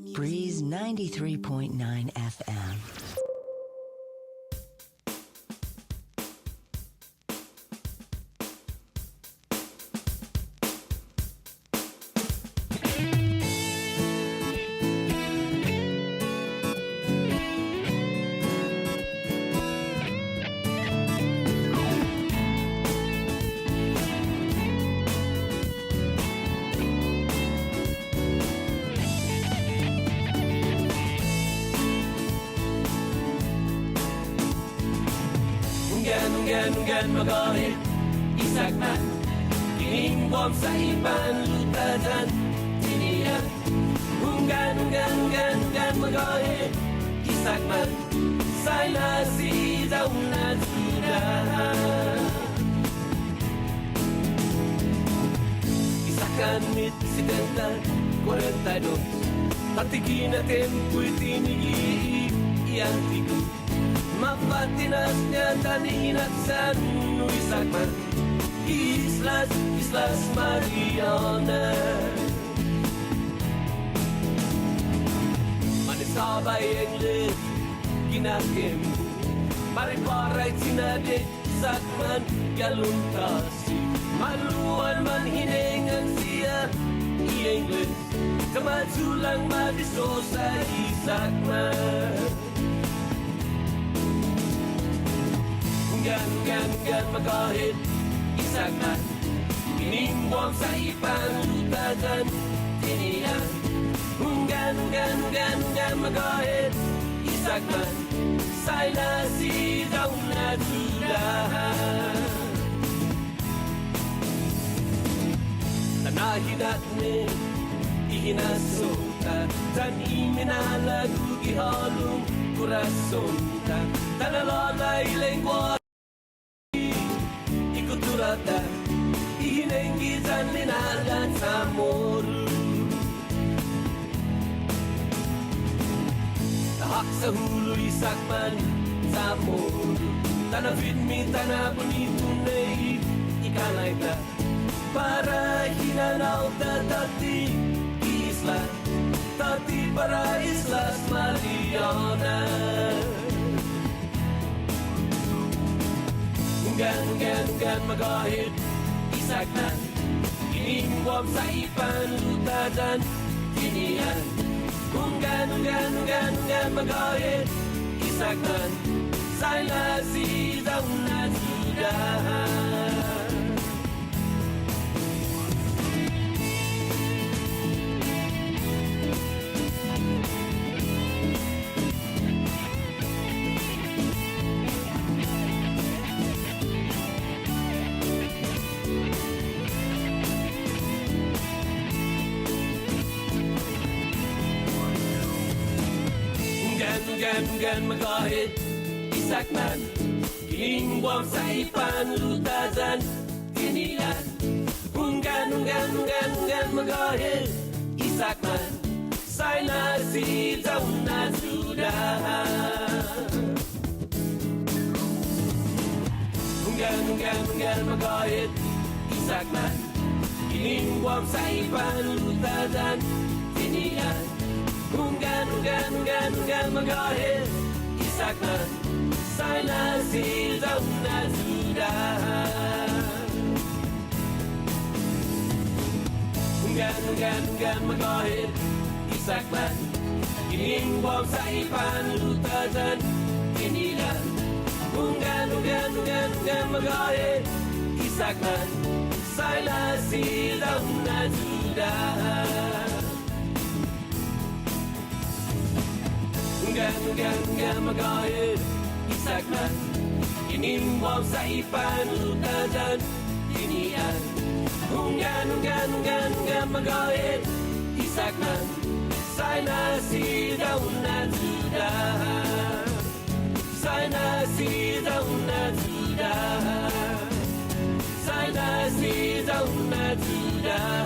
Breeze 93.9 FM. Unggan magahit isakman Kiningwam sa ipan lutasan Tiniyan Unggan magahit isakman Say nasi daunan sudah Isakan mit isidenta 42 Patikin natin pu'y tinigi Iyang tigo Mapatinas niya taninat sa nuisakman Islas Mariana Manisabay ang lit Ginakim Pare-paray sinadik Sakman galuntasi Maluan man hiningan siya I-English Kamadsulang madiso sa isakman Unggan magahit isakman Kiningwam sa ipan lutasan Tiniyan Unggan magahit isakman Say nasi daunan sudah Tanahinat ni ihinasota Tan iminalagu gihalong kurason ta Tanalolay lengwa Ikuturata Ihinengizan linalan sa moru Tahak sa hulo isakman sa moru Tanafit mi tanabuni tunay Ikalay ta Para hinanaw tatati Isla Tati para Islas Mariana Unggan magahit isakman Kiningwam sa ipan lutasan Tiniyan Unggan magahit isakman Say nasi daunan sudah Unggan magahit isakman Kiningwam sa ipan lutasan Tiniyan Unggan magahit isakman Say nasi daunan sudah Unggan magahit isakman Kiningwam sa ipan lutasan Tiniyan Unggan magahit isakman Say nasi daunan sudah Unggan magahit isakman Kiningwam sa ipan lutasan Tinilan Unggan magahit isakman Say nasi daunan sudah Unggan magahit isakman Kiningwam sa ipan lutasan Tiniyan Unggan magahit isakman Say nasi daunan sudah Say nasi daunan sudah Say nasi daunan sudah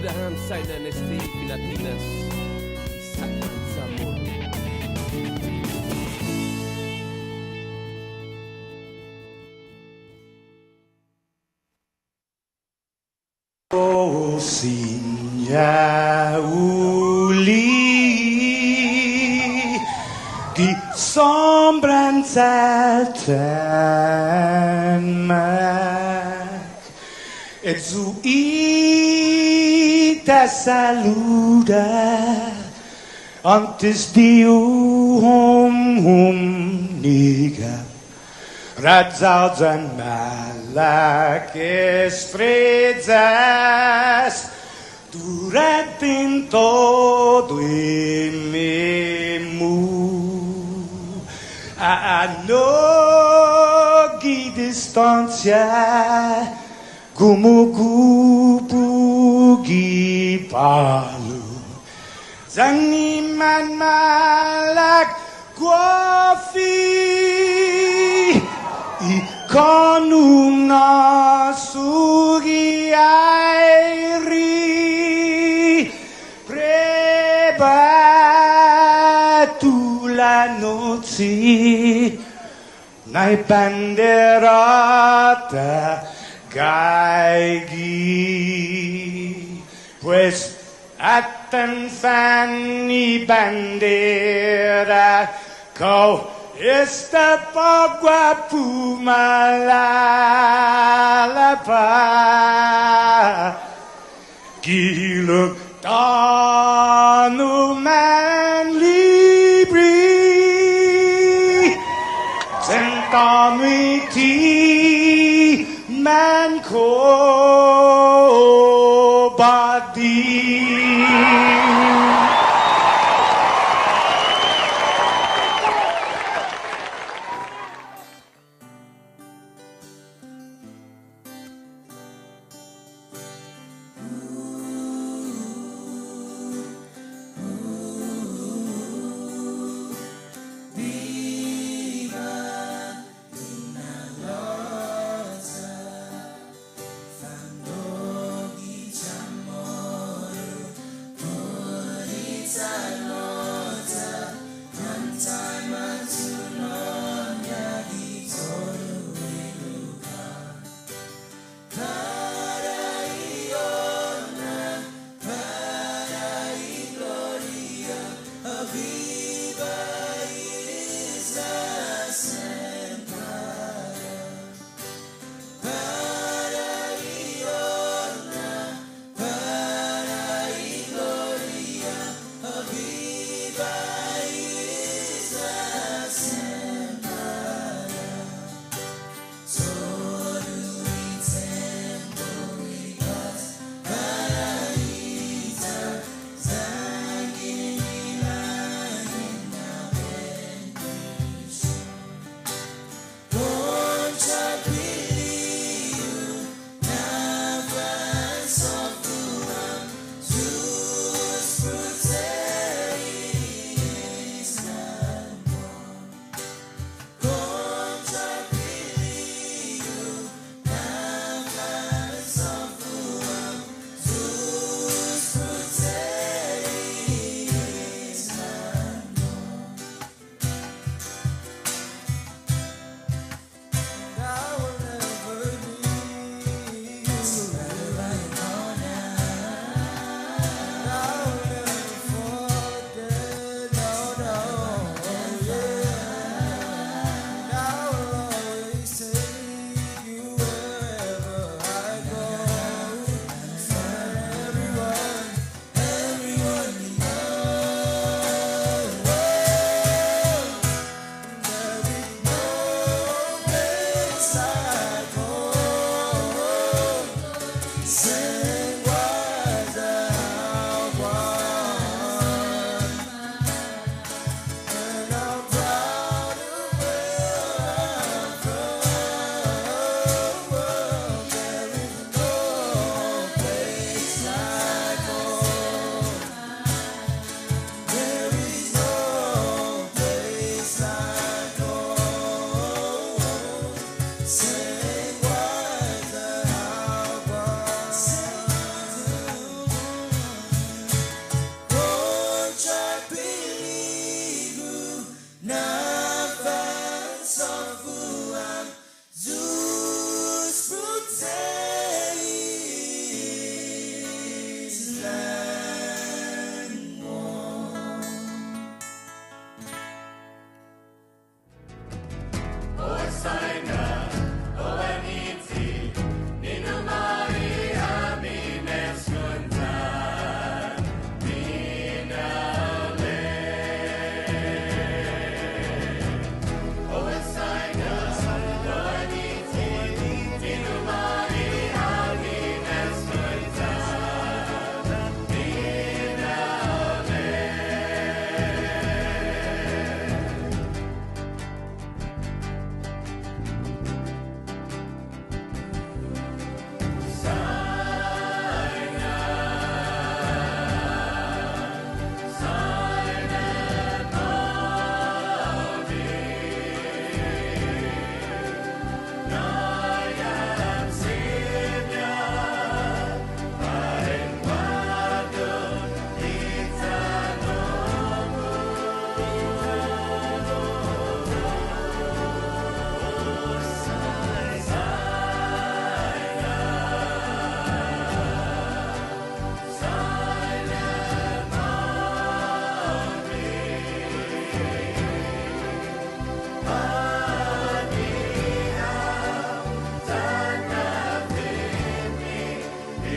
Dudahan sa Dynasty Pilipinas Isakmat Zamor. Oh, sinja uli di sombranzelten mak et zu ita saluda antes di niga Radzaudzan malak estrezas Duretin todo in memu A nogi distancia Gumugupu gipalu Zangiman malak guafi Ikonuna sugi airi Preba tu la noci Nai banderata gaigi Pues atan fanni bandera Kau Esta pagua pumalapa Giluk tanu man libri Sentami ti man ko badi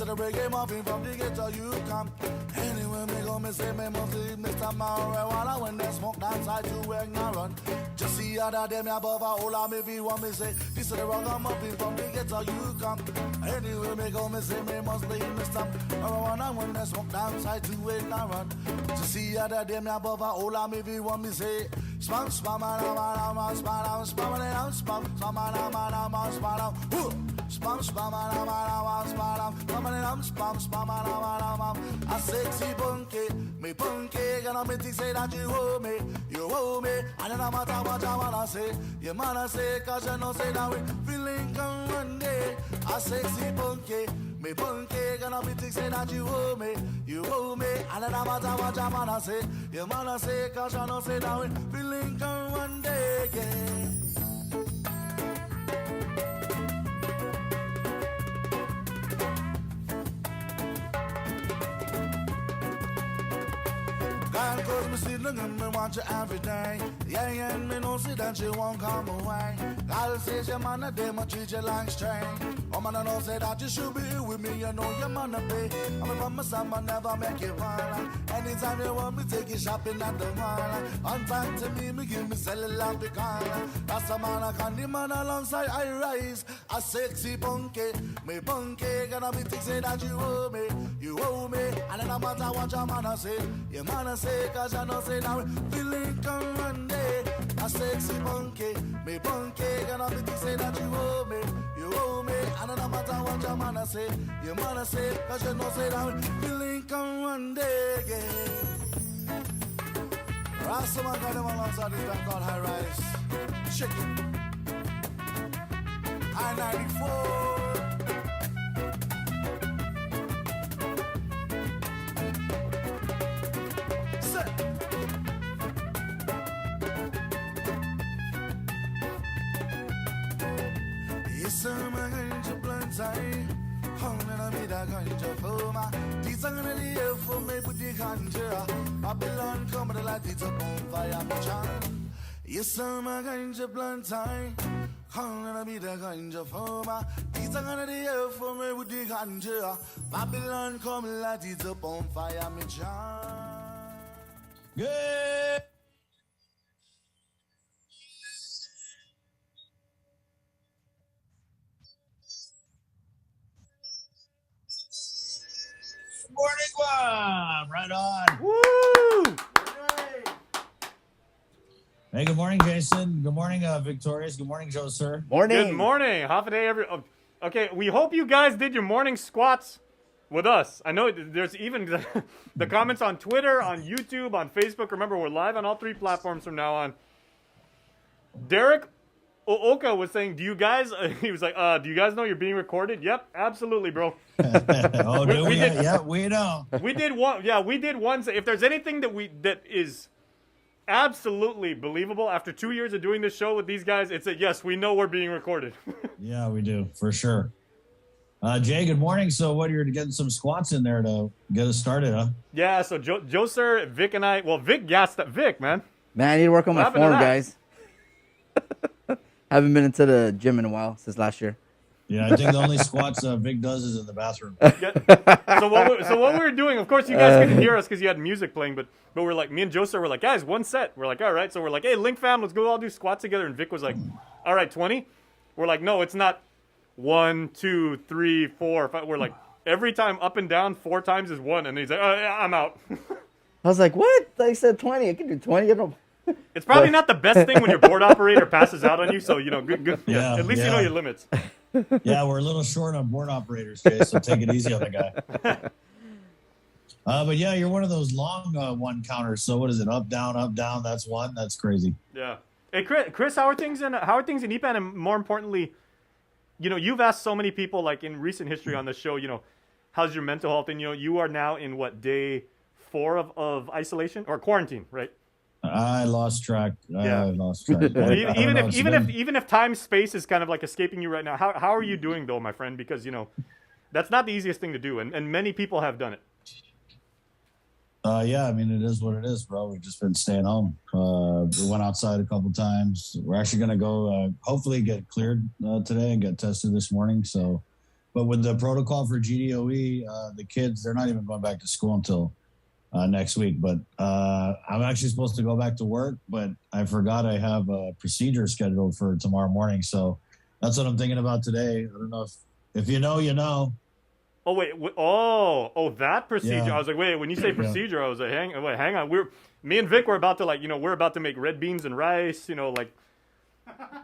This is the reggae muffin from the ghetto you come. Anyway, me go, me say, me must leave Mr. Marijuana when they smoke downside to ignorant. Just see other them above all of me view me say, this is the ragamuffin from the ghetto you come. Anyway, me go, me say, me must leave Mr. Marijuana when they smoke downside to ignorant. Just see other them above all of me view me say, spam, spam, spam, spam, spam, spam, spam, spam, spam, spam, a sexy punky, me punky, gonna make you say that you owe me, and then I'm matter what I wanna say, you wanna say, cause you know say that we feeling come one day, a sexy punky, me punky, gonna make you say that you owe me, and then I'm matter what I wanna say, you wanna say, cause you know say that we feeling come one day, yeah. Girl, cause me see the gun, me want you every day. Yeah, and me know see that you won't come away. Girl says your man a day, me treat you like strain. Oh man, I know say that you should be with me, you know your man a pay. I'm a promise I'ma never make you wild. Anytime you want me, take you shopping at the mall. On time to me give me cellular because that's a man I can demand alongside I rise. A sexy punky, me punky, gonna be say that you owe me, and then no matter what your man a say, your man a say, cause I know say now feeling come one day. A sexy punky, me punky, gonna be say that you owe me, and no matter what your man a say, your man a say, cause you know say now feeling come one day, yeah. Rastaman got them alongside this band called High Rise. Chicken. I-94. Sama ganja plantai, hona mi da ganja foma. Tizanga di for me put the ganja. Babylon come the light it's up on fire me chan. Yes sama ganja plantai, hona mi da ganja foma. Tizanga di for me put the ganja. Babylon come the light it's up on fire me chan. Good. Morning, KUAM. Right on. Woo! Hey, good morning, Jason. Good morning, Victorious. Good morning, Joe, sir. Morning. Good morning. Half a day okay, we hope you guys did your morning squats with us. I know there's even the comments on Twitter, on YouTube, on Facebook. Remember, we're live on all three platforms from now on. Derek Ooka was saying, do you guys, he was like, do you guys know you're being recorded? Yep, absolutely, bro. Oh, do we? Yeah, we know. We did one. Yeah, we did one. If there's anything that is absolutely believable after 2 years of doing this show with these guys, it's that yes, we know we're being recorded. Yeah, we do for sure. Jay, good morning. So, what you're getting some squats in there to get us started, huh? Yeah. So Joe, sir, Vic, and I. Well, Vic gassed up. Vic, man. Man, I need to work on my form, guys. Haven't been into the gym in a while since last year. Yeah, I think the only squats Vic does is in the bathroom. Yeah. So what we were doing, of course, you guys couldn't hear us because you had music playing, but we're like, me and Joe, sir, were like, guys, one set. We're like, all right. So we're like, hey, Link fam, let's go all do squats together. And Vic was like, all right, 20. We're like, no, it's not 1, 2, 3, 4, 5. We're like, every time up and down 4 times is 1. And he's like, oh, yeah, I'm out. I was like, what? They said 20. I can do 20. I don't... It's probably not the best thing when your board operator passes out on you. So, good. Yeah, at least you know your limits. Yeah, we're a little short on board operators, Jay, so take it easy on the guy. But yeah, you're one of those long one counters. So what is it? Up, down, that's 1. That's crazy. Yeah. Hey, Chris, how are things in EPAN? And more importantly, you've asked so many people, like in recent history on the show, how's your mental health? And you are now in what, day 4 of isolation or quarantine, right? I lost track. Yeah. I lost track. Even if time space is kind of like escaping you right now, how are you doing though, my friend? Because that's not the easiest thing to do, and many people have done it. Yeah, I mean, it is what it is, bro. We've just been staying home. We went outside a couple times. We're actually gonna go hopefully get cleared today and get tested this morning. So But with the protocol for GDOE, the kids, they're not even going back to school until next week. But I'm actually supposed to go back to work, but I forgot I have a procedure scheduled for tomorrow morning. So that's what I'm thinking about today. I don't know if you know, you know. Oh wait, that procedure. Yeah. I was like, wait, when you say procedure, I was like, hang on. Me and Vic were about to we're about to make red beans and rice, like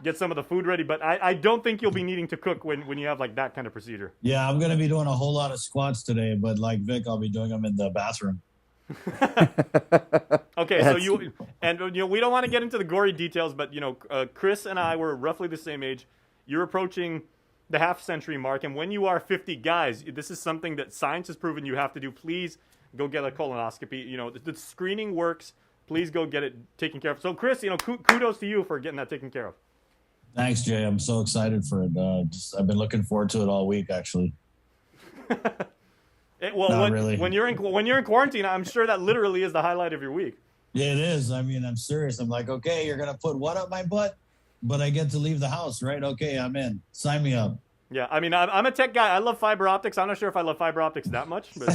get some of the food ready. But I don't think you'll be needing to cook when you have like that kind of procedure. Yeah, I'm gonna be doing a whole lot of squats today, but like Vic, I'll be doing them in the bathroom. Okay, so we don't want to get into the gory details, but Chris and I were roughly the same age. You're approaching the half-century mark, and when you are 50, guys, this is something that science has proven you have to do. Please go get a colonoscopy. The screening works. Please go get it taken care of. So, Chris, kudos to you for getting that taken care of. Thanks, Jay. I'm so excited for it. I've been looking forward to it all week, actually. When you're in quarantine, I'm sure that literally is the highlight of your week. Yeah, it is. I mean, I'm serious. I'm like, okay, you're gonna put what up my butt? But I get to leave the house, right? Okay, I'm in. Sign me up. Yeah, I mean, I'm a tech guy. I love fiber optics. I'm not sure if I love fiber optics that much, but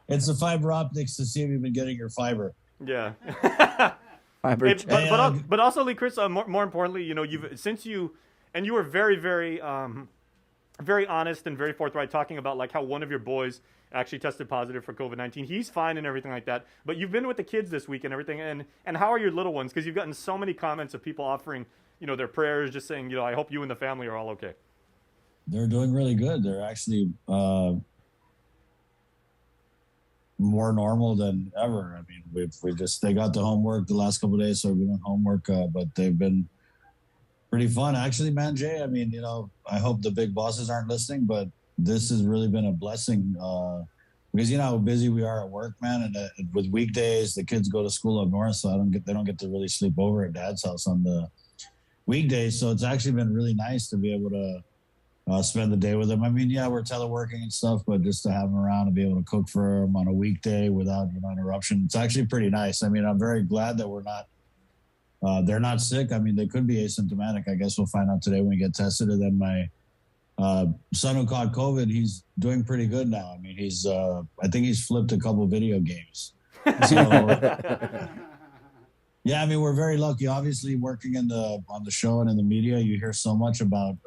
it's the fiber optics to see if you've been getting your fiber. Yeah. Fiber But also, Lee, Chris, more importantly, you were very, very, very honest and very forthright talking about like how one of your boys actually tested positive for COVID-19. He's fine and everything like that. But you've been with the kids this week and everything. And how are your little ones? Because you've gotten so many comments of people offering, their prayers, just saying, I hope you and the family are all okay. They're doing really good. They're actually more normal than ever. I mean, they got the homework the last couple of days, so we're doing homework, but they've been pretty fun. Actually, man, Jay, I mean, I hope the big bosses aren't listening, but this has really been a blessing because you know how busy we are at work, man. And with weekdays, the kids go to school up north, so they don't get to really sleep over at Dad's house on the weekdays. So it's actually been really nice to be able to spend the day with them. I mean, yeah, we're teleworking and stuff, but just to have them around and be able to cook for them on a weekday without interruption, it's actually pretty nice. I mean, I'm very glad that they're not sick. I mean, they could be asymptomatic. I guess we'll find out today when we get tested. And then my son who caught COVID, he's doing pretty good now. I mean, I think he's flipped a couple video games. So, yeah, I mean, we're very lucky. Obviously, working on the show and in the media, you hear so much about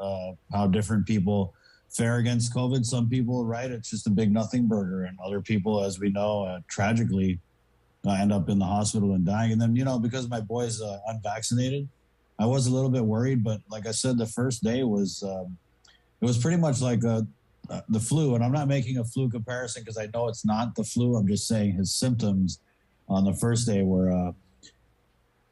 how different people fare against COVID. Some people, right, it's just a big nothing burger. And other people, as we know, tragically, end up in the hospital and dying. And then, because my boy's unvaccinated, I was a little bit worried. But like I said, the first day was it was pretty much like the flu. And I'm not making a flu comparison because I know it's not the flu. I'm just saying his symptoms on the first day were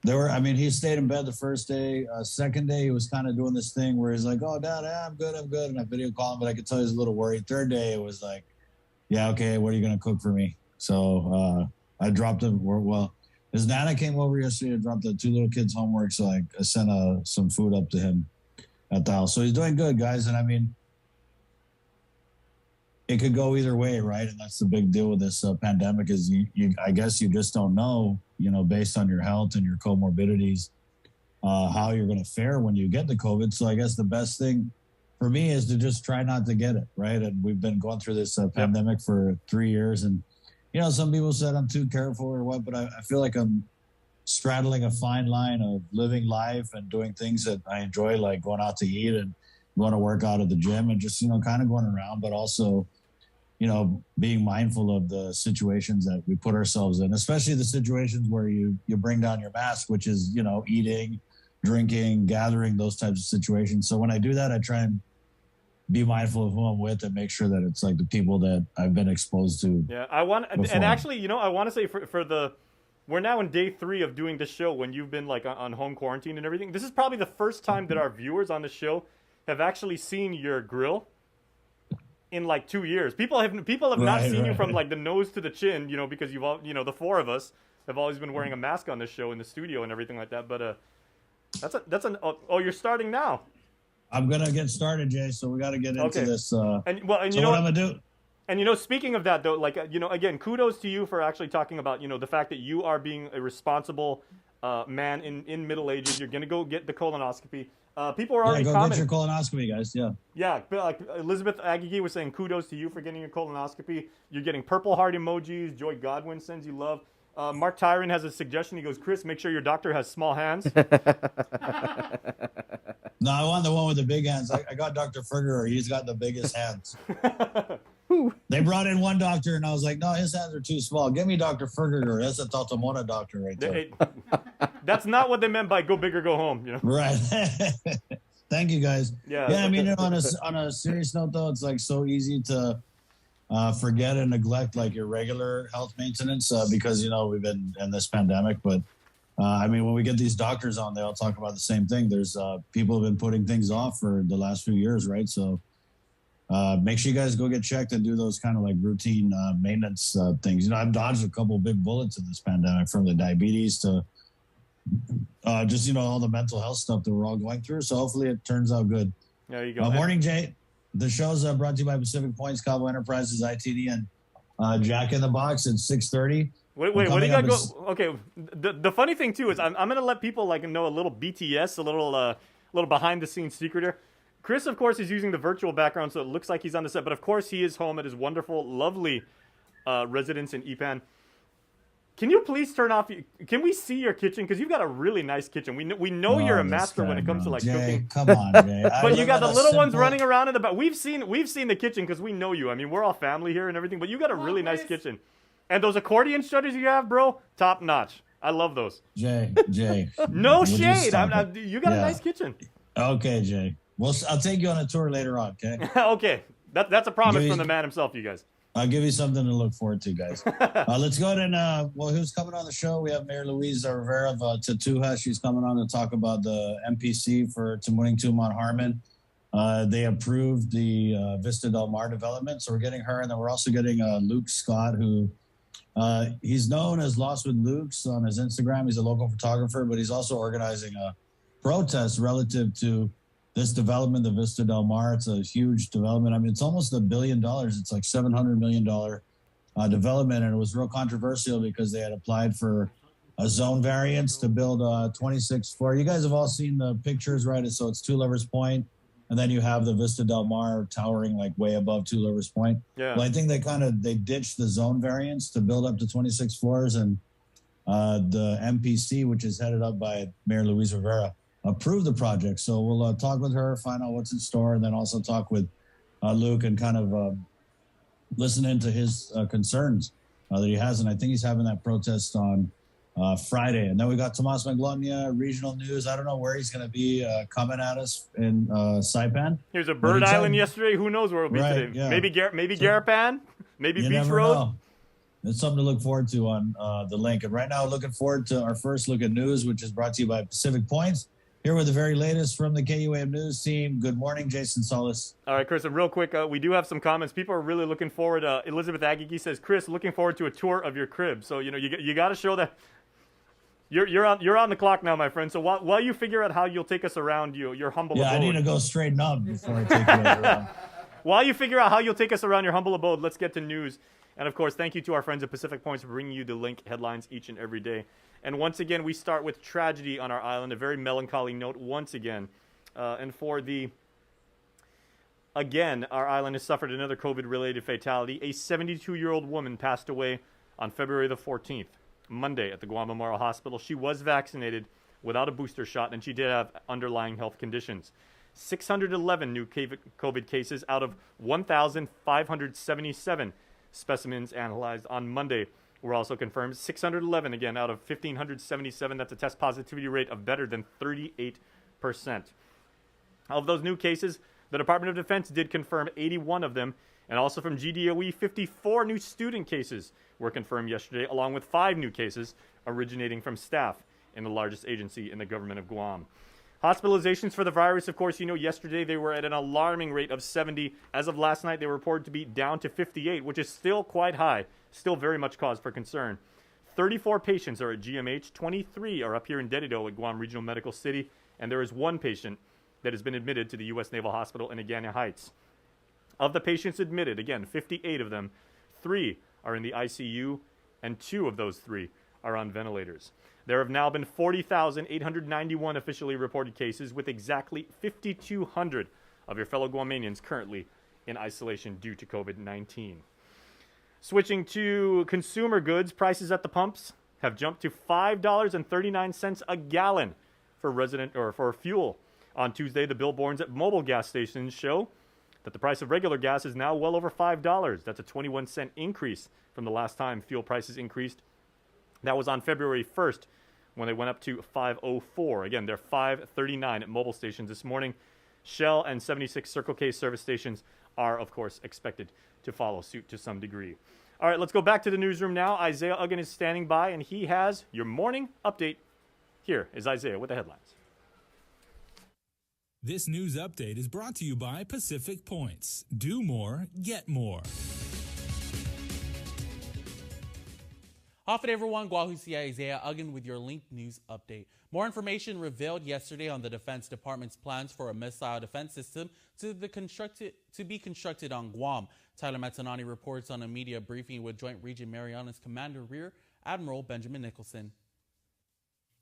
he stayed in bed the first day. Second day, he was kind of doing this thing where he's like, oh, Dad, I'm good. And I video call him, but I could tell he was a little worried. Third day, it was like, yeah, okay, what are you going to cook for me? So I dropped him. Well, his Nana came over yesterday to drop the two little kids' homework, so I sent some food up to him at the house. So he's doing good, guys. And I mean, it could go either way, right? And that's the big deal with this pandemic is I guess you just don't know, based on your health and your comorbidities, how you're going to fare when you get the COVID. So I guess the best thing for me is to just try not to get it, right? And we've been going through this pandemic for 3 years, and some people said I'm too careful or what, but I feel like I'm straddling a fine line of living life and doing things that I enjoy, like going out to eat and going to work out at the gym and just, kind of going around, but also, being mindful of the situations that we put ourselves in, especially the situations where you bring down your mask, which is, eating, drinking, gathering, those types of situations. So when I do that, I try and be mindful of who I'm with and make sure that it's like the people that I've been exposed to. Yeah, I want, and actually, I want to say we're now in day 3 of doing this show when you've been like on home quarantine and everything. This is probably the first time that our viewers on the show have actually seen your grill in like 2 years. People have not seen you from like the nose to the chin, because you've all, the 4 of us have always been wearing a mask on this show in the studio and everything like that. But you're starting now. I'm gonna get started, Jay. So we got to get into this. And what I'm gonna do. And speaking of that, though, like again, kudos to you for actually talking about the fact that you are being a responsible man in middle ages. You're gonna go get the colonoscopy. People are Yeah, already go commenting. get your colonoscopy, guys. Yeah. Yeah, but like Elizabeth Agigi was saying, kudos to you for getting your colonoscopy. You're getting Purple Heart emojis. Joy Godwin sends you love. Mark Tyron has a suggestion. He goes, Chris, make sure your doctor has small hands. No, I want the one with the big hands. I got Dr. Ferger. He's got the biggest hands. They brought in one doctor, and I was like, no, his hands are too small. Give me Dr. Ferger. That's a Tatamona doctor right there. That's not what they meant by go big or go home. You know. Right. Thank you, guys. Yeah. I mean, on a serious note, though, it's like so easy to forget and neglect like your regular health maintenance because, you know, we've been in this pandemic. But I mean, when we get these doctors on, they all talk about the same thing. There's people have been putting things off for the last few years, right? So make sure you guys go get checked and do those kind of like routine maintenance things. You know, I've dodged a couple of big bullets in this pandemic, from the diabetes to just, you know, all the mental health stuff that we're all going through. So hopefully it turns out good. There you go. Morning, Jay. The show's brought to you by Pacific Points, Cabo Enterprises, ITD, and Jack in the Box at 6:30. Wait, what do you got go? Okay, the funny thing too is I'm gonna let people like know a little BTS, a little behind the scenes secret here. Chris, of course, is using the virtual background, so it looks like he's on the set. But of course, he is home at his wonderful, lovely residence in Ipan. Can you please turn off? Can we see your kitchen? Because you've got a really nice kitchen. We know you're a master when it comes to like Jay, cooking. Come on, Jay. But you got the little ones running around in the back. We've seen the kitchen because we know you. I mean, we're all family here and everything. But you got a really nice kitchen, and those accordion shutters you have, bro, top notch. I love those. Jay. No shade. You got a nice kitchen. Okay, Jay. Well, I'll take you on a tour later on. Okay. Okay, that's a promise from the man himself, you guys. I'll give you something to look forward to, guys. Let's go ahead and, who's coming on the show? We have Mayor Louise Rivera of Tatuha. She's coming on to talk about the MPC for Tamuning Mount Harmon. They approved the Vista Del Mar development, so we're getting her. And then we're also getting Luke Scott, who he's known as Lost with Luke's on his Instagram. He's a local photographer, but he's also organizing a protest relative to this development, the Vista Del Mar. It's a huge development. I mean, it's almost $1 billion. It's like $700 million development. And it was real controversial because they had applied for a zone variance to build a 26 floor. You guys have all seen the pictures, right? So it's Two Lovers Point. And then you have the Vista Del Mar towering like way above Two Lovers Point. Yeah. Well, I think they ditched the zone variance to build up to 26 floors. And the MPC, which is headed up by Mayor Louise Rivera, approve the project. So we'll talk with her, find out what's in store, and then also talk with Luke and kind of listen into his concerns that he has. And I think he's having that protest on Friday. And then we got Tomas Maglonia, regional news. I don't know where he's going to be coming at us in Saipan. Here's a Bird Island yesterday. Who knows where it'll be today? Yeah. Maybe Garapan, maybe You Beach never Road. know. It's something to look forward to on the link. And right now, looking forward to our first look at news, which is brought to you by Pacific Points. Here with the very latest from the KUAM News team. Good morning, Jason Solis. All right, Chris, and real quick, we do have some comments. People are really looking forward. Elizabeth Agigi says, Chris, looking forward to a tour of your crib. So, you know, you got to show that you're on the clock now, my friend. So while you figure out how you'll take us around your humble abode. I need to go straighten up before I take you around. While you figure out how you'll take us around your humble abode, let's get to news. And, of course, thank you to our friends at Pacific Points for bringing you the link headlines each and every day. And once again, we start with tragedy on our island, a very melancholy note once again. And for our island has suffered another COVID-related fatality. A 72-year-old woman passed away on February the 14th, Monday, at the Guam Memorial Hospital. She was vaccinated without a booster shot, and she did have underlying health conditions. 611 new COVID cases out of 1,577 specimens analyzed on Monday were also confirmed. 611 again out of 1,577. That's a test positivity rate of better than 38%. Of those new cases, the Department of Defense did confirm 81 of them, and also from GDOE, 54 new student cases were confirmed yesterday, along with 5 new cases originating from staff in the largest agency in the government of Guam. Hospitalizations for the virus, of course, yesterday they were at an alarming rate of 70. As of last night, they were reported to be down to 58, which is still quite high. Still very much cause for concern. 34 patients are at GMH. 23 are up here in Dedido at Guam Regional Medical City. And there is 1 patient that has been admitted to the U.S. Naval Hospital in Agana Heights. Of the patients admitted, again, 58 of them, 3 are in the ICU, and 2 of those 3 are on ventilators. There have now been 40,891 officially reported cases, with exactly 5,200 of your fellow Guamanians currently in isolation due to COVID-19. Switching to consumer goods, prices at the pumps have jumped to $5.39 a gallon for fuel. On Tuesday, the billboards at mobile gas stations show that the price of regular gas is now well over $5. That's a 21-cent increase from the last time fuel prices increased. That was on February 1st when they went up to $5.04. Again, they're $5.39 at mobile stations this morning. Shell and 76 Circle K service stations are, of course, expected to follow suit to some degree. All right, let's go back to the newsroom now. Isaiah Uggan is standing by, and he has your morning update. Here is Isaiah with the headlines. This news update is brought to you by Pacific Points. Do more, get more. Howdy everyone, Guahusi Isaiah Uggan with your linked news update. More information revealed yesterday on the Defense Department's plans for a missile defense system to be constructed on Guam. Tyler Matanani reports on a media briefing with Joint Region Marianas Commander Rear Admiral Benjamin Nicholson.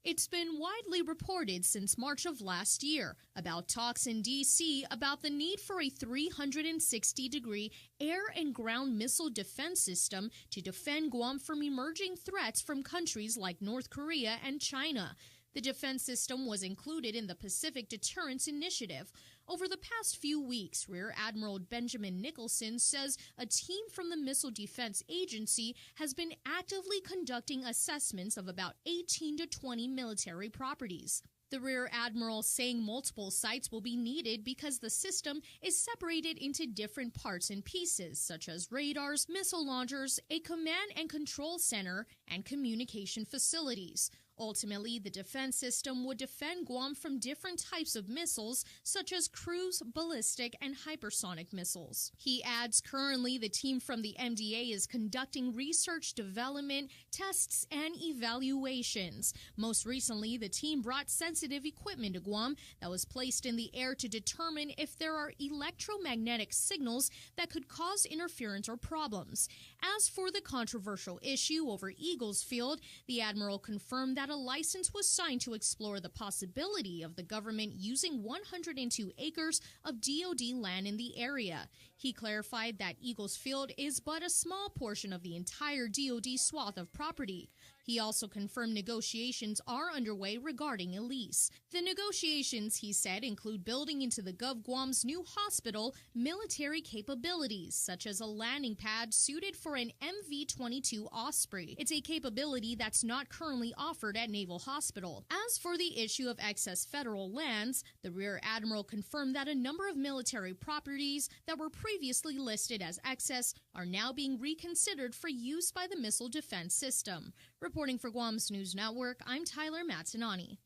It's been widely reported since March of last year about talks in D.C. about the need for a 360-degree air and ground missile defense system to defend Guam from emerging threats from countries like North Korea and China. The defense system was included in the Pacific Deterrence Initiative. Over the past few weeks, Rear Admiral Benjamin Nicholson says a team from the Missile Defense Agency has been actively conducting assessments of about 18 to 20 military properties. The Rear Admiral saying multiple sites will be needed because the system is separated into different parts and pieces, such as radars, missile launchers, a command and control center, and communication facilities. Ultimately, the defense system would defend Guam from different types of missiles, such as cruise, ballistic, and hypersonic missiles. He adds currently the team from the MDA is conducting research, development, tests, and evaluations. Most recently, the team brought sensitive equipment to Guam that was placed in the air to determine if there are electromagnetic signals that could cause interference or problems. As for the controversial issue over Eagles Field, the Admiral confirmed that a license was signed to explore the possibility of the government using 102 acres of DoD land in the area. He clarified that Eagles Field is but a small portion of the entire DoD swath of property. He also confirmed negotiations are underway regarding a lease. The negotiations, he said, include building into the Gov Guam's new hospital military capabilities, such as a landing pad suited for an MV-22 Osprey. It's a capability that's not currently offered at Naval Hospital. As for the issue of excess federal lands, the Rear Admiral confirmed that a number of military properties that were previously listed as excess are now being reconsidered for use by the missile defense system. Reporting for Guam's News Network, I'm Tyler Matanani.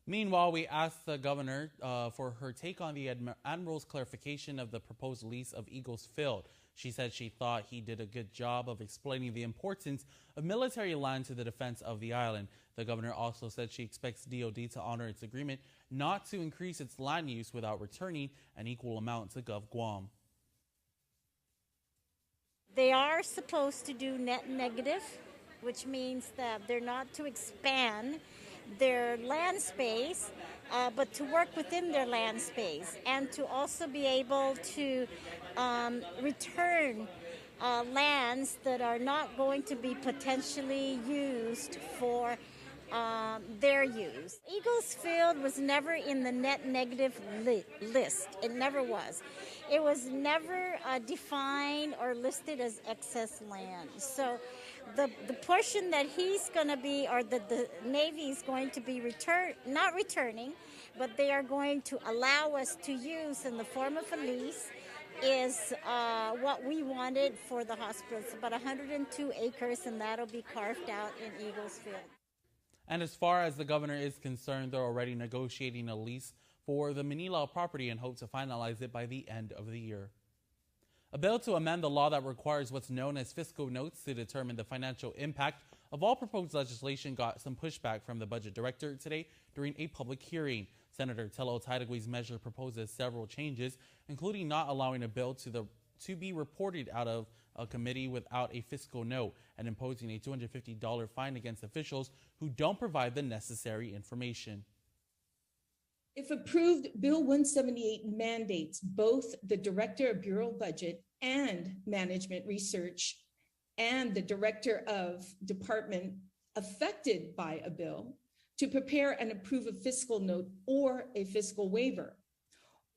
Meanwhile, we asked the governor for her take on the Admiral's clarification of the proposed lease of Eagles Field. She said she thought he did a good job of explaining the importance of military land to the defense of the island. The governor also said she expects DoD to honor its agreement not to increase its land use without returning an equal amount to Gov Guam. They are supposed to do net negative, which means that they're not to expand their land space, but to work within their land space and to also be able to return lands that are not going to be potentially used for their use. Eagles Field was never in the net negative list. It never was. It was never defined or listed as excess land. So the portion that he's going to be, or the Navy is going to be not returning, but they are going to allow us to use in the form of a lease, is what we wanted for the hospital. It's about 102 acres, and that'll be carved out in Eagles Field. And as far as the governor is concerned, they're already negotiating a lease for the Manila property and hope to finalize it by the end of the year. A bill to amend the law that requires what's known as fiscal notes to determine the financial impact of all proposed legislation got some pushback from the budget director today during a public hearing. Senator Tello Taitagui's measure proposes several changes, including not allowing a bill to be reported out of a committee without a fiscal note and imposing a $250 fine against officials who don't provide the necessary information. If approved, Bill 178 mandates both the Director of Bureau Budget and Management Research and the Director of Department affected by a bill to prepare and approve a fiscal note or a fiscal waiver,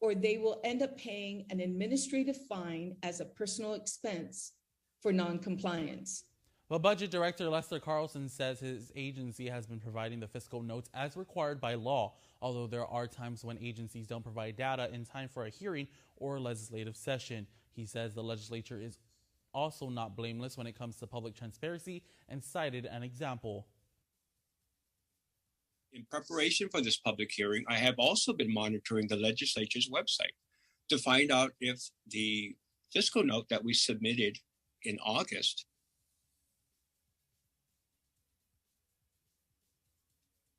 or they will end up paying an administrative fine as a personal expense for noncompliance. But Budget Director Lester Carlson says his agency has been providing the fiscal notes as required by law, although there are times when agencies don't provide data in time for a hearing or legislative session. He says the legislature is also not blameless when it comes to public transparency and cited an example. In preparation for this public hearing, I have also been monitoring the legislature's website to find out if the fiscal note that we submitted in August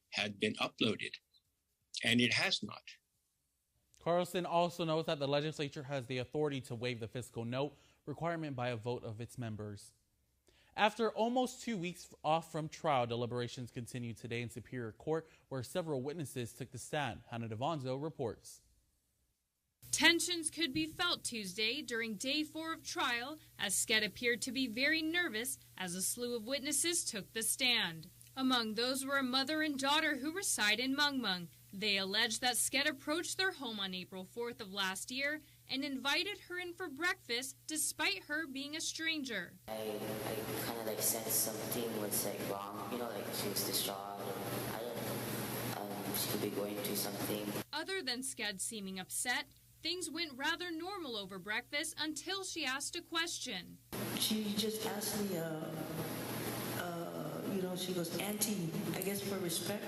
had been uploaded, and it has not. Carlson also knows that the legislature has the authority to waive the fiscal note requirement by a vote of its members. After almost 2 weeks off from trial, deliberations continue today in Superior Court, where several witnesses took the stand. Hannah Devonzo reports. Tensions could be felt Tuesday during day 4 of trial, as Sked appeared to be very nervous as a slew of witnesses took the stand. Among those were a mother and daughter who reside in Mungmung. They alleged that Sked approached their home on April 4th of last year and invited her in for breakfast despite her being a stranger. I kind of sensed something was wrong, she was distraught. She could be going through something. Other than Sked seeming upset, things went rather normal over breakfast until she asked a question. She just asked me, she goes, "Auntie," I guess for respect.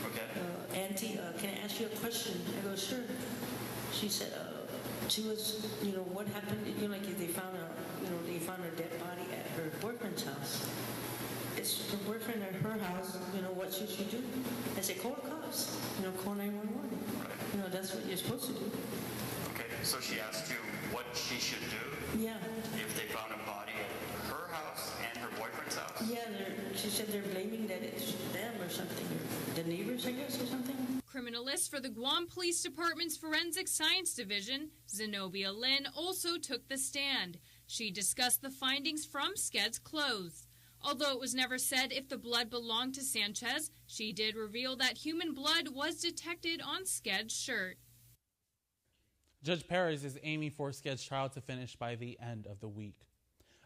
Okay. "Auntie, can I ask you a question?" I go, "Sure." She said, she was, what happened? They found a dead body at her boyfriend's house. It's her boyfriend at her house. What should she do? I said, "Call the cops. Call 911. That's what you're supposed to do." Okay. So she asked you what she should do. Yeah. If they found a body at her house and her boyfriend's house. Yeah. She said they're blaming that it's them or something, or the neighbors, I guess, or something. Criminalist for the Guam Police Department's Forensic Science Division, Zenobia Lin, also took the stand. She discussed the findings from Sked's clothes. Although it was never said if the blood belonged to Sanchez, she did reveal that human blood was detected on Sked's shirt. Judge Perez is aiming for Sked's trial to finish by the end of the week.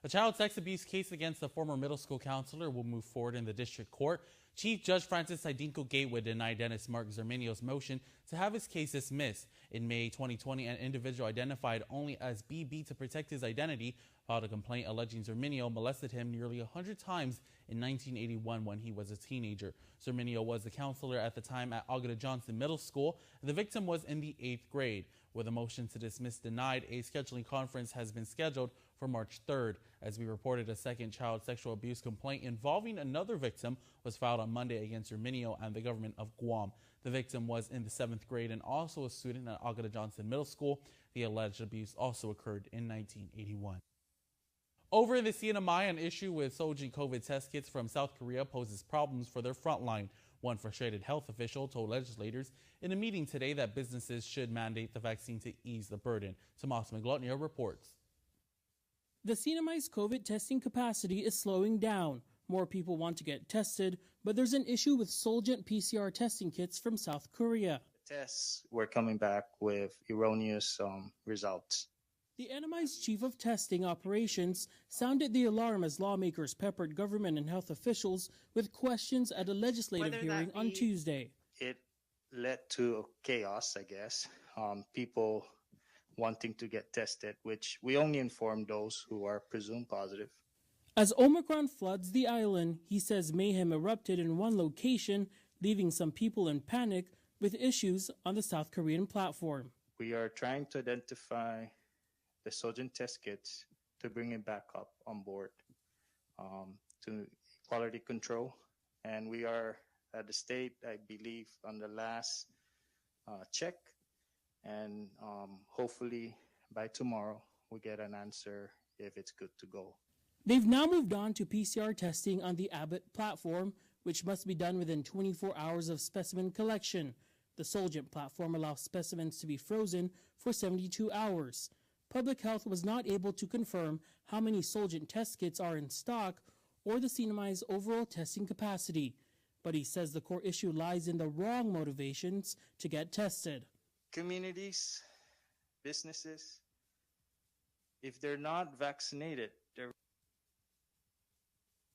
A child sex abuse case against the former middle school counselor will move forward in the district court. Chief Judge Francis Sidinco Gateway denied Dennis Mark Zerminio's motion to have his case dismissed. In May 2020, an individual identified only as BB to protect his identity filed a complaint alleging Zerminio molested him nearly 100 times in 1981 when he was a teenager. Zerminio was the counselor at the time at Agueda Johnson Middle School. The victim was in the 8th grade. With a motion to dismiss denied, a scheduling conference has been scheduled for March 3rd. As we reported, a second child sexual abuse complaint involving another victim was filed on Monday against Zerminio and the government of Guam. The victim was in the 7th grade and also a student at Agueda Johnson Middle School. The alleged abuse also occurred in 1981. Over in the CNMI, an issue with Sojin COVID test kits from South Korea poses problems for their frontline. One frustrated health official told legislators in a meeting today that businesses should mandate the vaccine to ease the burden. Tomas McGlutnier reports. The CNMI's COVID testing capacity is slowing down. More people want to get tested, but there's an issue with Solgent PCR testing kits from South Korea. Tests were coming back with erroneous results. The NMI's chief of testing operations sounded the alarm as lawmakers peppered government and health officials with questions at a legislative hearing on Tuesday. It led to chaos, I guess. People wanting to get tested, which we only inform those who are presumed positive. As Omicron floods the island, he says mayhem erupted in one location, leaving some people in panic with issues on the South Korean platform. We are trying to identify the Sojin test kits to bring it back up on board to quality control. And we are at the state, I believe, on the last check. And hopefully by tomorrow, we get an answer if it's good to go. They've now moved on to PCR testing on the Abbott platform, which must be done within 24 hours of specimen collection. The Solgent platform allows specimens to be frozen for 72 hours. Public Health was not able to confirm how many Solgent test kits are in stock or the CNMI's overall testing capacity, but he says the core issue lies in the wrong motivations to get tested. Communities, businesses, if they're not vaccinated, they're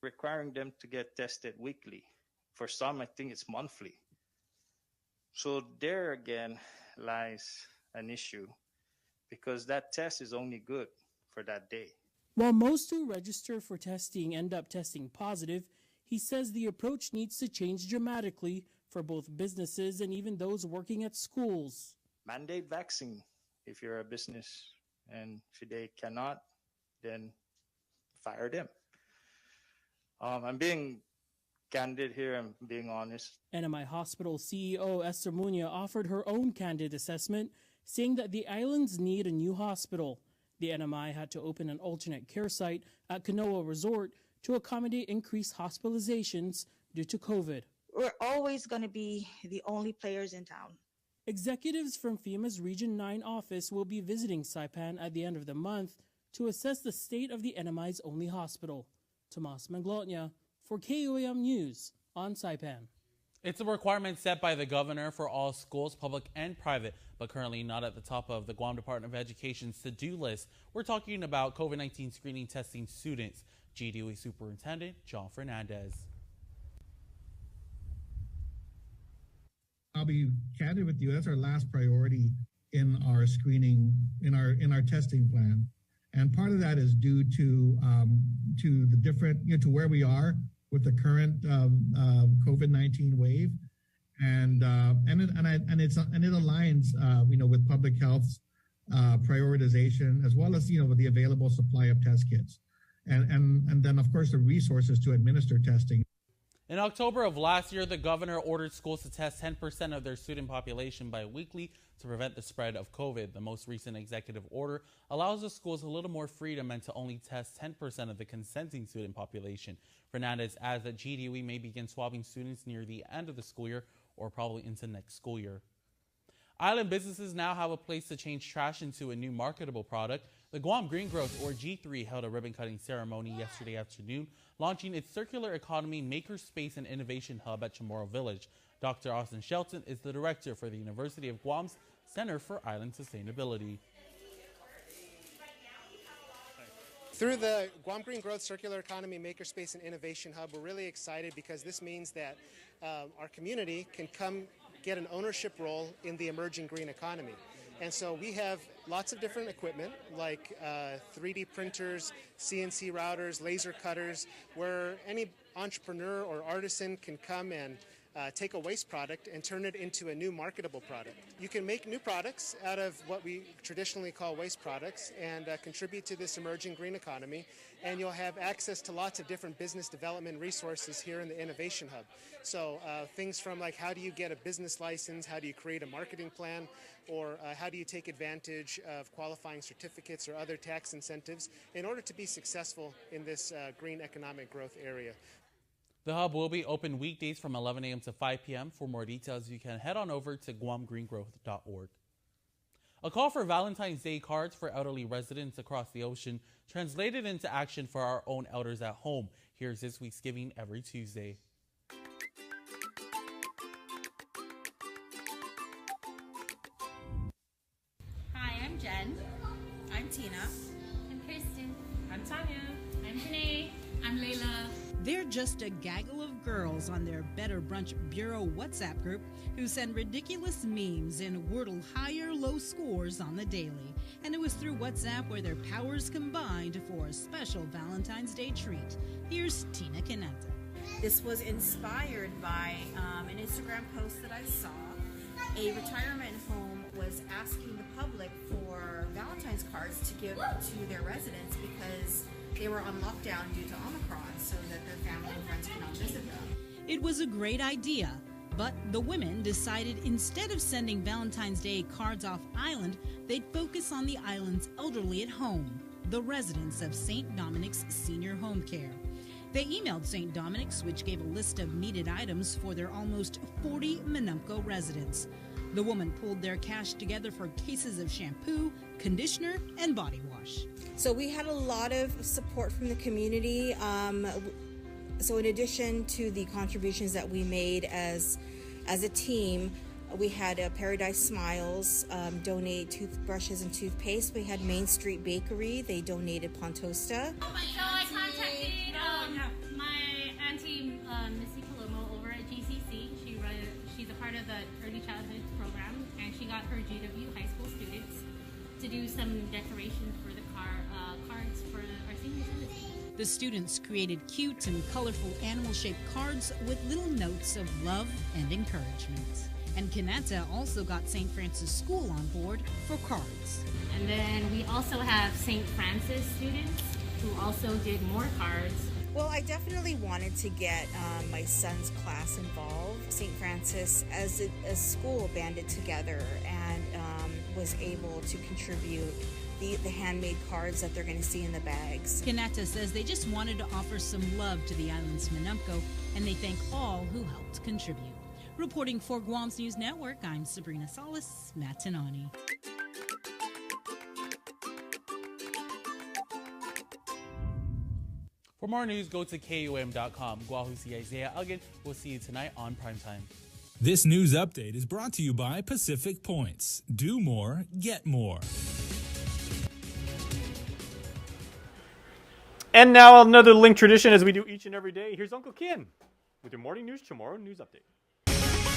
requiring them to get tested weekly. For some, I think it's monthly. So there again lies an issue, because that test is only good for that day. While most who register for testing end up testing positive, he says the approach needs to change dramatically for both businesses and even those working at schools. Mandate vaccine if you're a business, and if they cannot, then fire them. I'm being candid here, I'm being honest. NMI Hospital CEO Esther Muña offered her own candid assessment, saying that the islands need a new hospital. The NMI had to open an alternate care site at Kanoa Resort to accommodate increased hospitalizations due to COVID. We're always going to be the only players in town. Executives from FEMA's Region 9 office will be visiting Saipan at the end of the month to assess the state of the NMI's only hospital. Tomas Manglotnia for KUAM News on Saipan. It's a requirement set by the governor for all schools, public and private, but currently not at the top of the Guam Department of Education's to-do list. We're talking about COVID-19 screening testing students. GDOE Superintendent John Fernandez. I'll be candid with you. That's our last priority in our screening, in our testing plan, and part of that is due to the different, to where we are with the current COVID-19 wave, and it aligns, with public health's prioritization, as well as with the available supply of test kits, and then of course the resources to administer testing. In October of last year, the governor ordered schools to test 10% of their student population biweekly to prevent the spread of COVID. The most recent executive order allows the schools a little more freedom and to only test 10% of the consenting student population. Fernandez adds that GDOE may begin swabbing students near the end of the school year or probably into next school year. Island businesses now have a place to change trash into a new marketable product. The Guam Green Growth, or G3, held a ribbon-cutting ceremony yesterday afternoon, launching its Circular Economy Makerspace and Innovation Hub at Chamorro Village. Dr. Austin Shelton is the director for the University of Guam's Center for Island Sustainability. Through the Guam Green Growth Circular Economy Makerspace and Innovation Hub, we're really excited because this means that our community can come get an ownership role in the emerging green economy. And so we have lots of different equipment like 3D printers, CNC routers, laser cutters, where any entrepreneur or artisan can come and take a waste product and turn it into a new marketable product. You can make new products out of what we traditionally call waste products and contribute to this emerging green economy, and you'll have access to lots of different business development resources here in the Innovation Hub. So things from like how do you get a business license, how do you create a marketing plan, or how do you take advantage of qualifying certificates or other tax incentives in order to be successful in this green economic growth area. The hub will be open weekdays from 11 a.m. to 5 p.m. For more details, you can head on over to guamgreengrowth.org. A call for Valentine's Day cards for elderly residents across the ocean translated into action for our own elders at home. Here's this week's Giving Every Tuesday. Hi, I'm Jen. I'm Tina. I'm Kristen. I'm Tanya. I'm Janae. I'm Layla. They're just a gaggle of girls on their Better Brunch Bureau WhatsApp group who send ridiculous memes and wordle high or low scores on the daily. And it was through WhatsApp where their powers combined for a special Valentine's Day treat. Here's Tina Canetta. This was inspired by an Instagram post that I saw. A retirement home was asking the public for Valentine's cards to give to their residents because they were on lockdown due to Omicron, so that their family and friends could not visit them. It was a great idea, But the women decided instead of sending Valentine's Day cards off island, they'd focus on the island's elderly at home, the residents of St. Dominic's Senior Home Care. They emailed St. Dominic's, which gave a list of needed items for their almost 40 Manumco residents. The woman pulled their cash together for cases of shampoo, conditioner, and body wash. So we had a lot of support from the community. So in addition to the contributions that we made as a team, we had Paradise Smiles donate toothbrushes and toothpaste. We had Main Street Bakery. They donated Pontosta. So I contacted my auntie, Missy Palomo, over at GCC. She's a part of the early childhood program, and she got her GW high school students to do some decorations for the cards for our senior citizens. The students created cute and colorful animal-shaped cards with little notes of love and encouragement. And Kanata also got St. Francis School on board for cards. And then we also have St. Francis students who also did more cards. Well, I definitely wanted to get my son's class involved. St. Francis, as a school, banded together and was able to contribute the handmade cards that they're going to see in the bags. Kanata says they just wanted to offer some love to the island's Manumco, and they thank all who helped contribute. Reporting for Guam's News Network, I'm Sabrina Salas, Matinani. For more news, go to KUAM.com. Guahusi Isaiah Ugin. We'll see you tonight on Primetime. This news update is brought to you by Pacific Points. Do more, get more. And now another link tradition as we do each and every day. Here's Uncle Ken with your morning news tomorrow news update.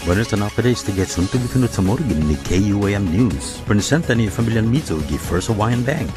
Buenos updates to get some to be tomorrow in the KUAM News. Presented ni Familian Mizo gi First Hawaiian Bank.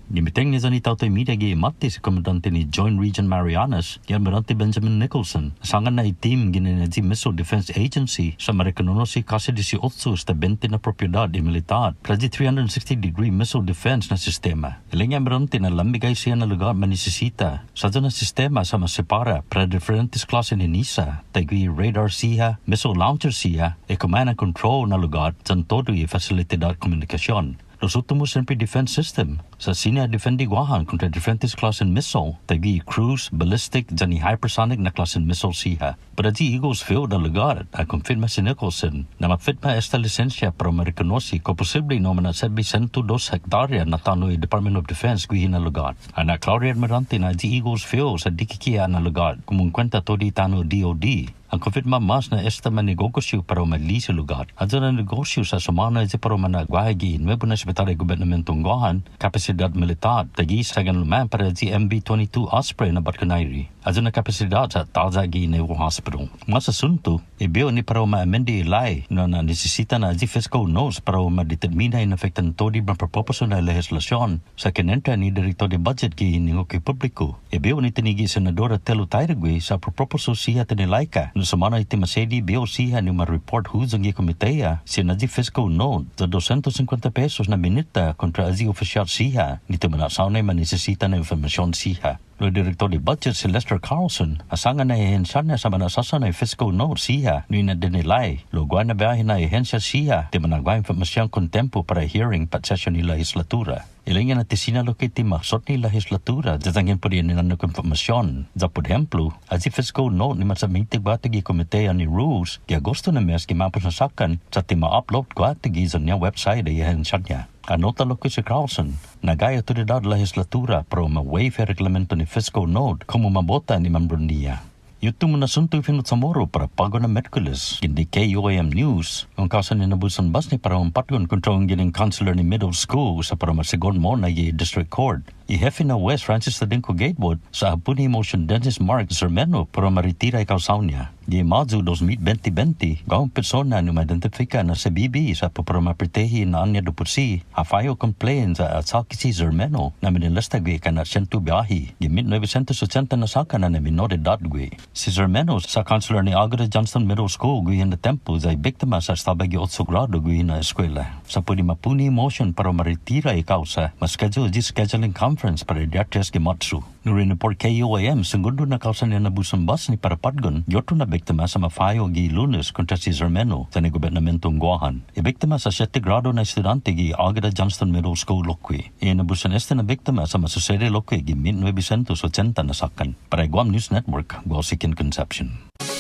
Nimiteng ni zanita to media gi mati si komandante ni Joint Region Marianas, gi Almirante Benjamin Nicholson. Sangan na itim gini na di Missile Defense Agency sa Marikanono si kasi 18 sta 20 na propiedad di militar. Praji 360-degree missile defense na sistema. Ilang Almirante na lambigay siya na lugar manisisita. Sa na sistema sa masipara para differentes klase ni NISA, tagwi radar siya, missile launcher siya, e command and control na lugar, san todo y facilitadad komunikasyon. Los últimos sempre defense system sa sina defendi guahan contra differentes klasen missile, tagi cruise, ballistic, jani hypersonic na klasen missile siya. Pero di Eagles field na lugar a confirma si Nicholson na mafitma esta lisensya para marikanosi ko posible no na 102 hektarya na tanoy Department of Defense guhin na lugar. Ana Claudia Admirante na di Eagles field sa dikikia na lugar kumungkwenta to di tano DOD. Ang confirma mas na esta manegosyo para umali sa lugar. Adyo na negosyo sa sumana iti para managwagi nuevo na sekretary gobernamentong gohan, kapasidad militar, tagi sa ganluman para di MB-22 Osprey na Barkanairi. Adyo na kapasidad sa tazagi na hospital. Mas asunto, ibiyo ni para ma-amendi ilay na nesesita na di fiscal notes para ma-determina inefektan todi ng proposo na legislasyon sa kinenta ni Director de Budget ki hiningo kay publiko. Ibiyo ni tinigi Senadora Telo Tairagwe sa proposo siya tinilayka. No semana iti masedi biyo siya ni ma-report huzang i komiteya si na di fiscal note sa 250 pesos na minita kontra azi oficial siya. Nito manasaw na manisisita na informasyon siya. Lo Director de Budget si Lester Carlson, asangan na ihensya niya sa manasasa na fiscal note siya, nung na dinilay. Lo guan na biyahin na ihensya siya, di managwa informasyon kontempo para hearing pat session ni legislatura. Ilang yan at isinalo kay timaksot ni legislatura, datangin po rin ninanok informasyon. Za por ejemplo, as si fiscal note ni masamintig batigi komiteya ni rules, ki Agosto na mes kimapos na sakan, sa tima-upload ko atigi sa niya website ay ihensya niya. Anota lo ko si Carlson, nagaya otoridad legislatura para ma-waive reglamento ni fiscal note kung mabota ni membro niya. Yuto mo na sunto pinot sa moro para pago na Merkulis. Hindi KUAM News, ang kasan ni Nabusan Bas ni para umpatyon kontra ang gining counselor ni middle school sa para masigon mo na yung district court. Ihefe na West Francis Tadinco Gatewood sa hapon ni motion Dennis Mark Zermeno para maritira ikaw sa niya. Di Mazu 2020, gawang persona na ma-identifika na sa BB sa para mapertehi na anya dupusi, hafayo complain sa atsaki si Zermeno na minilastagwe ka na 100 biyahi. Di 1980 na saka na minore dadgwe. Si Zermeno sa counselor ni Agada Johnston Middle School guhin na tempo ay biktima sa stabagi 8 grado guhin na eskwela. Sa pudi mapuni motion para maritira ikaw sa mas schedule di scheduling conference conference para diatres gimatsu. Nurin report KUAM segundo na kausan na nabusan bus ni para padgon. Yoto na biktima sa mafayo gi Lunes kontra si Zermeno sa gobernamentong Guahan. Ibiktima sa 7 grado na estudyante gi Agada Johnston Middle School Lokwi. Nabusan este na biktima sa masusere Lokwi gi 1980 na sakan. Para Guam News Network, Guasikin Conception.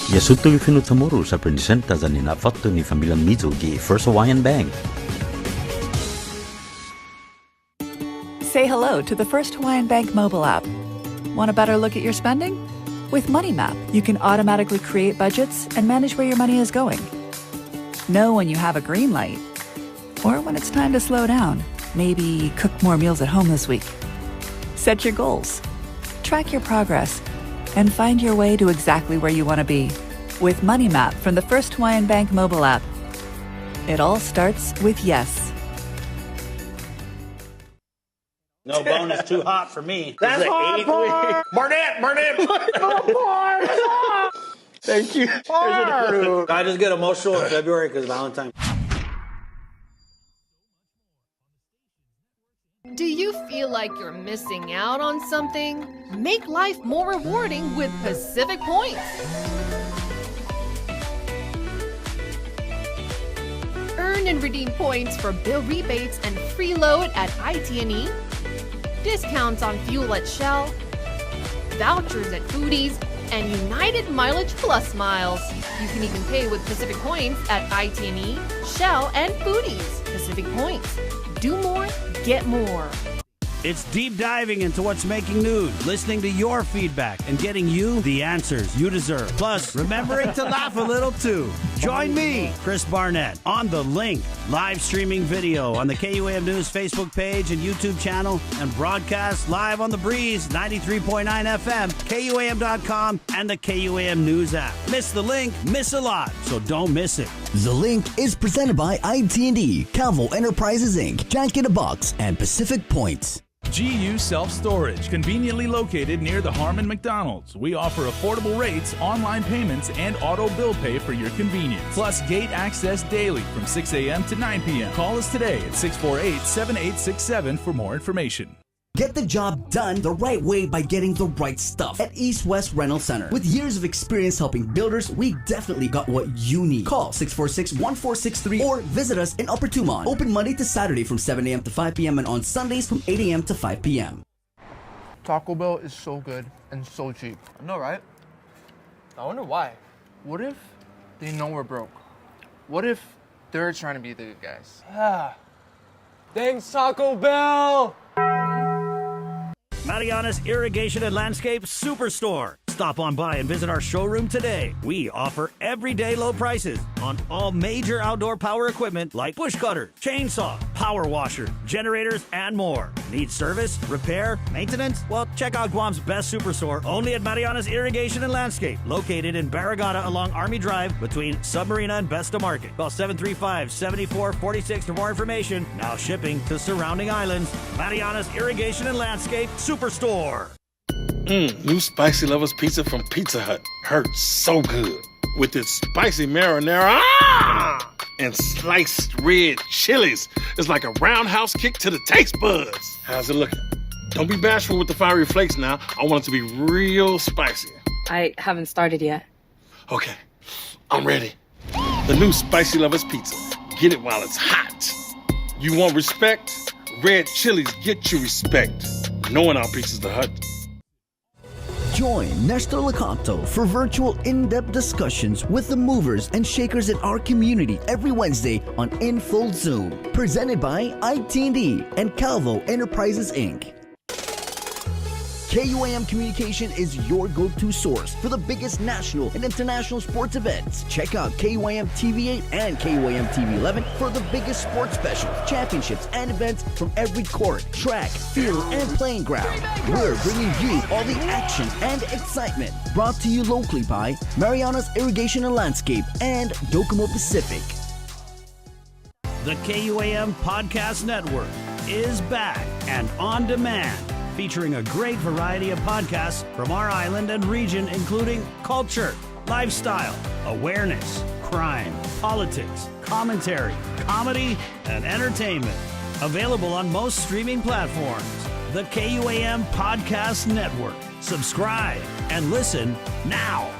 Yasuto ifinutamuro sa presenta sa ninafatto ni familia Mizo gi First Hawaiian Bank. Say hello to the First Hawaiian Bank mobile app. Want a better look at your spending? With Money Map, you can automatically create budgets and manage where your money is going. Know when you have a green light or when it's time to slow down. Maybe cook more meals at home this week. Set your goals, track your progress, and find your way to exactly where you want to be. With Money Map from the First Hawaiian Bank mobile app. It all starts with yes. No bonus, too hot for me. That's hot, Barnett! Thank you. I just get emotional in February because Valentine. Do you feel like you're missing out on something? Make life more rewarding with Pacific Points. Earn and redeem points for bill rebates and free load at IT&E, discounts on fuel at Shell, vouchers at Foodies, and United Mileage Plus miles. You can even pay with Pacific Points at IT&E, Shell, and Foodies. Pacific Points. Do more, get more. It's deep diving into what's making news, listening to your feedback, and getting you the answers you deserve. Plus, remembering to laugh a little too. Join me, Chris Barnett, on The Link, live streaming video on the KUAM News Facebook page and YouTube channel, and broadcast live on The Breeze, 93.9 FM, KUAM.com, and the KUAM News app. Miss The Link, miss a lot, so don't miss it. The Link is presented by IT&E, Calvo Enterprises Inc., Jack in a Box, and Pacific Points. GU Self-Storage, conveniently located near the Harmon McDonald's. We offer affordable rates, online payments, and auto bill pay for your convenience. Plus gate access daily from 6 a.m. to 9 p.m. Call us today at 648-7867 for more information. Get the job done the right way by getting the right stuff at East West Rental Center. With years of experience helping builders, we definitely got what you need. Call 646-1463 or visit us in Upper Tumon. Open Monday to Saturday from 7 a.m. to 5 p.m. and on Sundays from 8 a.m. to 5 p.m. Taco Bell is so good and so cheap. I know, right? I wonder why. What if they know we're broke? What if they're trying to be the good guys? Thanks, Taco Bell! Mariana's Irrigation and Landscape Superstore. Stop on by and visit our showroom today. We offer everyday low prices on all major outdoor power equipment like bush cutters, chainsaw, power washer, generators, and more. Need service, repair, maintenance? Well, check out Guam's best superstore only at Mariana's Irrigation and Landscape, located in Barragata along Army Drive between Submarina and Besta Market. Call 735-7446 for more information. Now shipping to surrounding islands. Mariana's Irrigation and Landscape Superstore. New Spicy Lovers Pizza from Pizza Hut. Hurts so good. With its spicy marinara and sliced red chilies. It's like a roundhouse kick to the taste buds. How's it looking? Don't be bashful with the fiery flakes now. I want it to be real spicy. I haven't started yet. Okay, I'm ready. The new Spicy Lovers Pizza. Get it while it's hot. You want respect? Red chilies get you respect. Knowing our Pizza's the Hut. Join Nestor Lacanto for virtual in-depth discussions with the movers and shakers in our community every Wednesday on In Full Zoom. Presented by IT&E and Calvo Enterprises Inc. KUAM Communication is your go-to source for the biggest national and international sports events. Check out KUAM TV 8 and KUAM TV 11 for the biggest sports specials, championships, and events from every court, track, field, and playing ground. We're bringing you all the action and excitement. Brought to you locally by Mariana's Irrigation and Landscape and Docomo Pacific. The KUAM Podcast Network is back and on demand, featuring a great variety of podcasts from our island and region, including culture, lifestyle, awareness, crime, politics, commentary, comedy, and entertainment. Available on most streaming platforms. the KUAM Podcast Network. Subscribe and listen now.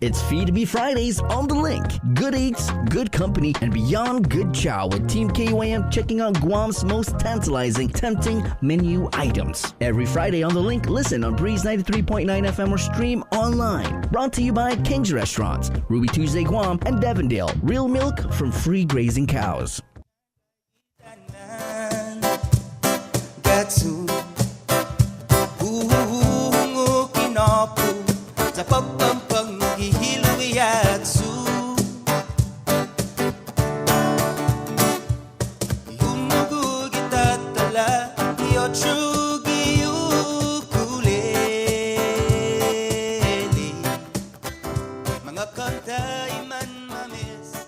It's Feed Me Fridays on The Link. Good eats, good company, and beyond good chow with Team KUAM checking out Guam's most tantalizing, tempting menu items. Every Friday on The Link, listen on Breeze 93.9 FM or stream online. Brought to you by King's Restaurants, Ruby Tuesday Guam, and Devondale. Real milk from free grazing cows.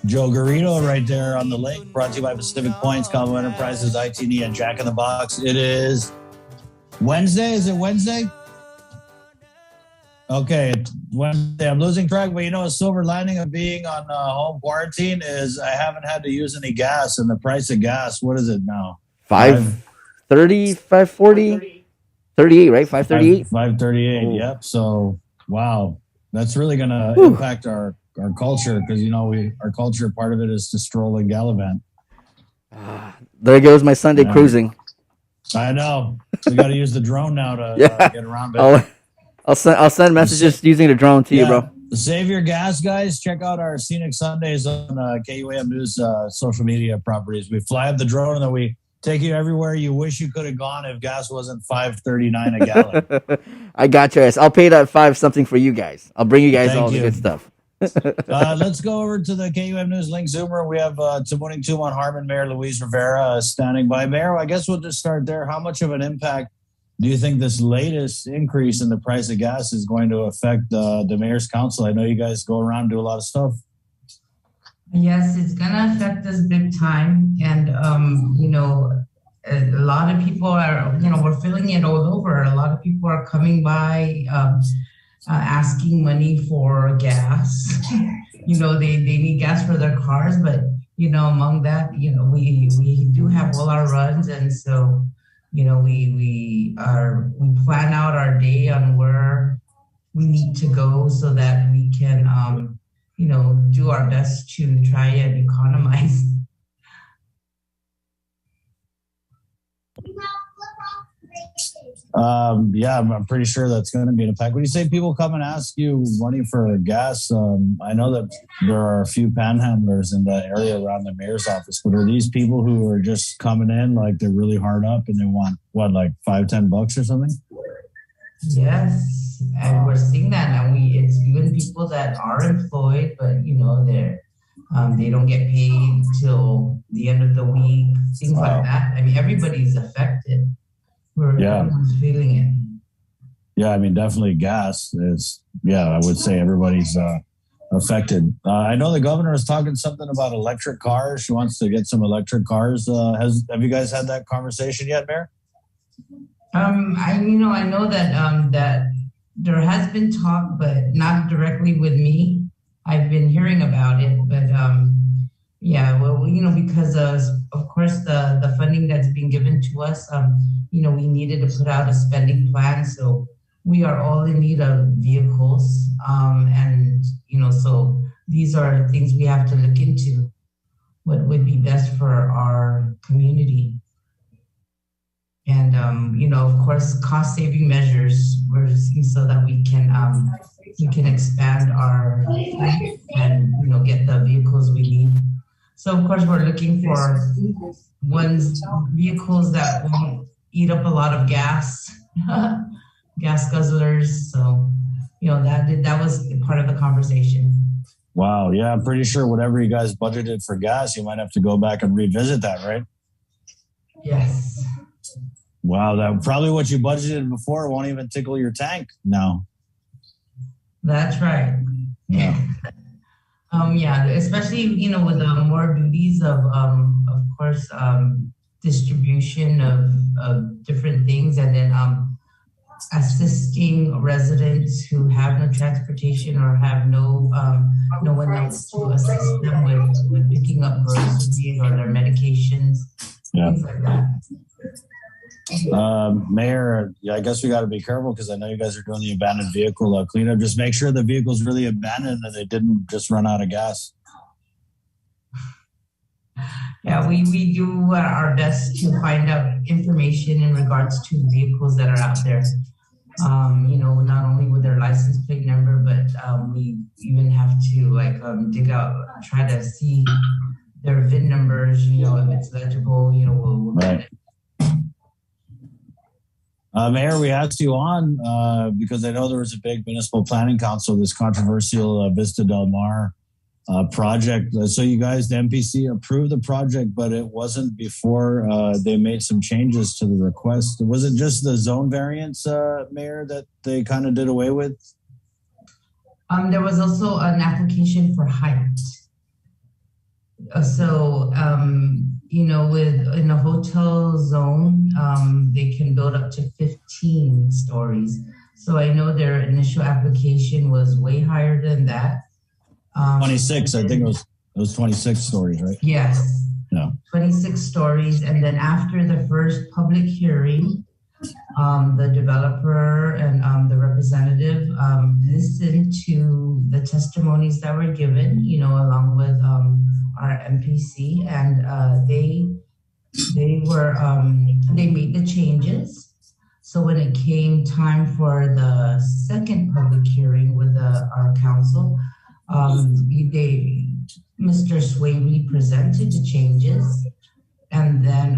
Joe Garrido right there on The Link, brought to you by Pacific Points, Combo Enterprises, ITD, and Jack in the Box. It is Wednesday. Is it Wednesday? Okay, it's Wednesday. I'm losing track, but a silver lining of being on home quarantine is I haven't had to use any gas, and the price of gas, what is it now? 530, 540, 38, right? 538? 538, yep. So, wow. That's really going to impact our culture because, our culture, part of it is to stroll and gallivant. There goes my Sunday cruising. I know. We got to use the drone now to get around it. I'll send messages using the drone to you, bro. Save your gas, guys. Check out our Scenic Sundays on KUAM News social media properties. We fly up the drone and then we take you everywhere you wish you could have gone if gas wasn't $5.39 a gallon. I got you guys. I'll pay that $5 something for you guys. I'll bring you guys all the good stuff. Let's go over to the KUM News Link Zoomer. We have Morning Tomb on Harmon. Mayor Luis Rivera standing by. Mayor, I guess we'll just start there. How much of an impact do you think this latest increase in the price of gas is going to affect the Mayor's Council? I know you guys go around and do a lot of stuff. Yes, it's going to affect us big time. And, a lot of people are, we're feeling it all over. A lot of people are coming by, asking money for gas. They need gas for their cars, but among that, we do have all our runs, and so we plan out our day on where we need to go so that we can do our best to try and economize. I'm pretty sure that's going to be an impact. When you say people come and ask you money for gas, I know that there are a few panhandlers in the area around the mayor's office, but are these people who are just coming in like they're really hard up and they want like $5-10 or something? Yes, and we're seeing that now. It's even people that are employed, but they don't get paid till the end of the week, things like that. I mean, everybody's affected. Everyone's feeling it. Yeah, I mean, definitely gas is, I would say everybody's affected. I know the governor is talking something about electric cars. She wants to get some electric cars. Have you guys had that conversation yet, Mayor? I know that that there has been talk, but not directly with me. I've been hearing about it, but because of course the funding that's being given to us, we needed to put out a spending plan. So we are all in need of vehicles, so these are things we have to look into. What would be best for our community? And, of course, cost saving measures so that we can expand our fleet and, get the vehicles we need. So, of course, we're looking for vehicles that won't eat up a lot of gas, gas guzzlers. So, that was part of the conversation. Wow. Yeah, I'm pretty sure whatever you guys budgeted for gas, you might have to go back and revisit that, right? Yes. Wow, that probably what you budgeted before won't even tickle your tank now. That's right. Yeah. Especially with more duties of course, distribution of different things, and then assisting residents who have no transportation or have no one else to assist them with picking up groceries or their medications, things like that. Mayor, I guess we got to be careful because I know you guys are doing the abandoned vehicle cleanup. Just make sure the vehicle's really abandoned and they didn't just run out of gas. Yeah, we do our best to find out information in regards to vehicles that are out there. Not only with their license plate number, but we even have to dig out, try to see their VIN numbers, if it's legible, we'll right. Mayor, we asked you on because I know there was a big municipal planning council, this controversial Vista Del Mar project. So you guys, the MPC, approved the project, but it wasn't before they made some changes to the request. Was it just the zone variance, Mayor, that they kind of did away with? There was also an application for height. In a hotel zone, they can build up to 15 stories. So I know their initial application was way higher than that. 26, I think it was 26 stories, right? Yes. Yeah. 26 stories. And then after the first public hearing, the developer and the representative listened to the testimonies that were given, along with our MPC, and they made the changes. So when it came time for the second public hearing with our council, Mr. Swavely presented the changes, and then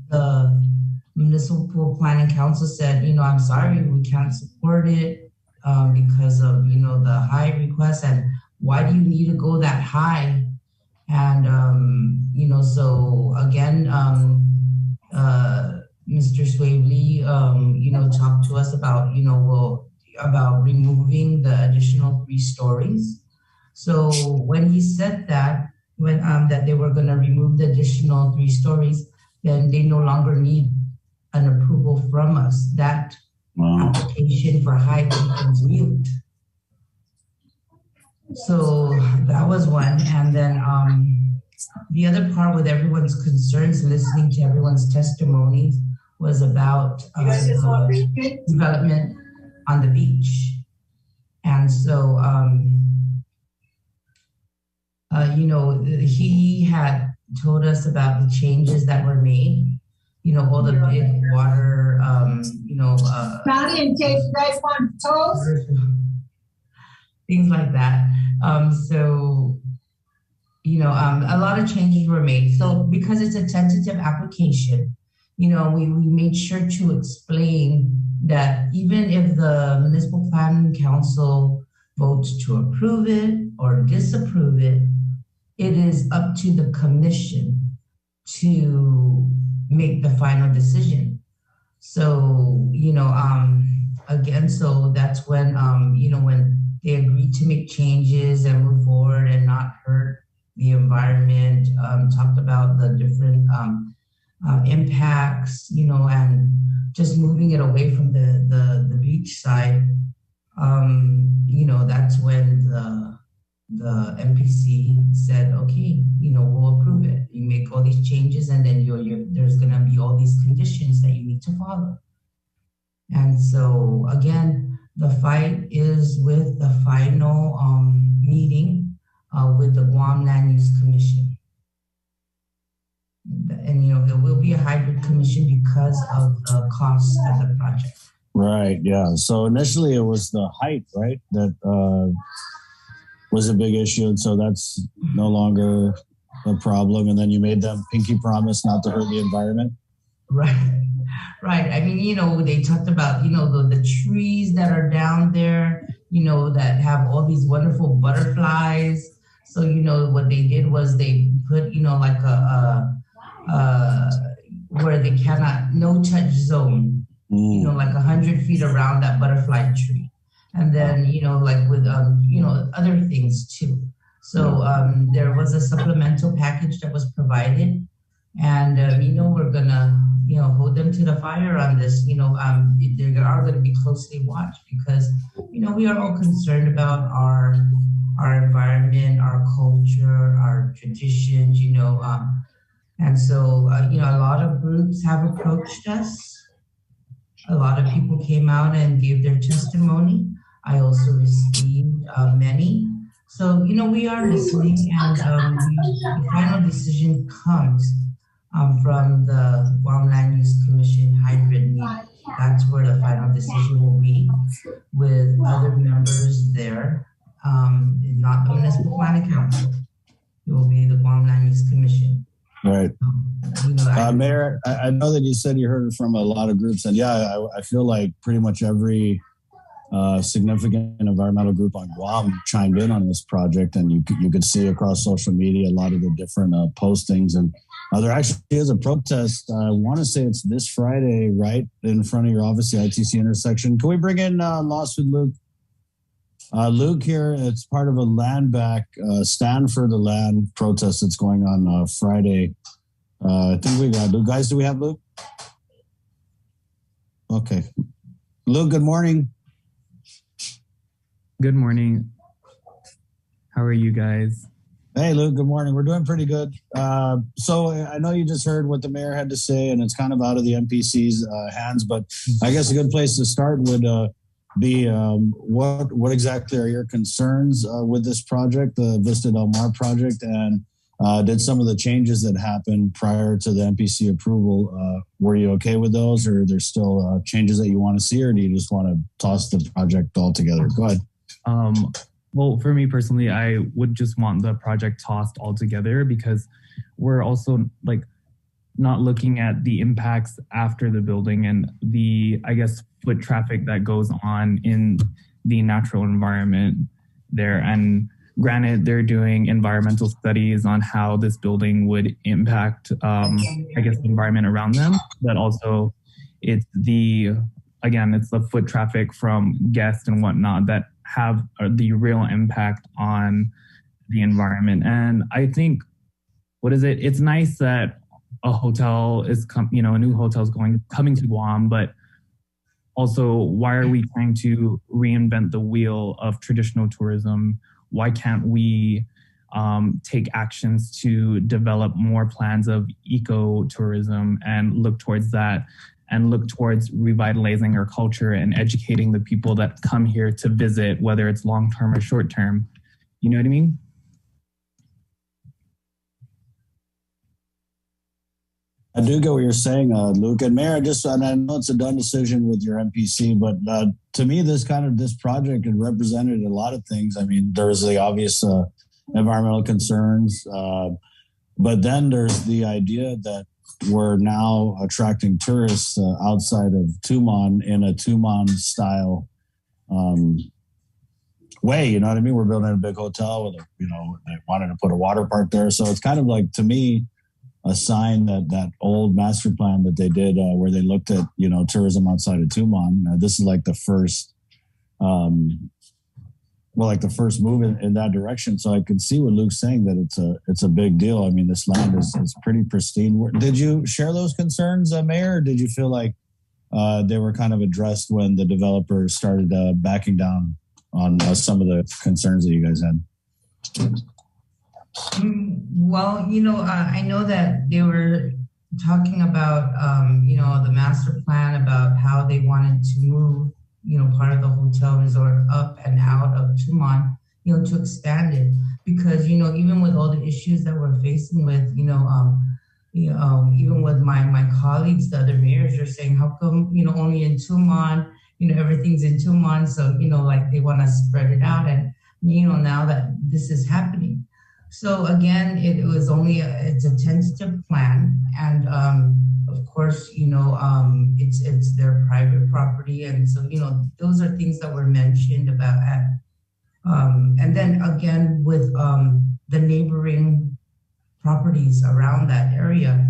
the Municipal Planning Council said, I'm sorry, we can't support it because of, the high request, and why do you need to go that high? And, so again, Mr. Swavely, talked to us about, about removing the additional 3 stories. So when he said that, that they were going to remove the additional 3 stories, then they no longer need an approval from us. That application for height becomes mute. So that was one. And then the other part with everyone's concerns, listening to everyone's testimonies, was about the development on the beach. And so, he had told us about the changes that were made, all the big water, Patty, in case you guys want toast. Things like that. A lot of changes were made. So because it's a tentative application, we made sure to explain that even if the Municipal Planning Council votes to approve it or disapprove it, it is up to the commission to make the final decision. So, again, so that's when, when they agreed to make changes and move forward and not hurt the environment, talked about the different impacts, and just moving it away from the beach side. That's when the MPC said, okay, we'll approve it. You make all these changes, and then there's going to be all these conditions that you need to follow. And so again, the fight is with the final meeting with the Guam Land Use Commission. And there will be a hybrid commission because of the cost of the project. Right, yeah. So initially it was the height, right, that was a big issue, and so that's no longer a problem. And then you made them pinky promise not to hurt the environment. Right. I mean, they talked about, the trees that are down there, that have all these wonderful butterflies. So, what they did was they put, like where they cannot, no touch zone, like 100 feet around that butterfly tree. And then, like with, other things too. So there was a supplemental package that was provided. And, we're gonna, hold them to the fire on this. They are going to be closely watched because, we are all concerned about our environment, our culture, our traditions, and so, a lot of groups have approached us. A lot of people came out and gave their testimony. I also received many. So, we are listening, and the final decision comes from the Guam Land Use Commission hybrid meeting. That's where the final decision will be, with other members there, not the Municipal Planning Council. It will be the Guam Land Use Commission. Right. Mayor, I know that you said you heard from a lot of groups, and I feel like pretty much every significant environmental group on Guam chimed in on this project, and you could see across social media a lot of the different postings. And there actually is a protest. I want to say it's this Friday, right in front of your office, the ITC intersection. Can we bring in Lawsuit Luke? Luke here, it's part of a land back, stand for the land protest that's going on Friday. I think we got Luke. Guys, do we have Luke? Okay. Luke, good morning. Good morning. How are you guys? Hey, Luke, good morning. We're doing pretty good. So I know you just heard what the mayor had to say, and it's kind of out of the MPC's hands, but I guess a good place to start would be what exactly are your concerns with this project, the Vista Del Mar project, and did some of the changes that happened prior to the MPC approval, were you okay with those, or are there still changes that you want to see, or do you just want to toss the project altogether? Go ahead. Well, for me personally, I would just want the project tossed altogether because we're also not looking at the impacts after the building and the, I guess, foot traffic that goes on in the natural environment there. And granted, they're doing environmental studies on how this building would impact, I guess, the environment around them, but also it's the foot traffic from guests and whatnot that have the real impact on the environment. And I think, it's nice that a hotel is, a new hotel is coming to Guam, but also, why are we trying to reinvent the wheel of traditional tourism? Why can't we take actions to develop more plans of ecotourism and look towards that and look towards revitalizing our culture and educating the people that come here to visit, whether it's long-term or short-term? You know what I mean? I do get what you're saying, Luke. And Mayor, and I know it's a done decision with your MPC, but to me, this project had represented a lot of things. I mean, there's the obvious environmental concerns, but then there's the idea that we're now attracting tourists outside of Tumon in a Tumon style way. You know what I mean? We're building a big hotel with, they wanted to put a water park there. So it's kind of like, to me, a sign that old master plan that they did where they looked at, tourism outside of Tumon. This is like the first, the first move in that direction. So I can see what Luke's saying, that it's a big deal. I mean, this land is pretty pristine. Did you share those concerns, Mayor? Or did you feel like they were kind of addressed when the developers started backing down on some of the concerns that you guys had? Well, I know that they were talking about, the master plan, about how they wanted to move, part of the hotel resort up and out of Tumon, to expand it. Because, even with all the issues that we're facing with, even with my colleagues, the other mayors are saying, how come, only in Tumon, everything's in Tumon. So, they want to spread it out. And, now that this is happening. So again, it's a tentative plan, and of course, it's their private property, and so those are things that were mentioned about. And then again, with the neighboring properties around that area,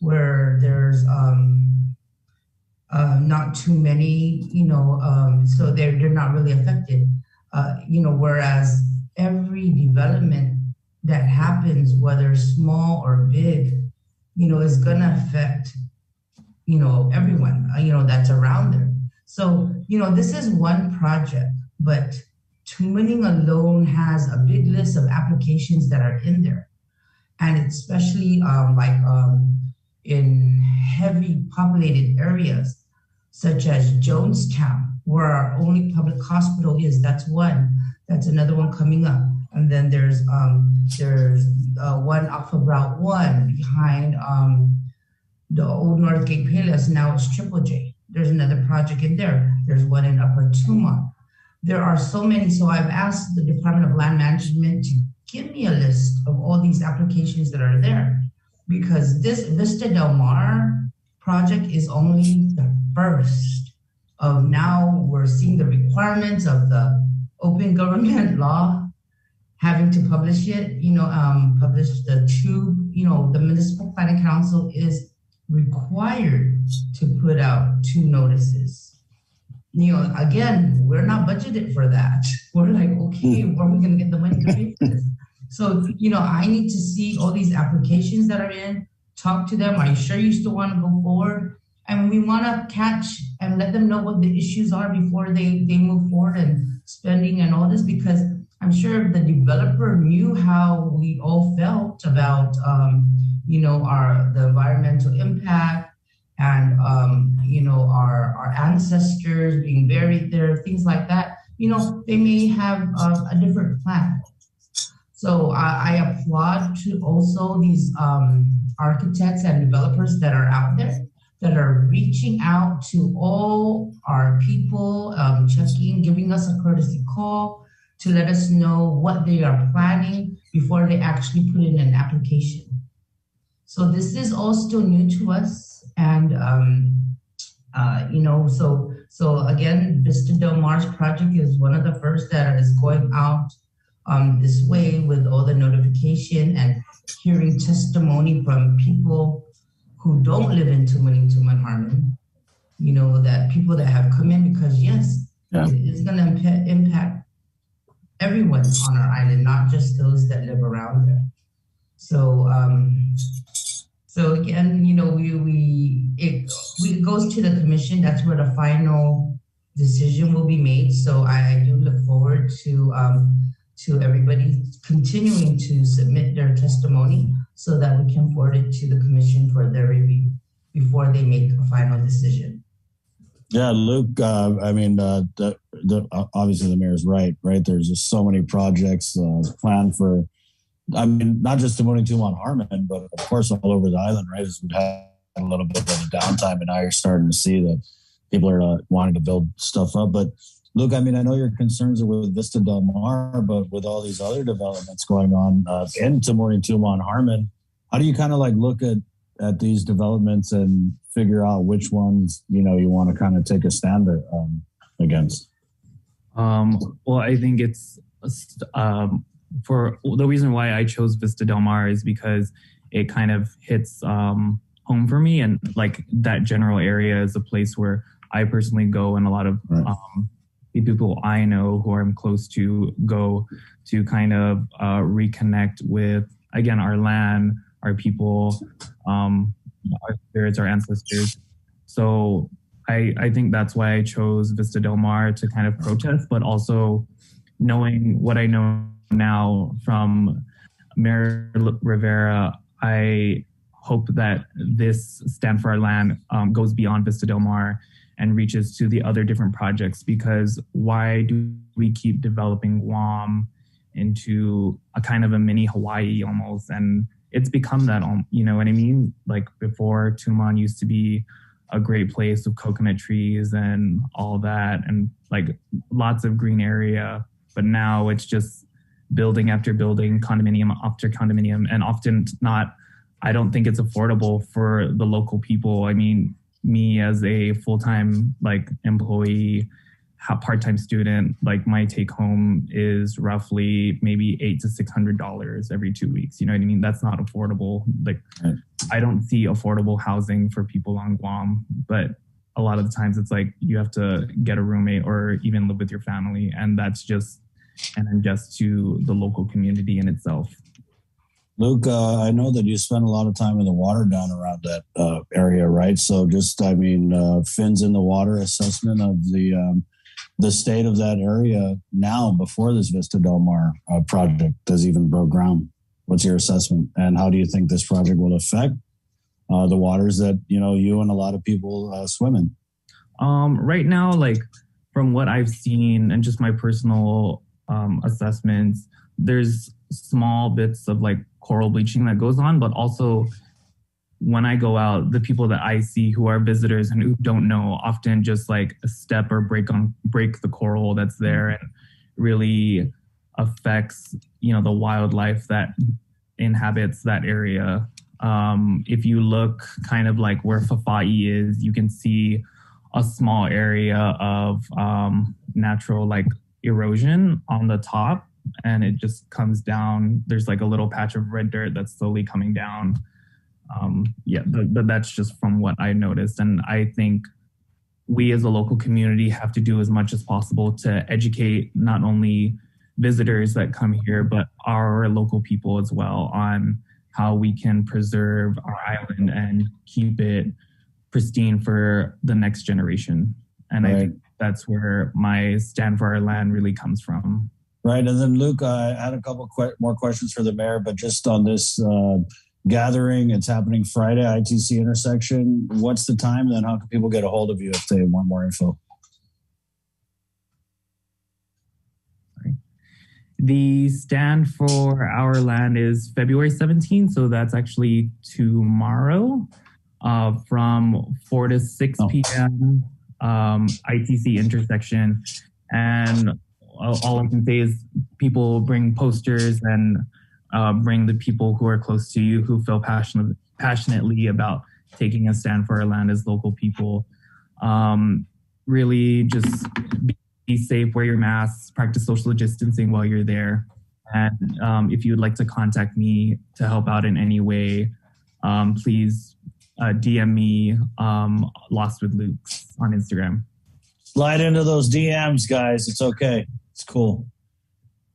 where there's not too many, so they're not really affected. Whereas every development that happens, whether small or big, is going to affect, everyone, that's around there. So, this is one project, but Tumaning alone has a big list of applications that are in there. And especially in heavy populated areas, such as Jonestown, where our only public hospital is. That's one. That's another one coming up. And then there's one off of Route 1 behind the old Northgate Payless. Now it's Triple J. There's another project in there. There's one in Upper Tumon. There are so many. So I've asked the Department of Land Management to give me a list of all these applications that are there, because this Vista Del Mar project is only the first of, now we're seeing the requirements of the open government law, having to publish it, publish the Municipal Planning Council is required to put out 2 notices. Again, we're not budgeted for that. We're like, okay, where are we going to get the money to pay for this? So, I need to see all these applications that are in, talk to them. Are you sure you still want to go forward? And we want to catch and let them know what the issues are before they move forward and spending and all this, because I'm sure the developer knew how we all felt about, the environmental impact and, our ancestors being buried there, things like that. They may have a different plan. So I applaud to also these architects and developers that are out there, that are reaching out to all our people, checking, giving us a courtesy call to let us know what they are planning before they actually put in an application. So this is all still new to us. And, so again, Vista Del Mar's project is one of the first that is going out this way, with all the notification and hearing testimony from people who don't live in Tumaning, Harmon, that people that have come in, because yes, it is going to impact everyone on our island, not just those that live around there. So, again, it goes to the commission. That's where the final decision will be made. So I do look forward to everybody continuing to submit their testimony so that we can forward it to the commission for their review before they make a final decision. Yeah, Luke, obviously the mayor's right? There's just so many projects planned for, not just Tumon Harmon, but of course all over the island, right? As we've had a little bit of a downtime, and now you're starting to see that people are wanting to build stuff up. But Luke, I know your concerns are with Vista Del Mar, but with all these other developments going on in Tumon Harmon, how do you kind of look at these developments and figure out which ones, you want to kind of take a stand against? Well, I think it's for the reason why I chose Vista Del Mar is because it kind of hits home for me, and that general area is a place where I personally go, and a lot of the people I know who I'm close to go to kind of reconnect with, again, our land, our people, our spirits, our ancestors. So I think that's why I chose Vista Del Mar to kind of protest, but also knowing what I know now from Mayor Rivera, I hope that this Stand for Our Land goes beyond Vista Del Mar and reaches to the other different projects, because why do we keep developing Guam into a kind of a mini Hawaii almost? And it's become that, you know what I mean? Before, Tumon used to be a great place with coconut trees and all that, and lots of green area. But now it's just building after building, condominium after condominium, and often not, I don't think it's affordable for the local people. I mean, me as a full-time employee, part-time student, my take home is roughly maybe $800 to $600 every 2 weeks. You know what I mean? That's not affordable. I don't see affordable housing for people on Guam, but a lot of the times it's you have to get a roommate or even live with your family, and that's just an unjust to the local community in itself. Luke, I know that you spend a lot of time in the water down around that area, right? So just, fins in the water assessment of the state of that area now before this Vista Del Mar project has even broke ground. What's your assessment? And how do you think this project will affect the waters that, you and a lot of people swim in? Right now, like from what I've seen and just my personal assessments, there's small bits of like coral bleaching that goes on, but also when I go out, the people that I see who are visitors and who don't know often just like step or break the coral that's there, and really affects, the wildlife that inhabits that area. If you look kind of like where Fafai is, you can see a small area of natural like erosion on the top, and it just comes down. There's like a little patch of red dirt that's slowly coming down. But that's just from what I noticed. And I think we as a local community have to do as much as possible to educate not only visitors that come here, but our local people as well on how we can preserve our island and keep it pristine for the next generation. And I think that's where my Stand for Our Land really comes from. Right. And then, Luke, I had a couple more questions for the mayor, but just on this gathering, it's happening Friday, ITC intersection. What's the time? And then how can people get a hold of you if they want more info? The Stand for Our Land is February 17th, so that's actually tomorrow, from 4 to 6 p.m. ITC intersection. And all I can say is people bring posters and bring the people who are close to you who feel passionately about taking a stand for our land as local people. Really just be safe, wear your masks, practice social distancing while you're there. And if you would like to contact me to help out in any way, please DM me, Lost with Luke's on Instagram. Slide into those DMs, guys. It's okay. It's cool.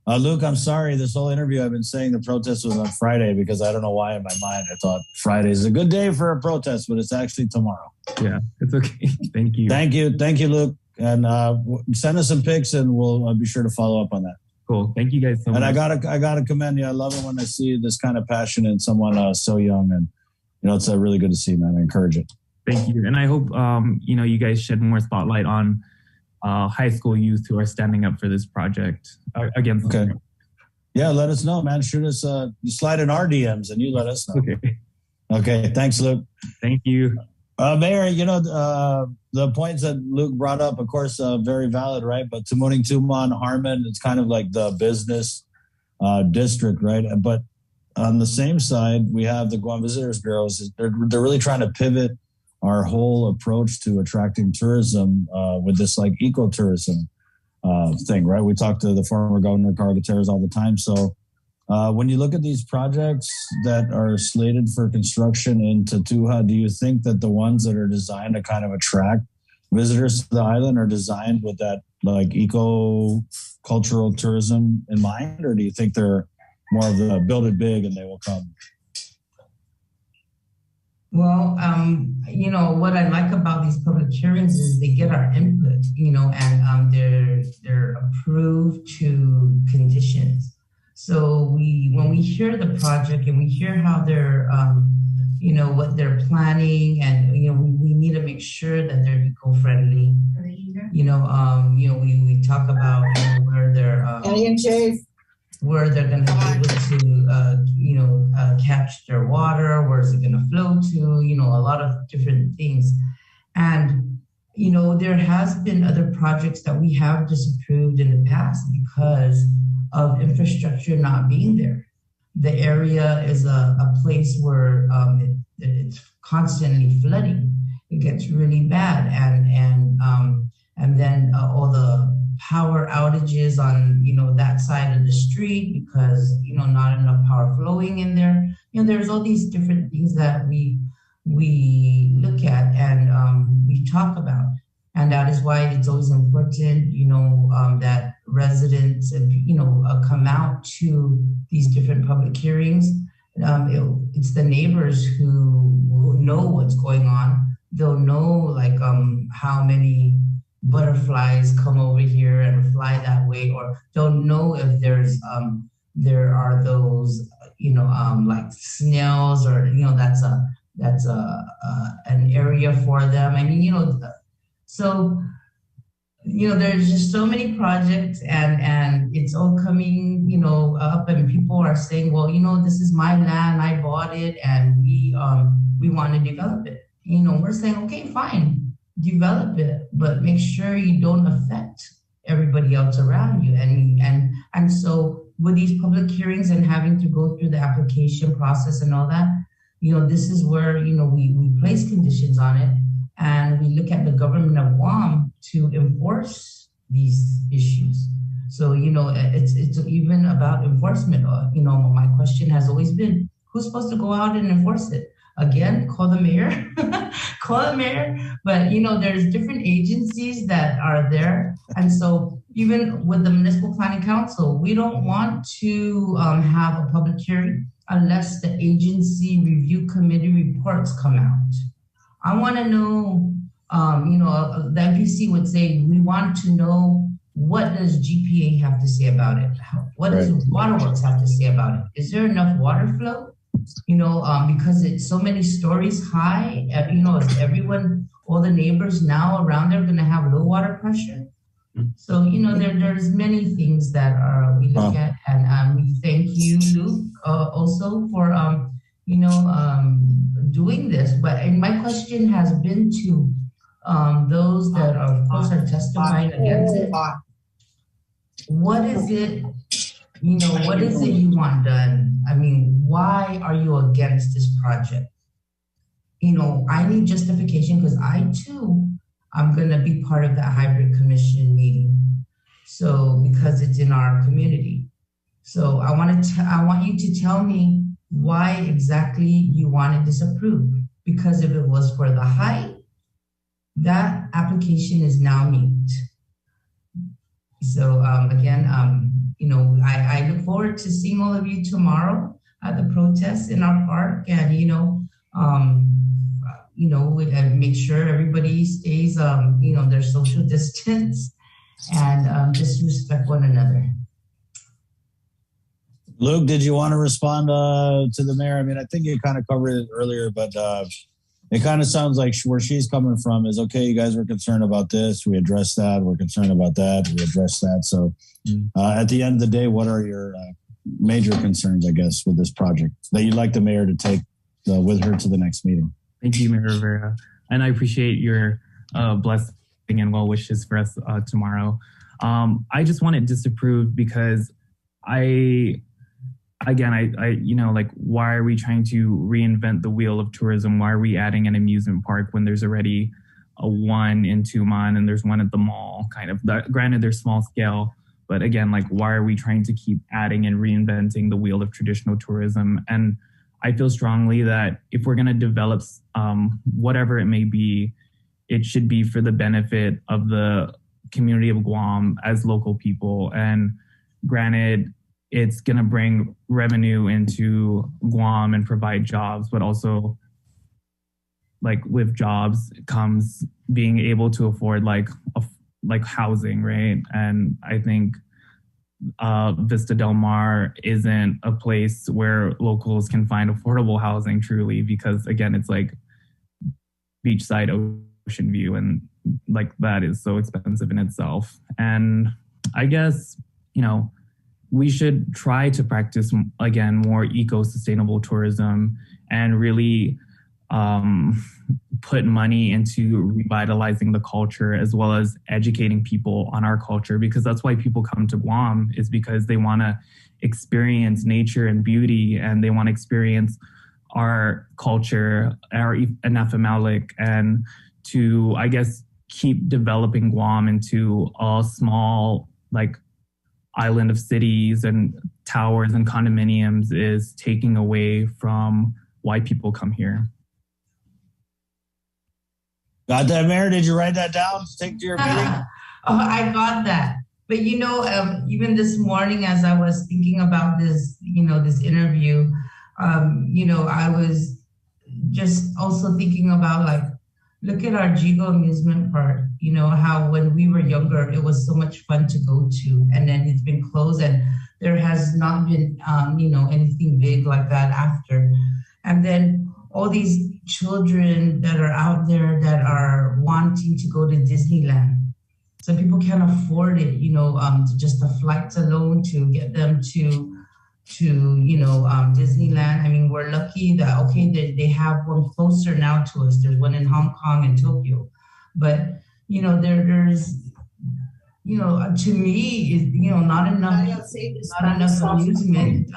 Luke, I'm sorry. This whole interview, I've been saying the protest was on Friday because I don't know why in my mind I thought Friday is a good day for a protest, but it's actually tomorrow. Yeah, it's okay. Thank you. Thank you, Luke. And send us some pics, and we'll be sure to follow up on that. Cool. Thank you guys so much. And I gotta commend you. I love it when I see this kind of passion in someone so young, and it's really good to see, man. I encourage it. Thank you, and I hope you guys shed more spotlight on high school youth who are standing up for this project against. Okay. Yeah, let us know, man. Shoot us. You slide in our DMs, and you let us know. Okay. Thanks, Luke. Thank you. Mayor, the points that Luke brought up, of course, very valid, right? But Tamuning Tuman, Harmon, it's kind of like the business district, right? But on the same side, we have the Guam Visitors Bureaus. They're really trying to pivot our whole approach to attracting tourism with this like ecotourism thing, right? We talk to the former Governor Carl Gutierrez all the time. So when you look at these projects that are slated for construction in Tatuha, do you think that the ones that are designed to kind of attract visitors to the island are designed with that like eco-cultural tourism in mind? Or do you think they're more of the build it big and they will come? Well, what I like about these public hearings is they get our input, and they're approved to conditions. So when we hear the project and we hear how they're, what they're planning, and we need to make sure that they're eco-friendly. We talk about where they're where they're going to be able to catch their water, where is it going to flow to, a lot of different things. And there has been other projects that we have disapproved in the past because of infrastructure not being there. The area is a place where it's constantly flooding. It gets really bad, and then all the power outages on that side of the street because not enough power flowing in there. There's all these different things that we look at and we talk about, and that is why it's always important that residents come out to these different public hearings it's the neighbors who know what's going on. They'll know like how many butterflies come over here and fly that way, or don't know if there are those like snails, or that's an area for them. I mean, so there's just so many projects, and it's all coming up, and people are saying, well, this is my land, I bought it, and we want to develop it. We're saying, okay, fine, develop it, but make sure you don't affect everybody else around you. And so with these public hearings and having to go through the application process and all that, this is where we place conditions on it, and we look at the government of Guam to enforce these issues. So it's even about enforcement. My question has always been, who's supposed to go out and enforce it? Again, call the mayor, But, there's different agencies that are there. And so even with the Municipal Planning Council, we don't want to have a public hearing unless the agency review committee reports come out. I want to know, the MPC would say, we want to know, what does GPA have to say about it? What does Waterworks have to say about it? Is there enough water flow? Because it's so many stories high, is everyone, all the neighbors now around there going to have low water pressure? So, there's many things that we look at, and we thank you, Luke, also for, doing this. But my question has been to those that, of course, are testifying against it. What is it, what is it you want done? I mean, why are you against this project? I need justification, because I, too, I'm going to be part of that hybrid commission meeting. So, because it's in our community. So I want you to tell me why exactly you want it disapproved. Because if it was for the height, that application is now moot. So again, I look forward to seeing all of you tomorrow at the protest in our park, and and make sure everybody stays, their social distance, and just respect one another. Luke, did you want to respond to the mayor? I mean, I think you kind of covered it earlier, but it kind of sounds like where she's coming from is, okay, you guys were concerned about this, we addressed that. We're concerned about that, we addressed that. So at the end of the day, what are your major concerns, I guess, with this project that you'd like the mayor to take with her to the next meeting? Thank you, Mayor Rivera. And I appreciate your blessing and well wishes for us tomorrow. I just want it disapproved because why are we trying to reinvent the wheel of tourism? Why are we adding an amusement park when there's already a one in Tuman and there's one at the mall? Kind of, granted, they're small scale, but again, why are we trying to keep adding and reinventing the wheel of traditional tourism? And I feel strongly that if we're going to develop whatever it may be, it should be for the benefit of the community of Guam as local people. And granted, it's going to bring revenue into Guam and provide jobs, but also with jobs comes being able to afford housing, right? And I think Vista Del Mar isn't a place where locals can find affordable housing truly, because again, it's beachside ocean view, and that is so expensive in itself. And I guess, we should try to practice, again, more eco-sustainable tourism and really put money into revitalizing the culture as well as educating people on our culture, because that's why people come to Guam, is because they want to experience nature and beauty, and they want to experience our culture, our Anafamalik, and to, I guess, keep developing Guam into a small, island of cities and towers and condominiums is taking away from why people come here. Got that, Mayor? Did you write that down? Take to your meeting? I got that. But, even this morning, as I was thinking about this, this interview, I was just also thinking about like, look at our Jigo amusement park, how when we were younger, it was so much fun to go to, and then it's been closed and there has not been, anything big like that after. And then all these children that are out there that are wanting to go to Disneyland. So people can't afford it, just the flights alone to get them to Disneyland. I mean, we're lucky that, they have one closer now to us. There's one in Hong Kong and Tokyo. But, there's, to me, not enough amusement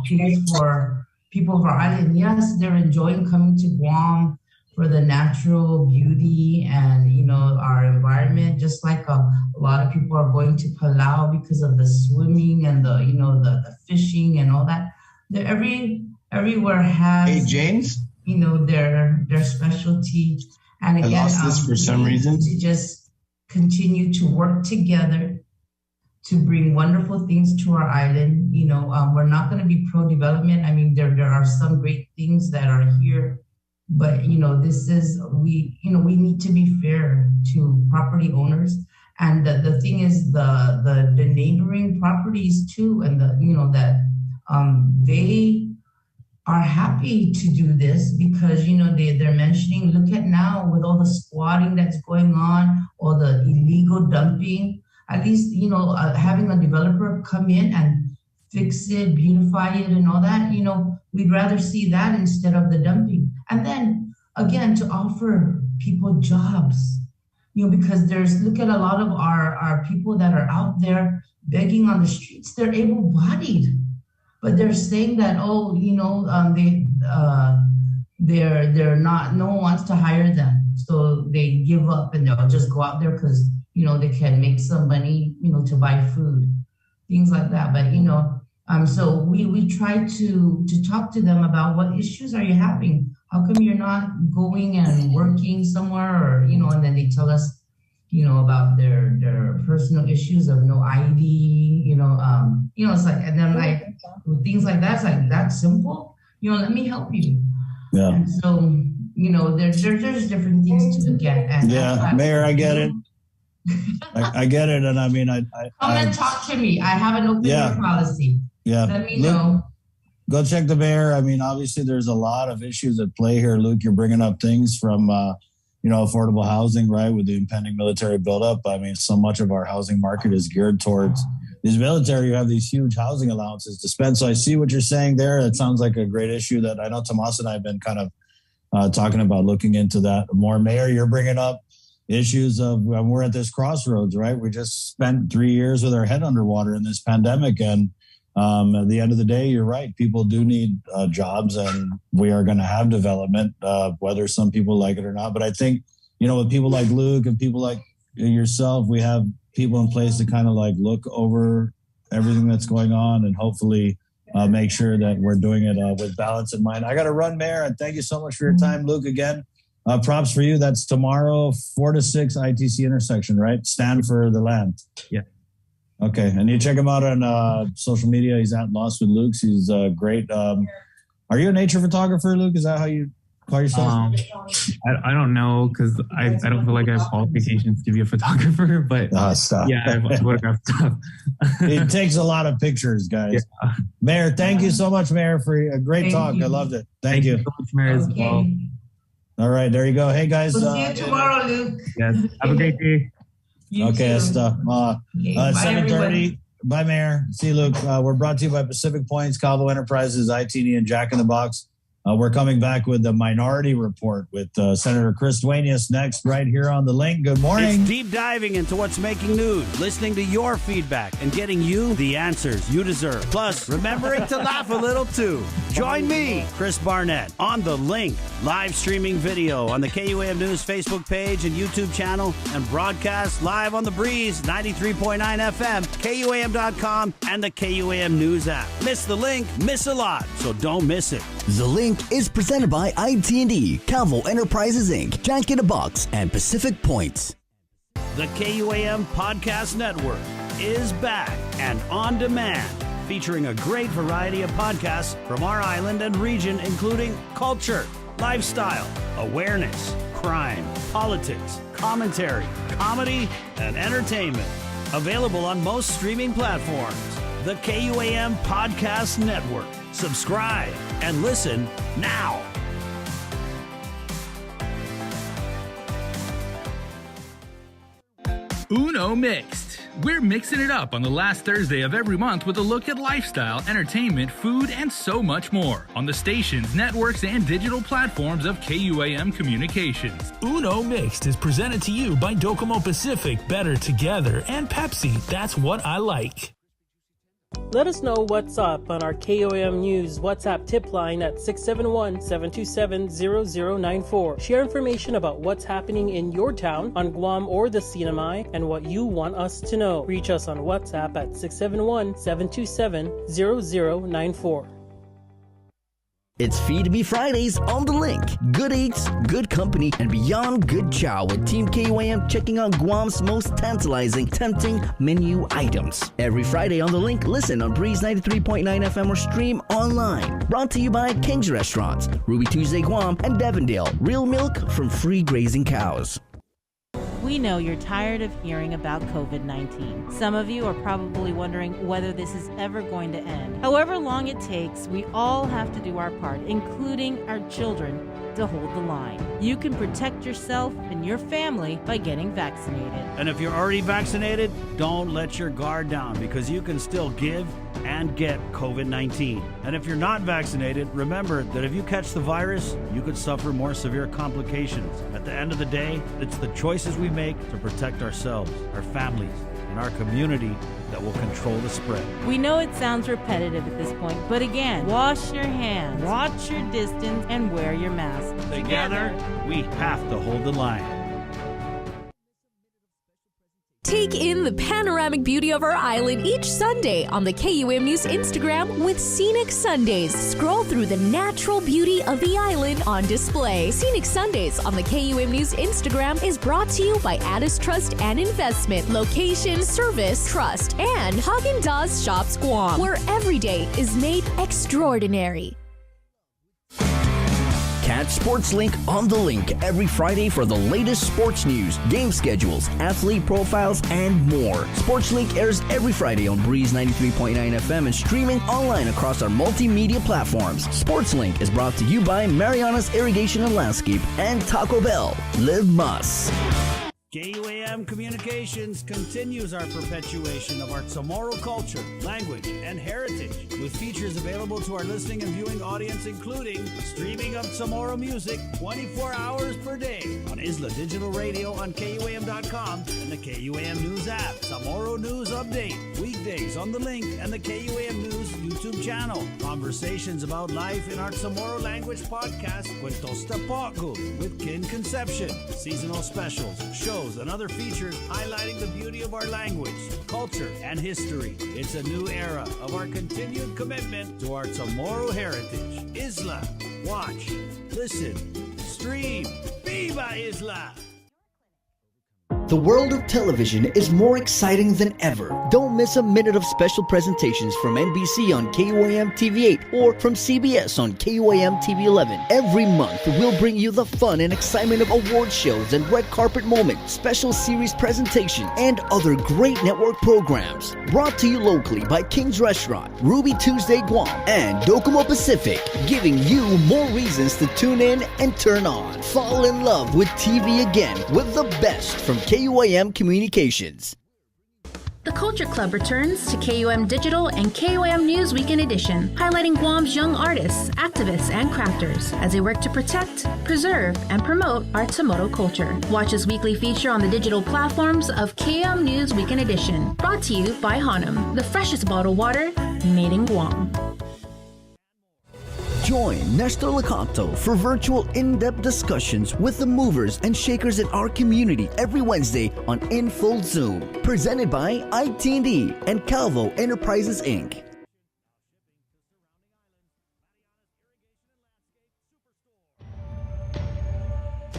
pays for people of our island. Yes, they're enjoying coming to Guam for the natural beauty and, our environment, just like a lot of people are going to Palau because of the swimming and the fishing and all that. Everywhere has, James, their specialty. And again, I lost this for some reason. To just continue to work together to bring wonderful things to our island. We're not going to be pro-development. I mean, there are some great things that are here. But we need to be fair to property owners, and the thing is the neighboring properties too, and they are happy to do this because they're mentioning, look at now with all the squatting that's going on, all the illegal dumping. At least having a developer come in and fix it, beautify it, and all that. We'd rather see that instead of the dumping. And then again, to offer people jobs, because look at a lot of our people that are out there begging on the streets. They're able-bodied, but they're saying that, they're not, no one wants to hire them. So they give up and they'll just go out there because, they can make some money, to buy food, things like that. But, so we try to talk to them about what issues are you having? How come you're not going and working somewhere? Or, and then they tell us, about their personal issues of no ID, it's like, and then like things like that, it's like, that's simple, let me help you. Yeah. And so, there's different things to look at. And yeah, Mayor, I get it. I get it. And I mean, come and talk to me. I have an open door policy. Yeah. Let me know. Go check the mayor. I mean, obviously there's a lot of issues at play here. Luke, you're bringing up things from, affordable housing, right? With the impending military buildup. I mean, so much of our housing market is geared towards these military who have these huge housing allowances to spend. So I see what you're saying there. That sounds like a great issue that I know Tomas and I have been kind of talking about looking into that more. Mayor, you're bringing up issues of we're at this crossroads, right? We just spent 3 years with our head underwater in this pandemic. And at the end of the day, you're right. People do need jobs, and we are going to have development, whether some people like it or not. But I think, with people like Luke and people like yourself, we have people in place to kind of like look over everything that's going on and hopefully make sure that we're doing it with balance in mind. I got to run, Mayor, and thank you so much for your time, Luke. Again, props for you. That's tomorrow, 4 to 6 ITC intersection, right? Stand for the land. Yeah. Okay, and you check him out on social media. He's at Lost with Luke's. He's great. Are you a nature photographer, Luke? Is that how you call yourself? I don't know because I don't feel like I have qualifications to be a photographer, but stop. Yeah, I photograph stuff. It takes a lot of pictures, guys. Yeah. Mayor, thank you so much, Mayor, for a great talk. I loved it. Thank you. So much, Mayor, as well. All right, there you go. Hey, guys. We'll see you tomorrow, Luke. Yes, have a great day. Okay, stuff. Bye, 7:30. Bye, Mayor. See you, Luke. We're brought to you by Pacific Points, Calvo Enterprises, ITD, and Jack in the Box. We're coming back with the Minority Report with Senator Chris Duenas next, right here on The Link. Good morning. It's deep diving into what's making news, listening to your feedback, and getting you the answers you deserve. Plus, remembering to laugh a little, too. Join me, Chris Barnett, on The Link, live streaming video on the KUAM News Facebook page and YouTube channel, and broadcast live on The Breeze, 93.9 FM, KUAM.com, and the KUAM News app. Miss The Link, miss a lot, so don't miss it. The Link is presented by IT&D, Calvo Enterprises, Inc., Jack in a Box, and Pacific Points. The KUAM Podcast Network is back and on demand. featuring a great variety of podcasts from our island and region, including culture, lifestyle, awareness, crime, politics, commentary, comedy, and entertainment. Available on most streaming platforms. The KUAM Podcast Network. Subscribe and listen now. Uno Mixed. We're mixing it up on the last Thursday of every month with a look at lifestyle, entertainment, food, and so much more on the stations, networks, and digital platforms of KUAM Communications. Uno Mixed is presented to you by Docomo Pacific, Better Together, and Pepsi. That's what I like. Let us know what's up on our KOM News WhatsApp tip line at 671-727-0094. Share information about what's happening in your town, on Guam or the CNMI, and what you want us to know. Reach us on WhatsApp at 671-727-0094. It's Feed Me Fridays on The Link. Good eats, good company, and beyond good chow with Team KUAM checking out Guam's most tantalizing, tempting menu items. Every Friday on The Link, listen on Breeze 93.9 FM or stream online. Brought to you by King's Restaurants, Ruby Tuesday Guam, and Devondale. Real milk from free grazing cows. We know you're tired of hearing about COVID-19. Some of you are probably wondering whether this is ever going to end. However long it takes, we all have to do our part, including our children, to hold the line. You can protect yourself and your family by getting vaccinated. And if you're already vaccinated, don't let your guard down because you can still give and get COVID-19. And if you're not vaccinated, remember that if you catch the virus, you could suffer more severe complications. At the end of the day, it's the choices we make to protect ourselves, our families, and our community that will control the spread. We know it sounds repetitive at this point, but again, wash your hands, watch your distance, and wear your mask. Together, we have to hold the line. Take in the panoramic beauty of our island each Sunday on the KUM News Instagram with Scenic Sundays. Scroll through the natural beauty of the island on display. Scenic Sundays on the KUM News Instagram is brought to you by Addis Trust and Investment, Location, Service, Trust, and Haagen-Dazs Shops Guam, where every day is made extraordinary. Catch Sports Link on The Link every Friday for the latest sports news, game schedules, athlete profiles, and more. Sports Link airs every Friday on Breeze 93.9 FM and streaming online across our multimedia platforms. Sports Link is brought to you by Mariana's Irrigation and Landscape and Taco Bell. Live Mas. KUAM Communications continues our perpetuation of our Chamorro culture, language, and heritage with features available to our listening and viewing audience, including streaming of Chamorro music 24 hours per day on Isla Digital Radio on KUAM.com and the KUAM News app. Chamorro News Update, weekdays on The Link and the KUAM News YouTube channel. Conversations about life in our Chamorro language podcast, Cuentos Tapaco with Kin Conception. Seasonal specials, shows, and other features highlighting the beauty of our language, culture, and history. It's a new era of our continued commitment to our Chamorro heritage. Isla, watch, listen, stream. Viva Isla! The world of television is more exciting than ever. Don't miss a minute of special presentations from NBC on KUAM TV8 or from CBS on KUAM TV11. Every month, we'll bring you the fun and excitement of award shows and red carpet moments, special series presentation, and other great network programs. Brought to you locally by King's Restaurant, Ruby Tuesday Guam, and Docomo Pacific, giving you more reasons to tune in and turn on. Fall in love with TV again with the best from KUAM Communications. The Culture Club returns to KUAM Digital and KUAM News Weekend Edition, highlighting Guam's young artists, activists, and crafters as they work to protect, preserve, and promote our Chamorro culture. Watch this weekly feature on the digital platforms of KUAM News Weekend Edition, brought to you by Hanum, the freshest bottled water made in Guam. Join Nestor Lacanto for virtual in-depth discussions with the movers and shakers in our community every Wednesday on In Full Zoom. Presented by IT&D and Calvo Enterprises, Inc.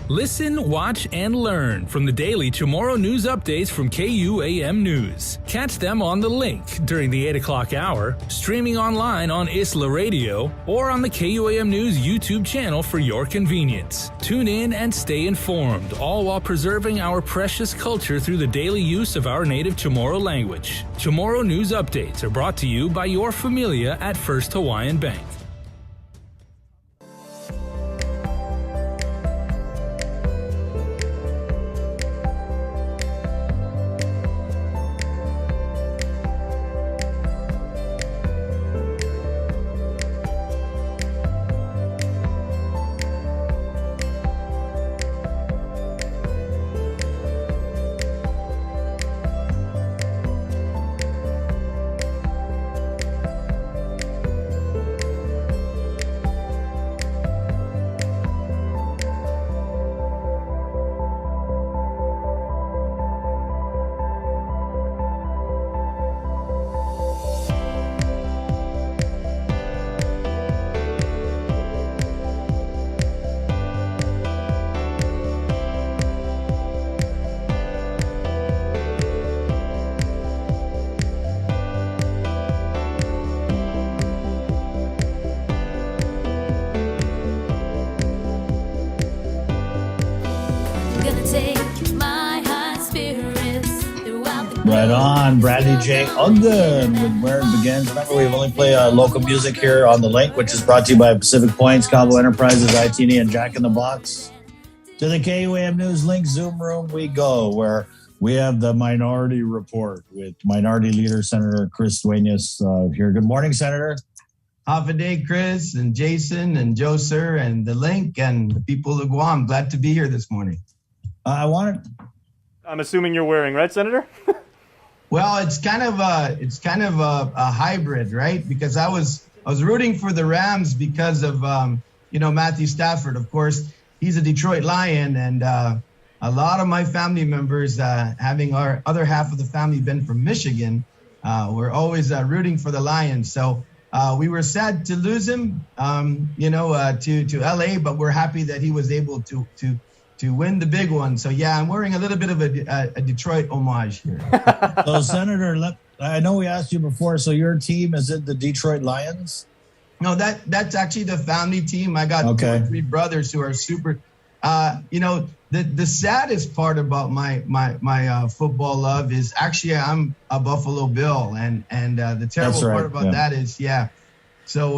Listen, watch, and learn from the daily Chamorro news updates from KUAM News. Catch them on The Link during the 8 o'clock hour, streaming online on Isla Radio, or on the KUAM News YouTube channel for your convenience. Tune in and stay informed, all while preserving our precious culture through the daily use of our native Chamorro language. Chamorro news updates are brought to you by your familia at First Hawaiian Bank. Right on, Bradley J. Ogden with Where It Begins. Remember, we've only played local music here on The Link, which is brought to you by Pacific Points, Cabo Enterprises, ITN, and Jack in the Box. To the KUAM News Link Zoom room we go, where we have the Minority Report with Minority Leader Senator Chris Duenas here. Good morning, Senator. Half a day, Chris and Jason and Joe Sir and The Link and the people of Guam. Glad to be here this morning. I'm assuming you're wearing red, Senator? Well, it's kind of a hybrid, right? Because I was rooting for the Rams because of Matthew Stafford. Of course, he's a Detroit Lion, and a lot of my family members, having our other half of the family been from Michigan, we're always rooting for the Lions. So we were sad to lose him, to LA, but we're happy that he was able to win the big one. So, yeah, I'm wearing a little bit of a Detroit homage here. So, Senator, I know we asked you before, so your team, is it the Detroit Lions? No, that's actually the family team. I got 2 or 3 brothers who are super, the saddest part about my football love is actually I'm a Buffalo Bill. And the terrible part about that is, So,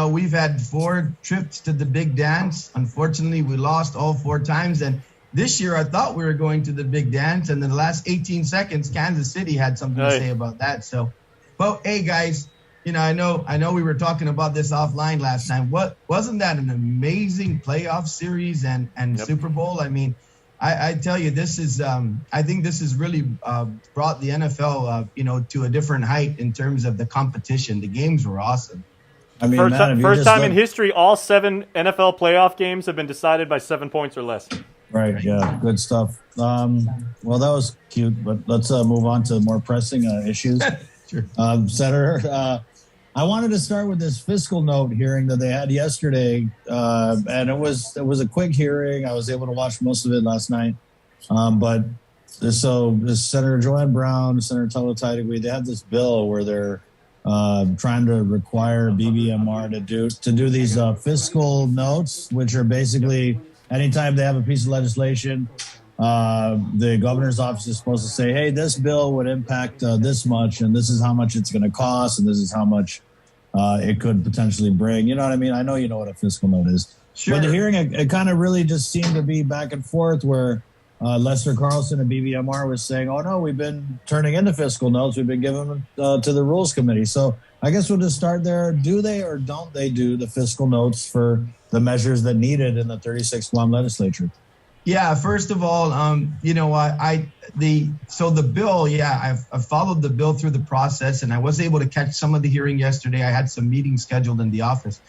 we've had 4 trips to the big dance. Unfortunately, we lost all 4 times. And this year, I thought we were going to the big dance. And in the last 18 seconds, Kansas City had something to say about that. So, but hey, guys, I know we were talking about this offline last time. Wasn't that an amazing playoff series and Super Bowl? I mean, I tell you, this is I think this has really brought the NFL to a different height in terms of the competition. The games were awesome. I mean, first time in history, all 7 NFL playoff games have been decided by 7 points or less. Right. Yeah. Good stuff. Well, that was cute, but let's move on to more pressing issues. Sure. Senator, I wanted to start with this fiscal note hearing that they had yesterday, and it was a quick hearing. I was able to watch most of it last night, but this Senator Joanne Brown, Senator Tala Taitagui, they have this bill where they're trying to require BBMR to do these fiscal notes, which are basically anytime they have a piece of legislation, the governor's office is supposed to say, hey, this bill would impact this much, and this is how much it's going to cost, and this is how much it could potentially bring. You know what I mean? I know you know what a fiscal note is. Sure. But the hearing, it kind of really just seemed to be back and forth where Lester Carlson and BBMR was saying, oh, no, we've been turning into fiscal notes. We've been giving them to the Rules Committee. So I guess we'll just start there. Do they or don't they do the fiscal notes for the measures that needed in the 36th Guam legislature? Yeah, first of all, the bill, I followed the bill through the process, and I was able to catch some of the hearing yesterday. I had some meetings scheduled in the office,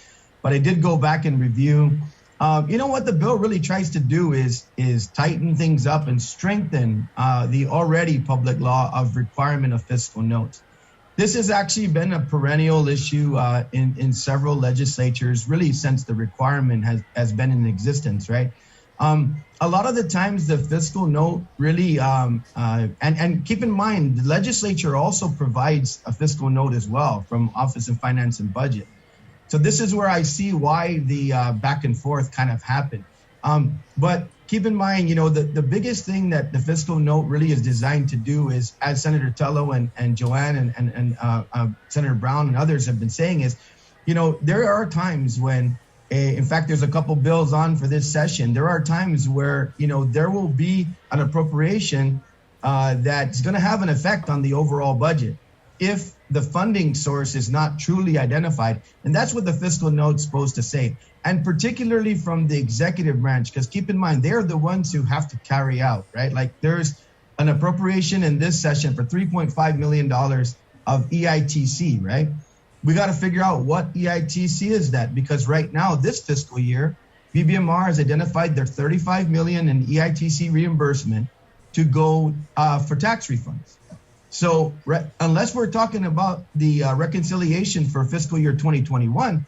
but I did go back and review. What the bill really tries to do is tighten things up and strengthen the already public law of requirement of fiscal notes. This has actually been a perennial issue in several legislatures, really since the requirement has been in existence, right? A lot of the times the fiscal note really, and keep in mind, the legislature also provides a fiscal note as well from Office of Finance and Budget. So this is where I see why the back and forth kind of happened. But keep in mind, the biggest thing that the fiscal note really is designed to do is, as Senator Tello and Joanne and Senator Brown and others have been saying is, there are times when, in fact, there's a couple bills on for this session. There are times where, there will be an appropriation that's going to have an effect on the overall budget if the funding source is not truly identified. And that's what the fiscal note's supposed to say. And particularly from the executive branch, because keep in mind, they're the ones who have to carry out, right? Like there's an appropriation in this session for $3.5 million of EITC, right? We got to figure out what EITC is that, because right now, this fiscal year, BBMR has identified their $35 million in EITC reimbursement to go for tax refunds. So unless we're talking about the reconciliation for fiscal year 2021,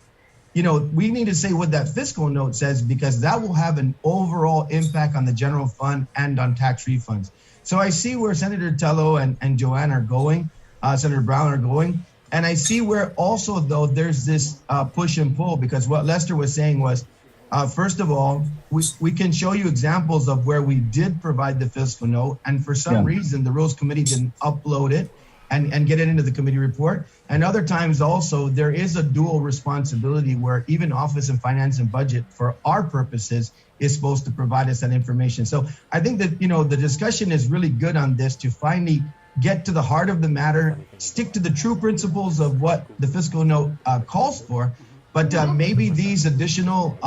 we need to say what that fiscal note says, because that will have an overall impact on the general fund and on tax refunds. So I see where Senator Tello and Joanne are going, Senator Brown are going. And I see where also, though, there's this push and pull, because what Lester was saying was, first of all, we can show you examples of where we did provide the fiscal note, and for some reason, the Rules Committee didn't upload it and get it into the committee report. And other times also, there is a dual responsibility where even Office of Finance and Budget, for our purposes, is supposed to provide us that information. So I think that, the discussion is really good on this to finally get to the heart of the matter, stick to the true principles of what the fiscal note calls for, but maybe these additional,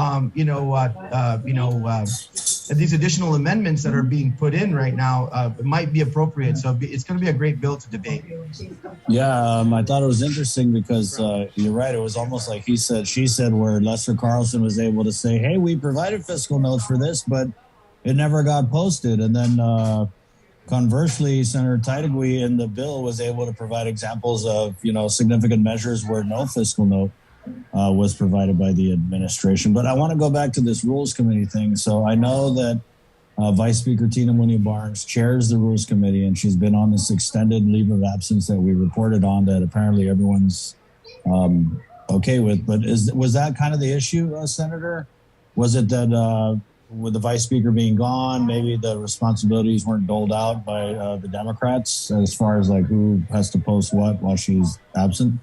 these additional amendments that are being put in right now might be appropriate. So it's going to be a great bill to debate. Yeah, I thought it was interesting because you're right. It was almost like he said, she said, where Lester Carlson was able to say, hey, we provided fiscal notes for this, but it never got posted. And then conversely, Senator Taitigui in the bill was able to provide examples of, significant measures where no fiscal note was provided by the administration. But I want to go back to this Rules Committee thing. So I know that Vice Speaker Tina Munoz-Barnes chairs the Rules Committee, and she's been on this extended leave of absence that we reported on that apparently everyone's okay with. But was that kind of the issue, Senator? Was it that with the Vice Speaker being gone, maybe the responsibilities weren't doled out by the Democrats as far as like who has to post what while she's absent?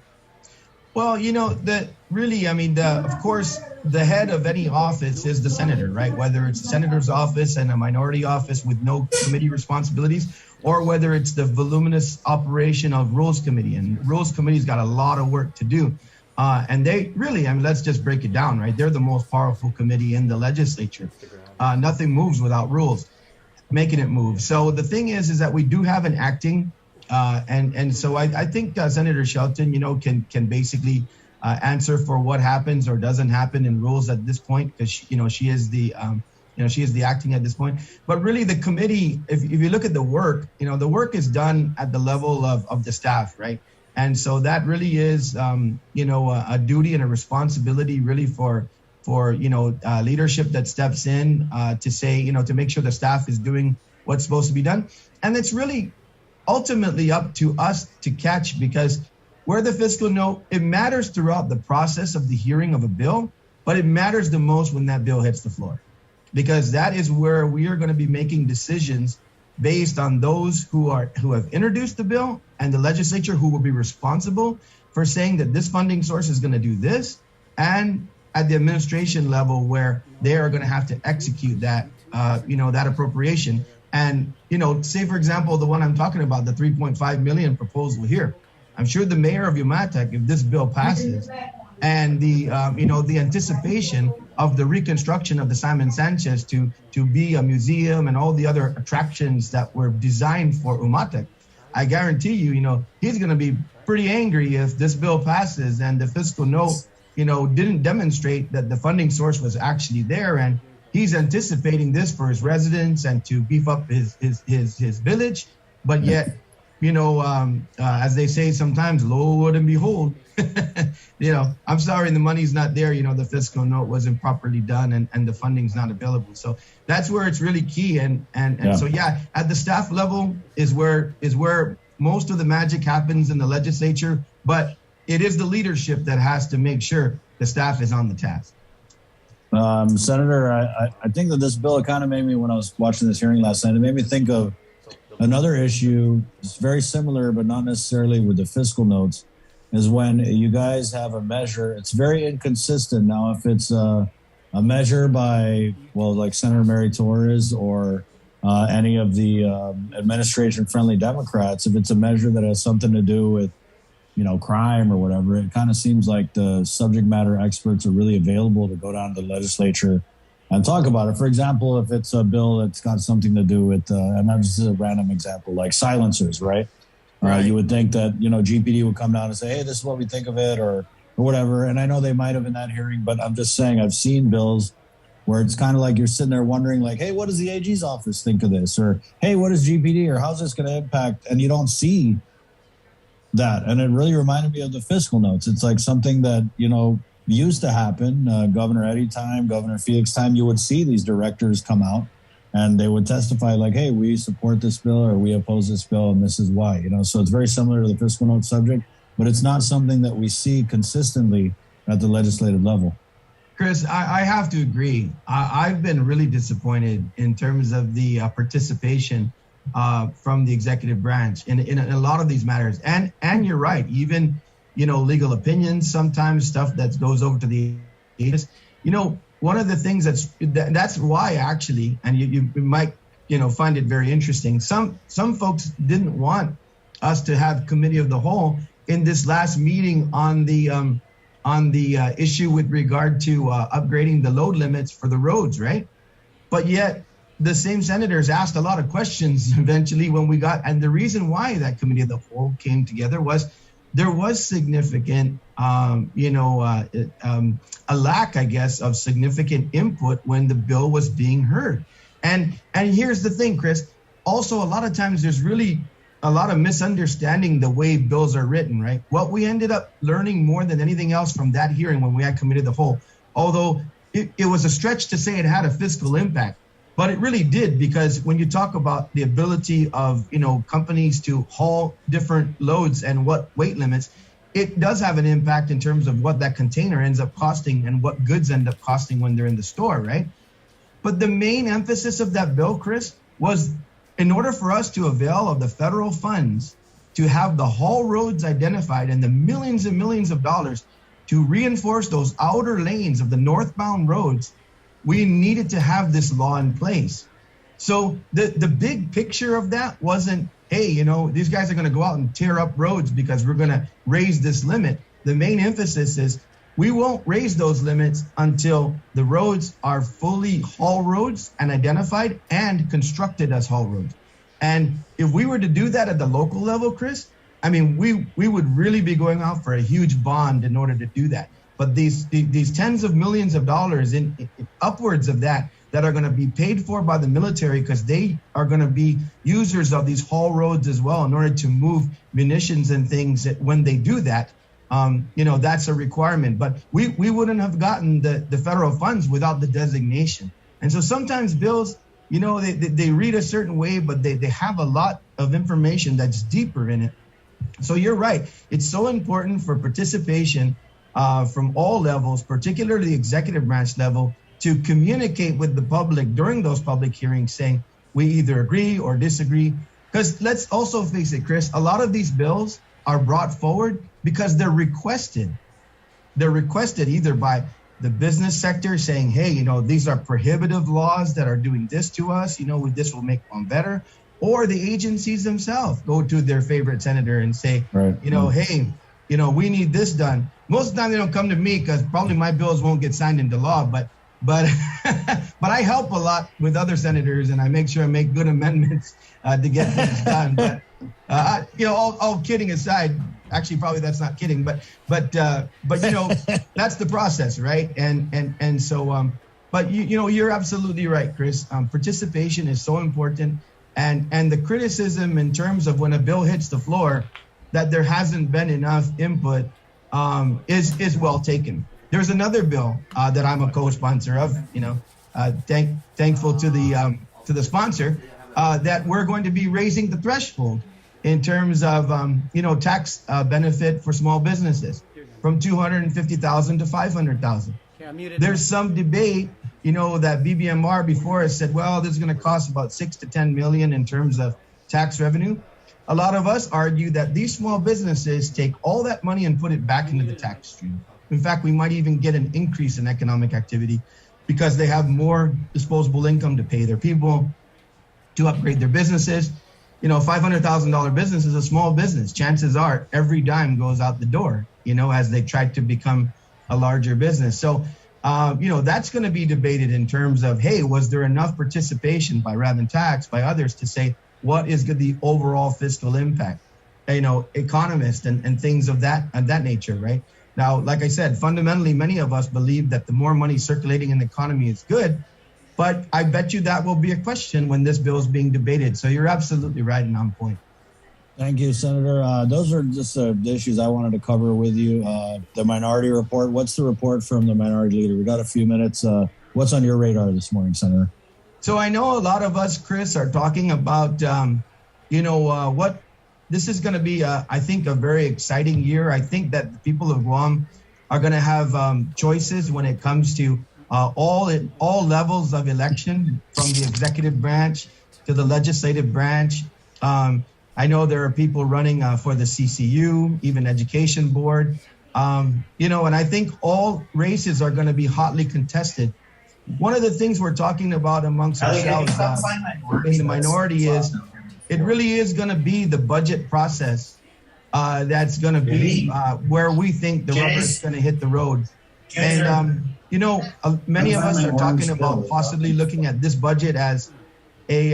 Well, of course, the head of any office is the senator, right? Whether it's the senator's office and a minority office with no committee responsibilities, or whether it's the voluminous operation of Rules Committee. And Rules Committee's got a lot of work to do. And they really, let's just break it down, right? They're the most powerful committee in the legislature. Nothing moves without rules, making it move. So the thing is that we do have an acting, and so I think Senator Shelton, can basically answer for what happens or doesn't happen in rules at this point, because she is the acting at this point. But really, the committee, if you look at the work, the work is done at the level of the staff, right? And so that really is, a duty and a responsibility really for leadership that steps in to say, to make sure the staff is doing what's supposed to be done. And it's really ultimately up to us to catch, because where the fiscal note, it matters throughout the process of the hearing of a bill, but it matters the most when that bill hits the floor, because that is where we are going to be making decisions based on those who have introduced the bill and the legislature who will be responsible for saying that this funding source is going to do this, and at the administration level where they are going to have to execute that, that appropriation. And, say, for example, the one I'm talking about, the $3.5 million proposal here, I'm sure the mayor of Umatec, if this bill passes, and the anticipation of the reconstruction of the Simon Sanchez to be a museum and all the other attractions that were designed for Umatec, I guarantee you, he's going to be pretty angry if this bill passes and the fiscal note, didn't demonstrate that the funding source was actually there. And he's anticipating this for his residents and to beef up his village, but yet as they say sometimes, lo and behold, I'm sorry, the money's not there. The fiscal note wasn't properly done and the funding's not available. So that's where it's really key. And so, at the staff level is where most of the magic happens in the legislature, but it is the leadership that has to make sure the staff is on the task. Senator, I think that this bill, it kind of made me, when I was watching this hearing last night, it made me think of another issue. It's very similar, but not necessarily with the fiscal notes, is when you guys have a measure. It's very inconsistent. Now, if it's a measure by, like Senator Mary Torres or any of the administration-friendly Democrats, if it's a measure that has something to do with, crime or whatever, it kind of seems like the subject matter experts are really available to go down to the legislature and talk about it. For example, if it's a bill that's got something to do with, and this is a random example, like silencers, right? You would think that, GPD would come down and say, hey, this is what we think of it or whatever. And I know they might have in that hearing, but I'm just saying I've seen bills where it's kind of like you're sitting there wondering like, hey, what does the AG's office think of this? Or, hey, what is GPD? Or how's this going to impact? And you don't see that. And it really reminded me of the fiscal notes. It's like something that, used to happen. Governor Eddy time, Governor Felix time, you would see these directors come out and they would testify like, hey, we support this bill or we oppose this bill and this is why. So it's very similar to the fiscal note subject, but it's not something that we see consistently at the legislative level. Chris, I have to agree. I've been really disappointed in terms of the participation from the executive branch in a lot of these matters. And you're right, even, legal opinions, sometimes stuff that goes over to the agencies. One of the things that's why actually, and you might, find it very interesting. Some folks didn't want us to have committee of the whole in this last meeting on the issue with regard to upgrading the load limits for the roads, right? But yet the same senators asked a lot of questions eventually when we got, and the reason why that committee of the whole came together was there was significant, a lack, I guess, of significant input when the bill was being heard. And here's the thing, Chris, also a lot of times there's really a lot of misunderstanding the way bills are written, right? What we ended up learning more than anything else from that hearing when we had committee of the whole, although it was a stretch to say it had a fiscal impact, but it really did, because when you talk about the ability of, companies to haul different loads and what weight limits, it does have an impact in terms of what that container ends up costing and what goods end up costing when they're in the store, right? But the main emphasis of that bill, Chris, was in order for us to avail of the federal funds to have the haul roads identified and the millions and millions of dollars to reinforce those outer lanes of the northbound roads, we needed to have this law in place. So the big picture of that wasn't, hey, these guys are going to go out and tear up roads because we're going to raise this limit. The main emphasis is we won't raise those limits until the roads are fully haul roads and identified and constructed as haul roads. And if we were to do that at the local level, Chris, we would really be going out for a huge bond in order to do that. But these tens of millions of dollars in upwards of that are going to be paid for by the military, because they are going to be users of these haul roads as well in order to move munitions and things. That when they do that, that's a requirement. But we wouldn't have gotten the federal funds without the designation. And so sometimes bills, they read a certain way, but they have a lot of information that's deeper in it. So you're right. It's so important for participation from all levels, particularly the executive branch level, to communicate with the public during those public hearings saying we either agree or disagree. Because let's also face it, Chris, a lot of these bills are brought forward because they're requested. They're requested either by the business sector saying, hey, these are prohibitive laws that are doing this to us, this will make one better. Or the agencies themselves go to their favorite senator and say, hey, we need this done. Most of the time they don't come to me because probably my bills won't get signed into law, but I help a lot with other senators and I make sure I make good amendments to get things done. But all kidding aside, actually probably that's not kidding, but that's the process, right? And so but you're absolutely right, Chris. Participation is so important. And the criticism in terms of when a bill hits the floor that there hasn't been enough input is well taken. There's another bill that I'm a co-sponsor of, thankful to the sponsor, that we're going to be raising the threshold in terms of, tax benefit for small businesses from $250,000 to $500,000. There's some debate, that BBMR before has said, well, this is going to cost about 6 to 10 million in terms of tax revenue. A lot of us argue that these small businesses take all that money and put it back into the tax stream. In fact, we might even get an increase in economic activity because they have more disposable income to pay their people, to upgrade their businesses. $500,000 business is a small business. Chances are every dime goes out the door, as they try to become a larger business. So, that's going to be debated in terms of, hey, was there enough participation by rather than tax by others to say, what is the overall fiscal impact? Economists and things of that nature, right? Now, like I said, fundamentally, many of us believe that the more money circulating in the economy is good, but I bet you that will be a question when this bill is being debated. So you're absolutely right and on point. Thank you, Senator. Those are just the issues I wanted to cover with you. The minority report. What's the report from the minority leader? We got a few minutes. What's on your radar this morning, Senator? So I know a lot of us, Chris, are talking about, what this is going to be, I think, a very exciting year. I think that the people of Guam are going to have choices when it comes to all levels of election, from the executive branch to the legislative branch. I know there are people running for the CCU, even education board, and I think all races are going to be hotly contested. One of the things we're talking about amongst ourselves in the minority is it really is going to be the budget process that's going to be where we think the rubber is going to hit the road. And, many of us are talking about possibly looking at this budget as a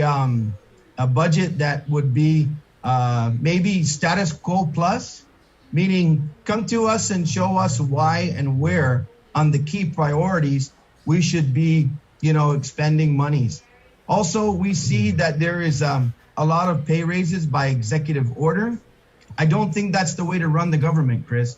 budget that would be maybe status quo plus, meaning come to us and show us why and where on the key priorities we should be, expending monies. Also, we see that there is a lot of pay raises by executive order. I don't think that's the way to run the government, Chris,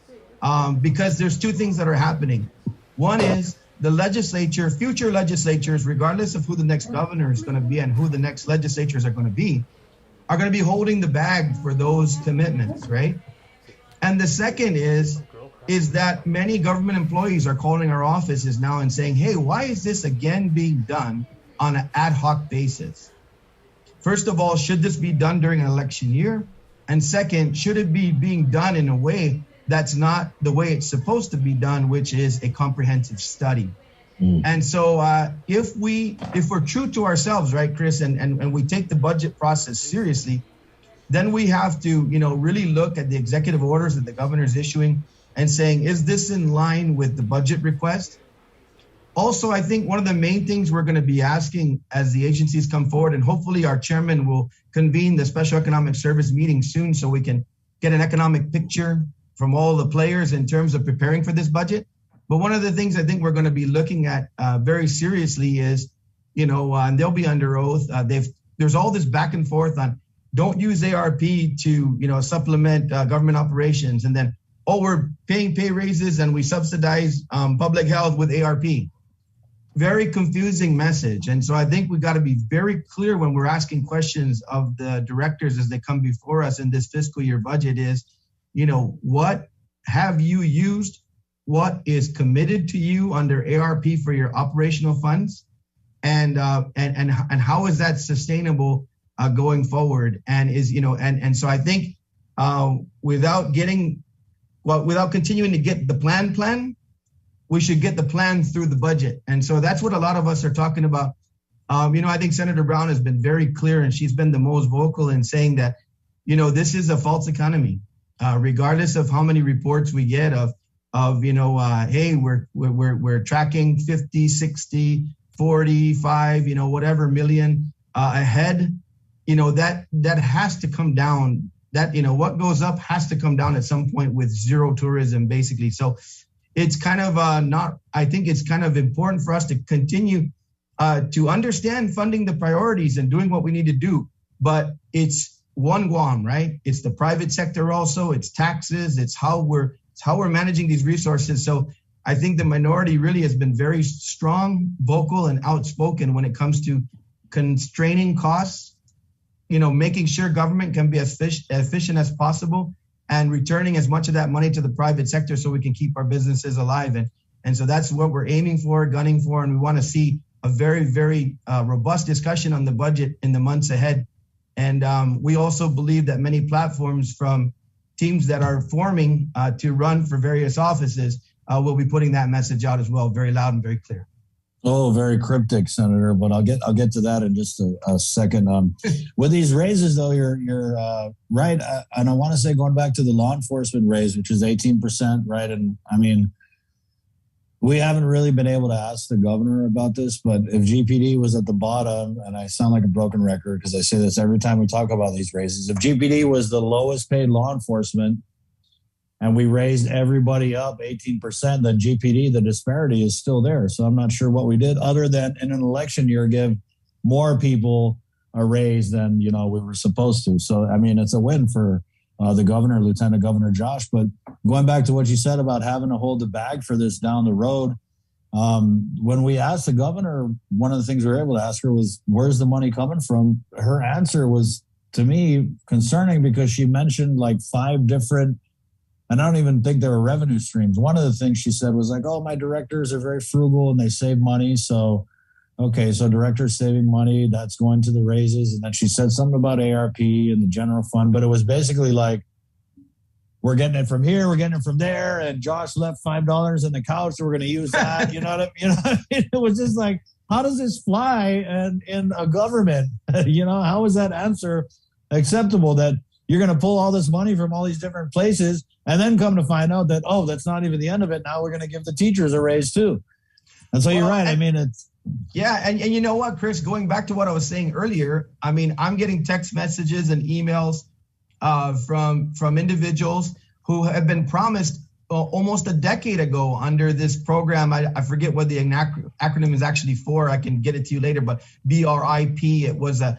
because there's two things that are happening. One is the legislature, future legislatures, regardless of who the next governor is going to be and who the next legislatures are going to be holding the bag for those commitments, right? And the second is that many government employees are calling our offices now and saying, hey, why is this again being done on an ad hoc basis? First of all, should this be done during an election year? And second, should it be being done in a way that's not the way it's supposed to be done, which is a comprehensive study? And so if we're true to ourselves, right, Chris, and we take the budget process seriously, then we have to, really look at the executive orders that the governor is issuing and saying, is this in line with the budget request? Also, I think one of the main things we're going to be asking as the agencies come forward, and hopefully our chairman will convene the Special Economic Service meeting soon so we can get an economic picture from all the players in terms of preparing for this budget. But one of the things I think we're going to be looking at very seriously is, and they'll be under oath, there's all this back and forth on don't use ARP to, supplement government operations. And then, we're paying pay raises and we subsidize public health with ARP. Very confusing message. And so I think we've got to be very clear when we're asking questions of the directors as they come before us in this fiscal year budget is, what have you used? What is committed to you under ARP for your operational funds? And how is that sustainable going forward? And and so I think without continuing to get the plan, we should get the plan through the budget. And so that's what a lot of us are talking about. I think Senator Brown has been very clear, and she's been the most vocal in saying that, this is a false economy, regardless of how many reports we get of hey, we're tracking 50, 60, 45, whatever million ahead. That has to come down. That, what goes up has to come down at some point with zero tourism, basically. So it's kind of I think it's kind of important for us to continue to understand funding the priorities and doing what we need to do. but it's one Guam, right? It's the private sector also, it's taxes, it's how we're managing these resources. So I think the minority really has been very strong, vocal, and outspoken when it comes to constraining costs, making sure government can be as efficient as possible and returning as much of that money to the private sector so we can keep our businesses alive. And so that's what we're aiming for, gunning for, and we want to see a very, very robust discussion on the budget in the months ahead. And we also believe that many platforms from teams that are forming to run for various offices will be putting that message out as well, very loud and very clear. Oh, very cryptic, Senator, but I'll get to that in just a second. With these raises, though, you're right, and I want to say going back to the law enforcement raise, which is 18%, right? And I mean, we haven't really been able to ask the governor about this, but if GPD was at the bottom, and I sound like a broken record because I say this every time we talk about these raises, if GPD was the lowest paid law enforcement and we raised everybody up 18%, then GPD, the disparity is still there. So I'm not sure what we did other than in an election year give more people a raise than we were supposed to. So, I mean, it's a win for the governor, Lieutenant Governor Josh. But going back to what you said about having to hold the bag for this down the road, when we asked the governor, one of the things we were able to ask her was, where's the money coming from? Her answer was, to me, concerning because she mentioned like 5 different, and I don't even think they were revenue streams. One of the things she said was like, oh, my directors are very frugal and they save money. So, okay, so directors saving money, that's going to the raises. And then she said something about ARP and the general fund, but it was basically like, we're getting it from here, we're getting it from there, and Josh left $5 in the couch, so we're going to use that. You know what I mean? It was just like, how does this fly in a government? How is that answer acceptable that you're going to pull all this money from all these different places and then come to find out that, oh, that's not even the end of it. Now we're going to give the teachers a raise too. And so you're right. I mean, it's. Yeah. And you know what, Chris, going back to what I was saying earlier, I mean, I'm getting text messages and emails from individuals who have been promised almost a decade ago under this program. I forget what the acronym is actually for. I can get it to you later, but BRIP. It was a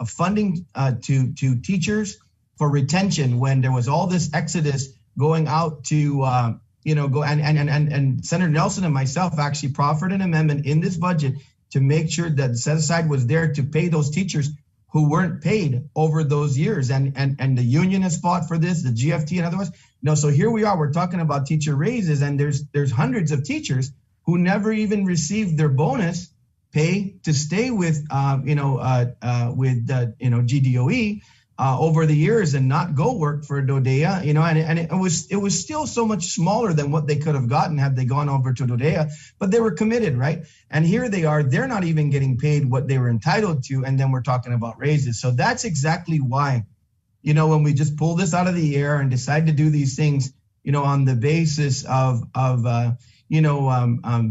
funding to teachers for retention when there was all this exodus going out to go and Senator Nelson and myself actually proffered an amendment in this budget to make sure that set aside was there to pay those teachers who weren't paid over those years. And the union has fought for this, the GFT and otherwise. So here we are, we're talking about teacher raises, and there's hundreds of teachers who never even received their bonus pay to stay with GDOE over the years and not go work for Dodea, and it was still so much smaller than what they could have gotten had they gone over to Dodea, but they were committed, right? And here they are, they're not even getting paid what they were entitled to, and then we're talking about raises. So that's exactly why, when we just pull this out of the air and decide to do these things, on the basis of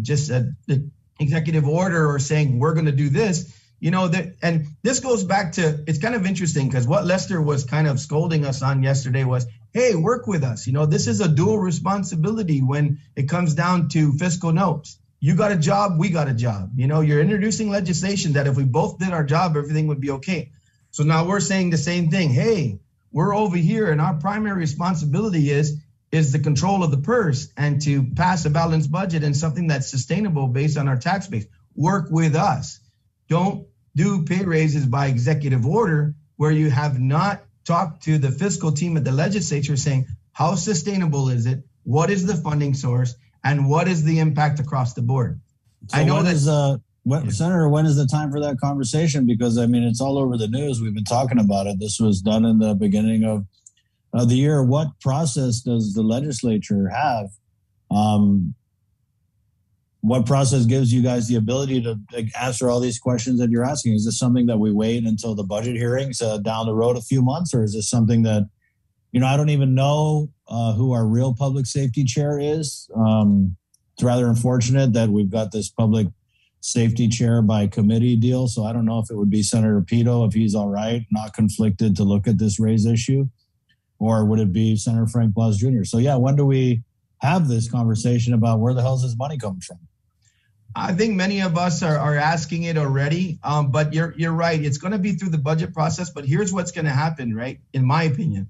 just the executive order or saying we're going to do this, and this goes back to, it's kind of interesting because what Lester was kind of scolding us on yesterday was, hey, work with us. This is a dual responsibility when it comes down to fiscal notes. You got a job, we got a job. You're introducing legislation that if we both did our job, everything would be okay. So now we're saying the same thing. Hey, we're over here and our primary responsibility is the control of the purse and to pass a balanced budget and something that's sustainable based on our tax base. Work with us. Don't do pay raises by executive order where you have not talked to the fiscal team at the legislature saying, how sustainable is it? What is the funding source? And what is the impact across the board? So I know Senator, when is the time for that conversation? Because, I mean, it's all over the news. We've been talking about it. This was done in the beginning of the year. What process does the legislature have? What process gives you guys the ability to answer all these questions that you're asking? Is this something that we wait until the budget hearings down the road a few months? Or is this something that, I don't even know who our real public safety chair is. It's rather unfortunate that we've got this public safety chair by committee deal. So I don't know if it would be Senator Pito, if he's all right, not conflicted to look at this raise issue, or would it be Senator Frank Blas Jr.? So yeah, when do we have this conversation about where the hell is this money coming from? I think many of us are asking it already, but you're right. It's going to be through the budget process. But here's what's going to happen, right? In my opinion,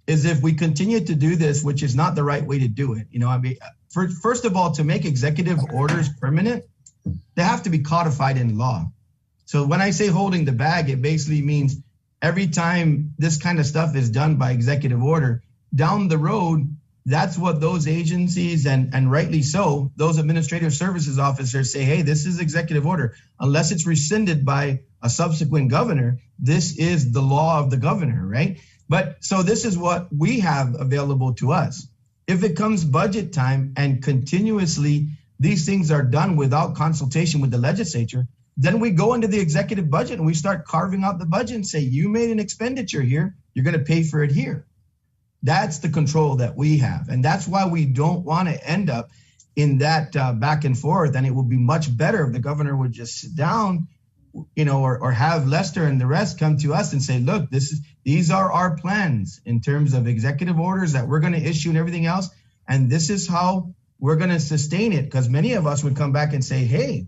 is if we continue to do this, which is not the right way to do it. I mean, first of all, to make executive orders permanent, they have to be codified in law. So when I say holding the bag, it basically means every time this kind of stuff is done by executive order, down the road, that's what those agencies, and rightly so, those administrative services officers say, hey, this is executive order. Unless it's rescinded by a subsequent governor, this is the law of the governor, right? But so this is what we have available to us. If it comes budget time and continuously these things are done without consultation with the legislature, then we go into the executive budget and we start carving out the budget and say, you made an expenditure here, you're going to pay for it here. That's the control that we have. And that's why we don't want to end up in that back and forth. And it would be much better if the governor would just sit down, or have Lester and the rest come to us and say, look, these are our plans in terms of executive orders that we're going to issue and everything else. And this is how we're going to sustain it. Because many of us would come back and say, hey,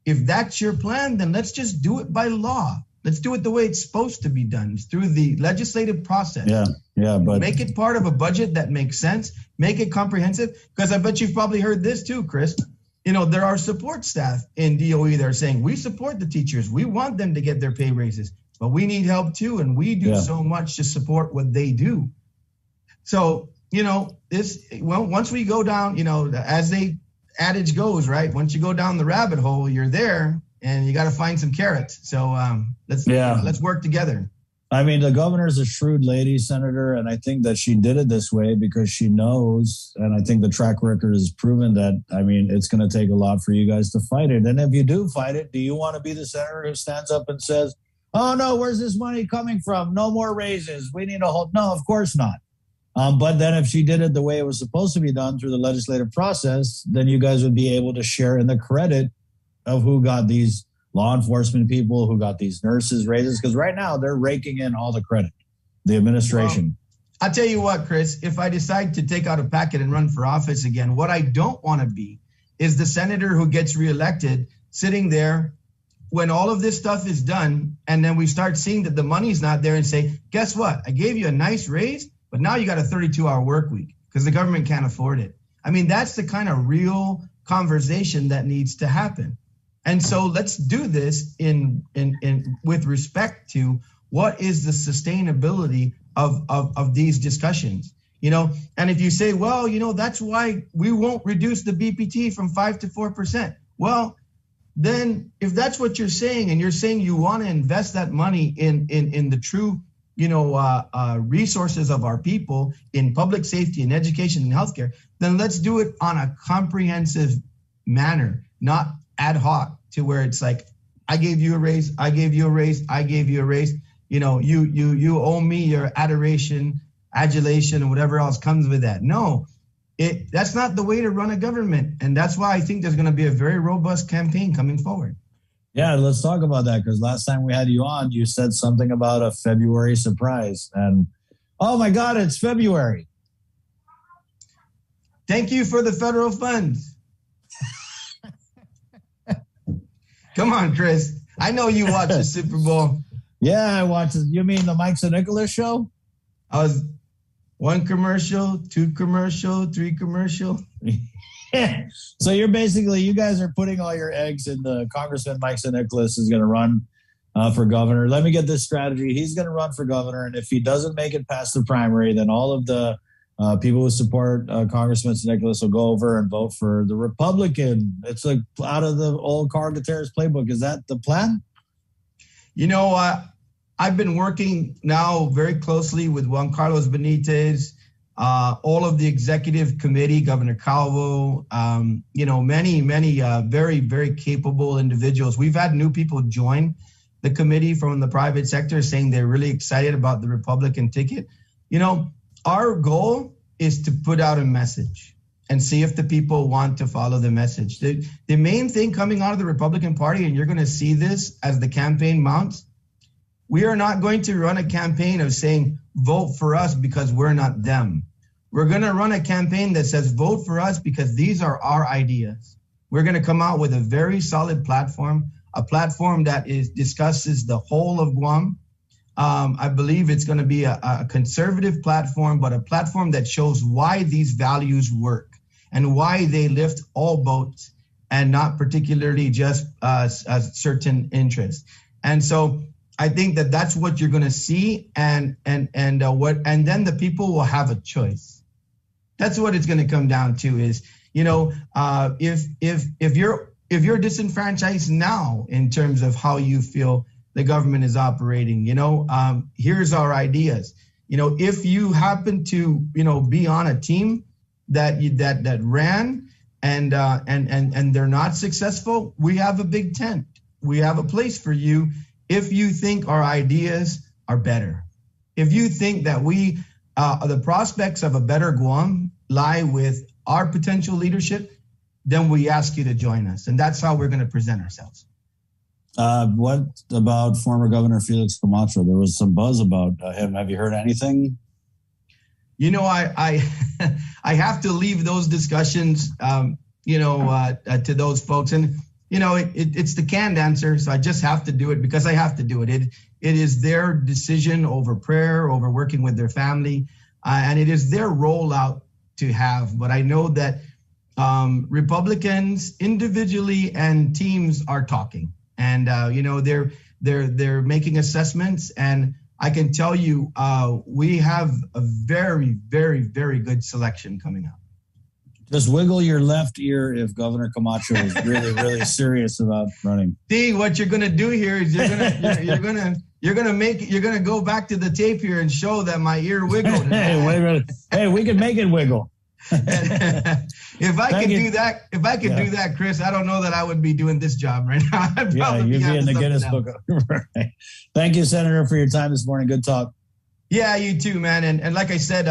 if that's your plan, then let's just do it by law. Let's do it the way it's supposed to be done. It's through the legislative process. But make it part of a budget that makes sense. Make it comprehensive. Because I bet you've probably heard this too, Chris. There are support staff in DOE that are saying, we support the teachers. We want them to get their pay raises, but we need help too. And we do so much to support what they do. So, once we go down, as the adage goes, right? Once you go down the rabbit hole, you're there. And you got to find some carrots. So let's work together. I mean, the governor's a shrewd lady, Senator, and I think that she did it this way because she knows, and I think the track record has proven that, it's going to take a lot for you guys to fight it. And if you do fight it, do you want to be the senator who stands up and says, oh, no, where's this money coming from? No more raises. We need a whole... No, of course not. But then if she did it the way it was supposed to be done through the legislative process, then you guys would be able to share in the credit of who got these law enforcement people, who got these nurses raises, because right now they're raking in all the credit, the administration. Well, I'll tell you what, Chris, if I decide to take out a packet and run for office again, what I don't want to be is the senator who gets reelected sitting there when all of this stuff is done, and then we start seeing that the money's not there and say, guess what? I gave you a nice raise, but now you got a 32-hour work week because the government can't afford it. That's the kind of real conversation that needs to happen. And so let's do this in with respect to what is the sustainability of these discussions, and if you say, well, that's why we won't reduce the BPT from 5 to 4%. Well, then if that's what you're saying, and you're saying you want to invest that money in the true, resources of our people in public safety and education and healthcare, then let's do it on a comprehensive manner, not ad hoc. To where it's like, I gave you a raise, I gave you a raise, I gave you a raise. You owe me your adoration, adulation, and whatever else comes with that. No, that's not the way to run a government. And that's why I think there's going to be a very robust campaign coming forward. Yeah, let's talk about that, because last time we had you on, you said something about a February surprise. And, oh my God, it's February. Thank you for the federal funds. Come on, Chris. I know you watch the Super Bowl. Yeah, I watch it. You mean the Mike Nicholas show? I was 1 commercial, 2 commercial, 3 commercial. So you guys are putting all your eggs in the Congressman Mike Nicholas is going to run for governor. Let me get this strategy. He's going to run for governor. And if he doesn't make it past the primary, then all of the people who support Congressman Nicholas will go over and vote for the Republican. It's like out of the old Carl Gutierrez playbook. Is that the plan? I've been working now very closely with Juan Carlos Benitez, all of the executive committee, Governor Calvo, many very, very capable individuals. We've had new people join the committee from the private sector saying they're really excited about the Republican ticket. Our goal is to put out a message and see if the people want to follow the message. The main thing coming out of the Republican Party, and you're going to see this as the campaign mounts, we are not going to run a campaign of saying, vote for us because we're not them. We're going to run a campaign that says, vote for us because these are our ideas. We're going to come out with a very solid platform, a platform that discusses the whole of Guam. I believe it's going to be a conservative platform, but a platform that shows why these values work and why they lift all boats and not particularly just a certain interest. And so I think that that's what you're going to see, and then the people will have a choice. That's what it's going to come down to. Is if you're disenfranchised now in terms of how you feel the government is operating, here's our ideas. If you happen to be on a team that ran and they're not successful, we have a big tent. We have a place for you. If you think our ideas are better, if you think that the prospects of a better Guam lie with our potential leadership, then we ask you to join us. And that's how we're going to present ourselves. What about former Governor Felix Camacho? There was some buzz about him. Have you heard anything? I have to leave those discussions, to those folks. And, it's the canned answer. So I just have to do it because I have to do it. It is their decision over prayer, over working with their family. And it is their rollout to have. But I know that Republicans individually and teams are talking. And, they're making assessments. And I can tell you, we have a very, very, very good selection coming up. Just wiggle your left ear if Governor Camacho is really, really serious about running. See, what you're going to do here is you're going to go back to the tape here and show that my ear wiggled. Hey, wait a minute. Hey, we can make it wiggle. If I could do that, Chris, I don't know that I would be doing this job right now. You'd be in the Guinness Book. Right. Thank you, Senator, for your time this morning. Good talk. Yeah, you too, man. And like I said,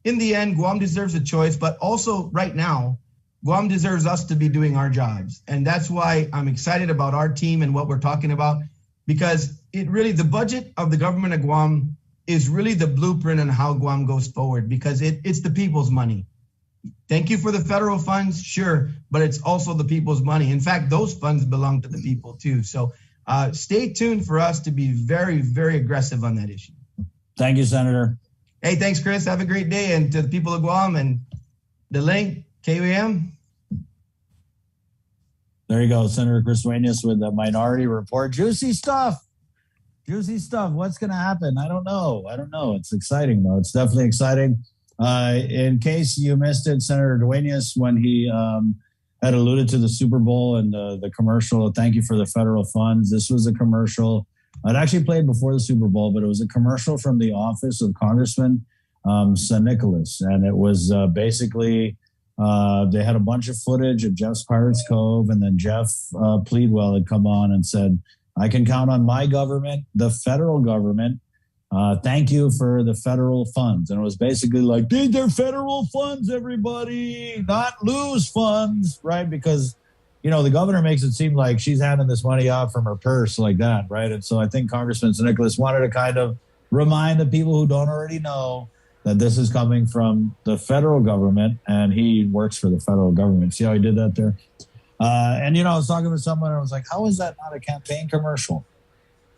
in the end, Guam deserves a choice, but also right now, Guam deserves us to be doing our jobs. And that's why I'm excited about our team and what we're talking about, because the budget of the government of Guam is really the blueprint on how Guam goes forward, because it's the people's money. Thank you for the federal funds, sure, but it's also the people's money. In fact, those funds belong to the people too. So stay tuned for us to be very, very aggressive on that issue. Thank you, Senator. Hey, thanks, Chris. Have a great day. And to the people of Guam and the link, KUAM. There you go, Senator Chris Duenas with the Minority Report. Juicy stuff. What's going to happen? I don't know. It's exciting, though. It's definitely exciting. In case you missed it, Senator Duenas, when he had alluded to the Super Bowl and the commercial, thank you for the federal funds. This was a commercial. It actually played before the Super Bowl, but it was a commercial from the office of Congressman San Nicolas. And it was basically, they had a bunch of footage of Jeff's Pirates Cove, and then Jeff Pleadwell had come on and said, I can count on my government, the federal government. Thank you for the federal funds. And it was basically like, these are federal funds, everybody, not lose funds, right? Because the governor makes it seem like she's handing this money out from her purse like that, right? And so I think Congressman San Nicolas wanted to kind of remind the people who don't already know that this is coming from the federal government, and he works for the federal government. See how he did that there? And I was talking with someone, and I was like, how is that not a campaign commercial,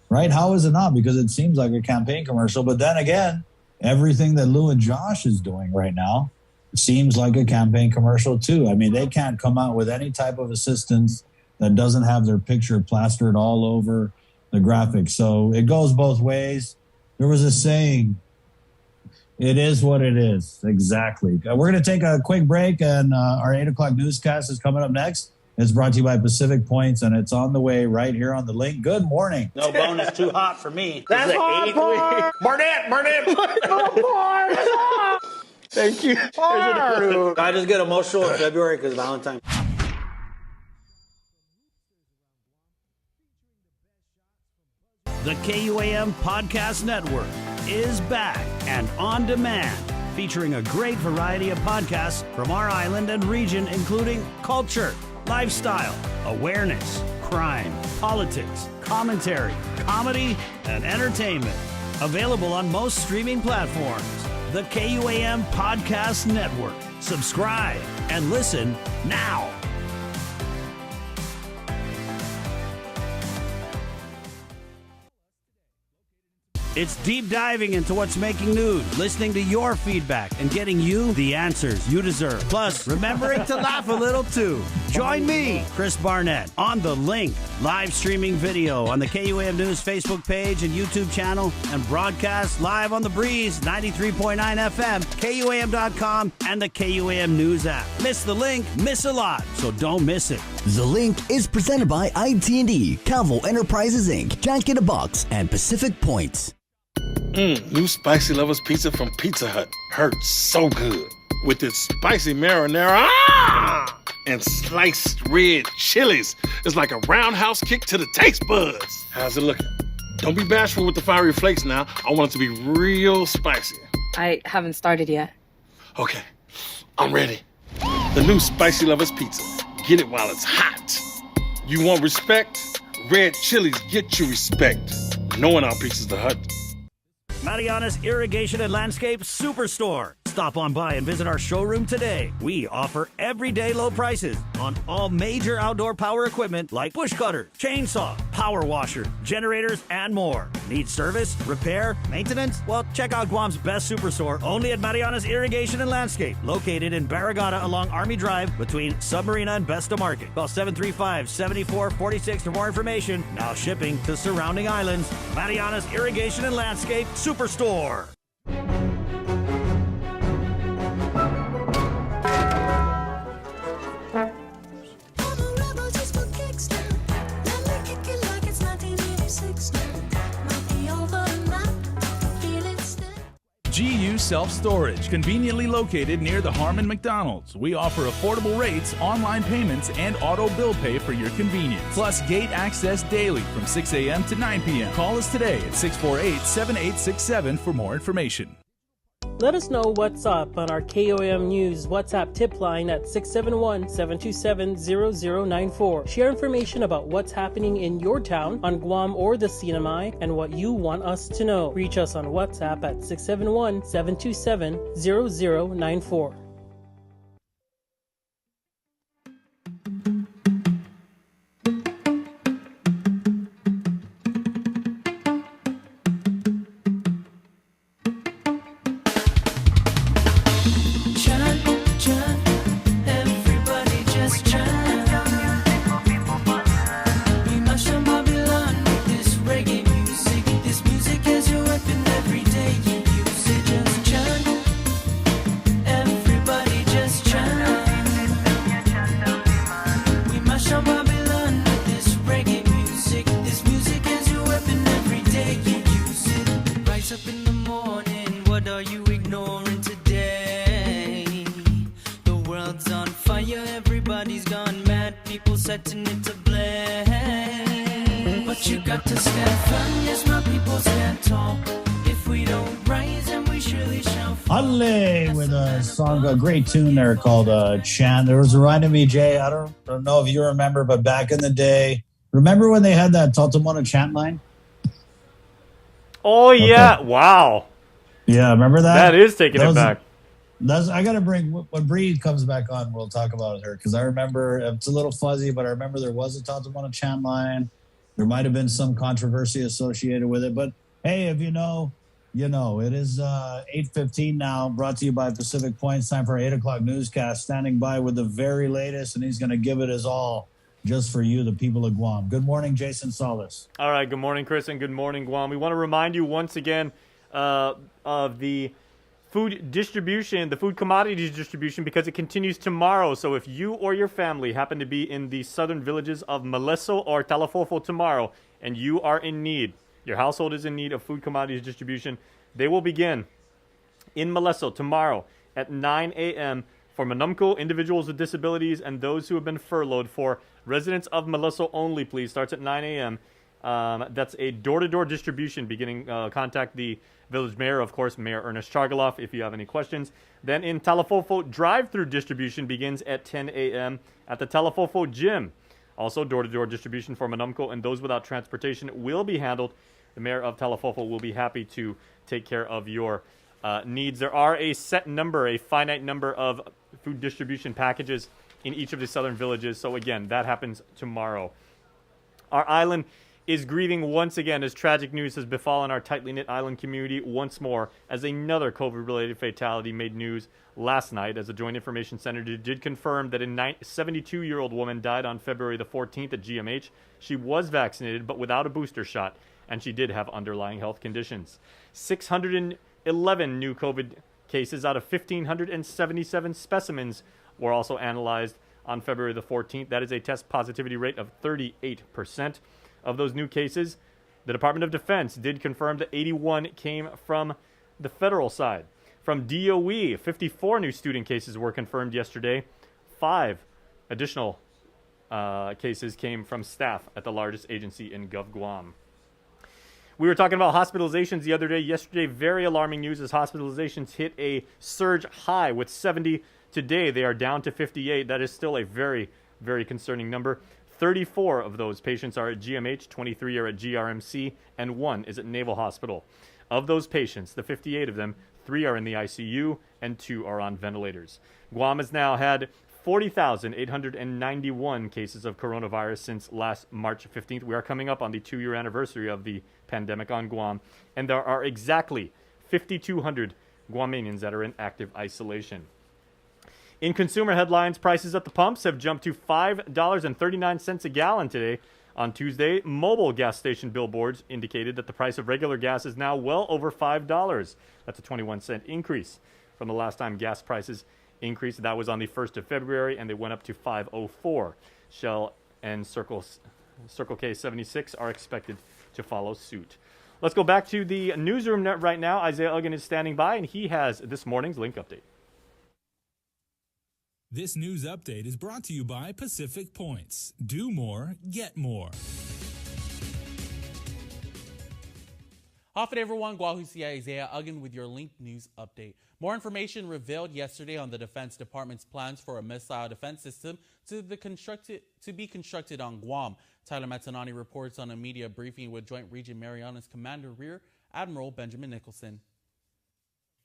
right? How is it not? Because it seems like a campaign commercial. But then again, everything that Lou and Josh is doing right now seems like a campaign commercial too. I mean, they can't come out with any type of assistance that doesn't have their picture plastered all over the graphics. So it goes both ways. There was a saying, it is what it is. Exactly. We're going to take a quick break, and our 8 o'clock newscast is coming up next. It's brought to you by Pacific Points, and it's on the way right here on the link. Good morning. No bonus too hot for me. That's hot, Barnett. Thank you. I just get emotional in February because Valentine's. The KUAM Podcast Network is back and on demand, featuring a great variety of podcasts from our island and region, including culture, lifestyle, awareness, crime, politics, commentary, comedy, and entertainment. Available on most streaming platforms. the KUAM Podcast Network. Subscribe and listen now. It's deep diving into what's making news, listening to your feedback, and getting you the answers you deserve. Plus, remembering to laugh a little too. Join me, Chris Barnett, on The Link, live streaming video on the KUAM News Facebook page and YouTube channel, and broadcast live on The Breeze, 93.9 FM, KUAM.com, and the KUAM News app. Miss The Link, miss a lot, so don't miss it. The Link is presented by IT&D, Calvo Enterprises Inc., Jack in the Box, and Pacific Points. New Spicy Lovers Pizza from Pizza Hut. Hurts so good. With its spicy marinara and sliced red chilies. It's like a roundhouse kick to the taste buds. How's it looking? Don't be bashful with the fiery flakes now. I want it to be real spicy. I haven't started yet. Okay, I'm ready. The new Spicy Lovers Pizza. Get it while it's hot. You want respect? Red chilies get you respect. Knowing our Pizza's the Hut. Mariana's Irrigation and Landscape Superstore. Stop on by and visit our showroom today. We offer everyday low prices on all major outdoor power equipment like bush cutters, chainsaw, power washer, generators, and more. Need service, repair, maintenance? Well, check out Guam's best superstore only at Mariana's Irrigation and Landscape, located in Barragata along Army Drive between Submarina and Besta Market. Call 735-7446 for more information. Now shipping to surrounding islands. Mariana's Irrigation and Landscape Superstore. GU Self-Storage, conveniently located near the Harmon McDonald's. We offer affordable rates, online payments, and auto bill pay for your convenience. Plus gate access daily from 6 a.m. to 9 p.m. Call us today at 648-7867 for more information. Let us know what's up on our KOM News WhatsApp tip line at 671-727-0094. Share information about what's happening in your town on Guam or the CNMI and what you want us to know. Reach us on WhatsApp at 671-727-0094. A great tune there called Chant. It was reminding me, Jay, I don't know if you remember, but back in the day, remember when they had that Totomona chant line? Oh, yeah. Okay. Wow. Yeah, remember that? That is taking it back. I got to bring, when Bree comes back on, we'll talk about her, because I remember, it's a little fuzzy, but I remember there was a Totomona chant line. There might have been some controversy associated with it, but hey, if you know, it is 8:15 now, brought to you by Pacific Points. Time for our 8 o'clock newscast, standing by with the very latest, and he's going to give it his all just for you, the people of Guam. Good morning, Jason Solis. All right, good morning, Chris, and good morning, Guam. We want to remind you once again of the food distribution, the food commodities distribution, because it continues tomorrow. So if you or your family happen to be in the southern villages of Maleso or Talafofo tomorrow, and you are in need, your household is in need of food commodities distribution, they will begin in Maleso tomorrow at 9 a.m. for Manumco, individuals with disabilities, and those who have been furloughed. For residents of Maleso only, please, starts at 9 a.m. That's a door-to-door distribution beginning. Contact the village mayor, of course, Mayor Ernest Chargaloff, if you have any questions. Then in Talafofo, drive-through distribution begins at 10 a.m. at the Talafofo Gym. Also, door-to-door distribution for Manumco and those without transportation will be handled. The mayor of Talafofo will be happy to take care of your needs. There are a finite number of food distribution packages in each of the southern villages. So again, that happens tomorrow. Our island is grieving once again as tragic news has befallen our tightly knit island community once more as another COVID-related fatality made news last night as the Joint Information Center did confirm that a 72-year-old woman died on February the 14th at GMH. She was vaccinated but without a booster shot, and she did have underlying health conditions. 611 new COVID cases out of 1,577 specimens were also analyzed on February the 14th. That is a test positivity rate of 38%. Of those new cases, the Department of Defense did confirm that 81 came from the federal side. From DOE, 54 new student cases were confirmed yesterday. 5 additional cases came from staff at the largest agency in GovGuam. We were talking about hospitalizations the other day. Yesterday, very alarming news as hospitalizations hit a surge high with 70. Today, they are down to 58. That is still a very, very concerning number. 34 of those patients are at GMH, 23 are at GRMC, and 1 is at Naval Hospital. Of those patients, the 58 of them, 3 are in the ICU and 2 are on ventilators. Guam has now had 40,891 cases of coronavirus since last March 15th. We are coming up on the 2-year anniversary of the pandemic on Guam, and there are exactly 5,200 Guamanians that are in active isolation. In consumer headlines, prices at the pumps have jumped to $5.39 a gallon today. On Tuesday, mobile gas station billboards indicated that the price of regular gas is now well over $5. That's a 21-cent increase from the last time gas prices increased. That was on the 1st of February, and they went up to $5.04. Shell and Circle K 76 are expected to follow suit. Let's go back to the newsroom right now. Isaiah Uggan is standing by, and he has this morning's link update. This news update is brought to you by Pacific Points. Do more, get more. Howdy everyone, Guahusia Isaiah Uggan with your linked news update. More information revealed yesterday on the Defense Department's plans for a missile defense system to be constructed on Guam. Tyler Mazzanani reports on a media briefing with Joint Region Marianas Commander Rear Admiral Benjamin Nicholson.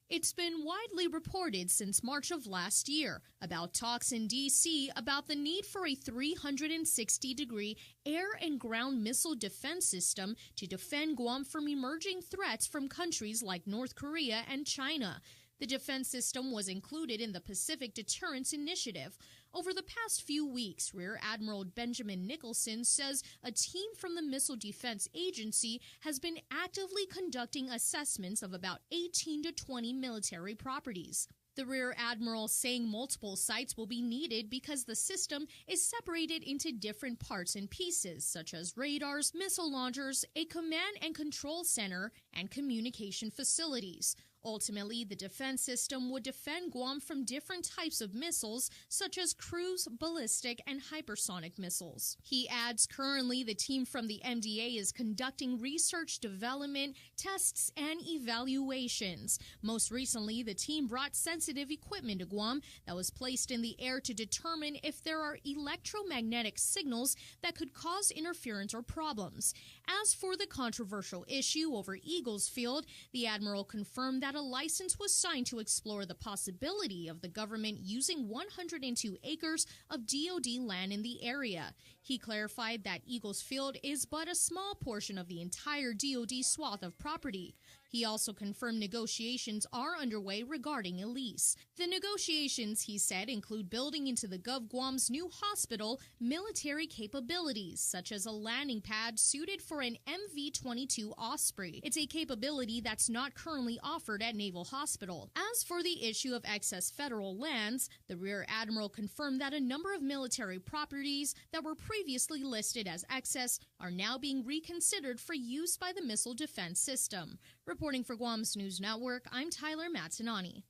It's been widely reported since March of last year about talks in D.C. about the need for a 360-degree air and ground missile defense system to defend Guam from emerging threats from countries like North Korea and China. The defense system was included in the Pacific Deterrence Initiative. Over the past few weeks, Rear Admiral Benjamin Nicholson says a team from the Missile Defense Agency has been actively conducting assessments of about 18 to 20 military properties. The Rear Admiral saying multiple sites will be needed because the system is separated into different parts and pieces, such as radars, missile launchers, a command and control center, and communication facilities. Ultimately, the defense system would defend Guam from different types of missiles, such as cruise, ballistic, and hypersonic missiles. He adds currently the team from the MDA is conducting research, development, tests, and evaluations. Most recently, the team brought sensitive equipment to Guam that was placed in the air to determine if there are electromagnetic signals that could cause interference or problems. As for the controversial issue over Eagles Field, the Admiral confirmed that a license was signed to explore the possibility of the government using 102 acres of DoD land in the area. He clarified that Eagles Field is but a small portion of the entire DoD swath of property. He also confirmed negotiations are underway regarding a lease. The negotiations, he said, include building into the GovGuam's new hospital military capabilities, such as a landing pad suited for an MV-22 Osprey. It's a capability that's not currently offered at Naval Hospital. As for the issue of excess federal lands, the Rear Admiral confirmed that a number of military properties that were previously listed as excess are now being reconsidered for use by the missile defense system. Reporting for Guam's News Network, I'm Tyler Mazzanani.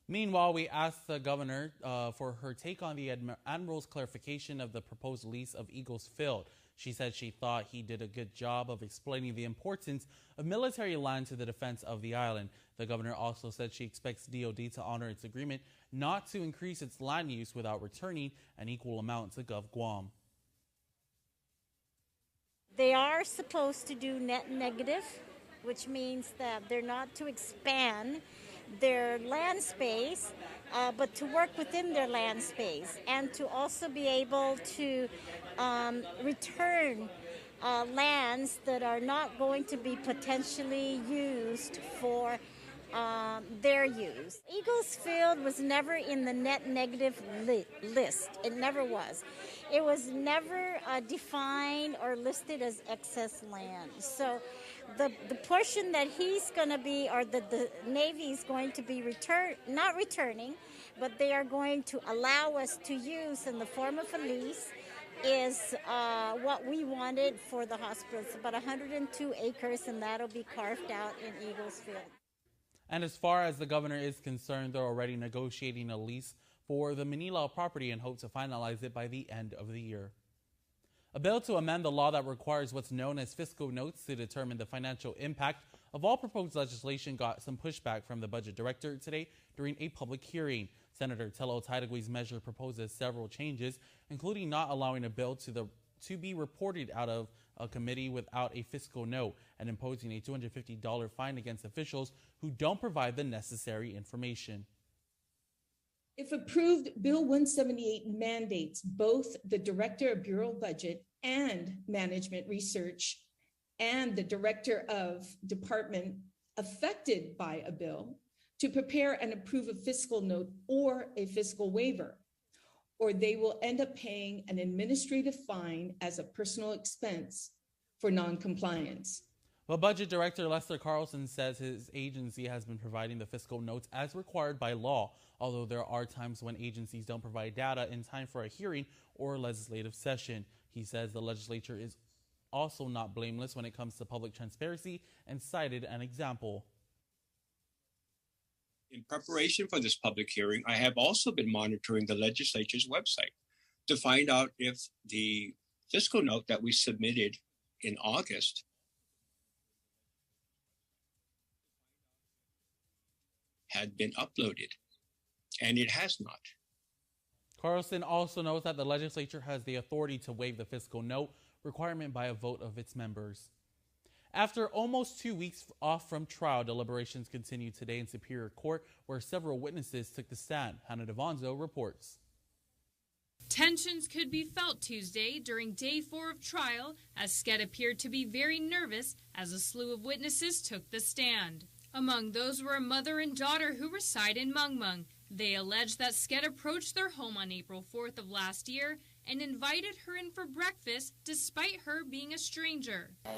Meanwhile, we asked the governor for her take on the Admiral's clarification of the proposed lease of Eagles Field. She said she thought he did a good job of explaining the importance of military land to the defense of the island. The governor also said she expects DoD to honor its agreement not to increase its land use without returning an equal amount to GovGuam. They are supposed to do net negative, which means that they're not to expand their land space, but to work within their land space and to also be able to return lands that are not going to be potentially used for their use. Eagles Field was never in the net negative list. It never was. It was never defined or listed as excess land. So the portion that he's going to be, or the Navy is going to be not returning, but they are going to allow us to use in the form of a lease is what we wanted for the hospital. It's about 102 acres, and that'll be carved out in Eagles Field. And as far as the governor is concerned, they're already negotiating a lease for the Manila property and hope to finalize it by the end of the year. A bill to amend the law that requires what's known as fiscal notes to determine the financial impact of all proposed legislation got some pushback from the budget director today during a public hearing. Senator Tello Taitagui's measure proposes several changes, including not allowing a bill to be reported out of a committee without a fiscal note and imposing a $250 fine against officials who don't provide the necessary information. If approved, Bill 178 mandates both the Director of Bureau Budget and Management Research and the Director of Department affected by a bill to prepare and approve a fiscal note or a fiscal waiver, or they will end up paying an administrative fine as a personal expense for noncompliance. Well, Budget Director Lester Carlson says his agency has been providing the fiscal notes as required by law, although there are times when agencies don't provide data in time for a hearing or legislative session. He says the legislature is also not blameless when it comes to public transparency and cited an example. In preparation for this public hearing, I have also been monitoring the legislature's website to find out if the fiscal note that we submitted in August had been uploaded, and it has not. Carlson also notes that the legislature has the authority to waive the fiscal note requirement by a vote of its members. After almost 2 weeks off from trial, deliberations continue today in Superior Court, where several witnesses took the stand. Hannah Devonzo reports. Tensions could be felt Tuesday during day 4 of trial, as Sked appeared to be very nervous as a slew of witnesses took the stand. Among those were a mother and daughter who reside in Mungmung. They allege that Sked approached their home on April 4th of last year and invited her in for breakfast despite her being a stranger. I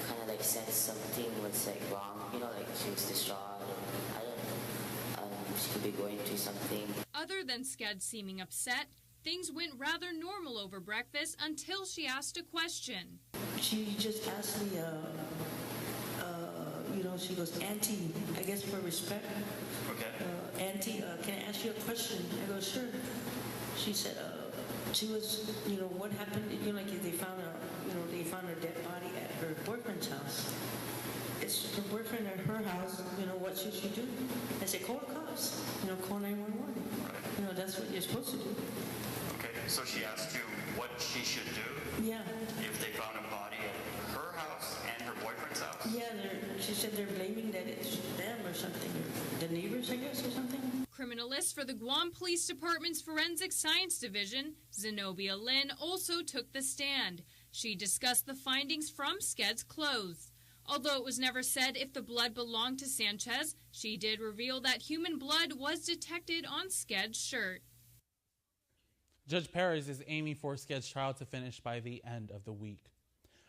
kind of sensed something was wrong, she was distraught, and she could be going through something. Other than Sked seeming upset, things went rather normal over breakfast until she asked a question. She just asked me, she goes, "Auntie," I guess for respect. Okay. "Auntie, can I ask you a question?" I go, "Sure." She said, she was, what happened, they found her dead body at her boyfriend's house. It's her boyfriend at her house, what should she do? I said, call the cops, call 911. Right. That's what you're supposed to do. Okay, so she asked you what she should do? Yeah. If they found a body at her house and her boyfriend's house? Yeah, she said they're blaming that it's them or something, the neighbors, I guess, or something. Criminalist for the Guam Police Department's Forensic Science Division, Zenobia Lin, also took the stand. She discussed the findings from Sked's clothes. Although it was never said if the blood belonged to Sanchez, she did reveal that human blood was detected on Sked's shirt. Judge Perez is aiming for Sked's trial to finish by the end of the week.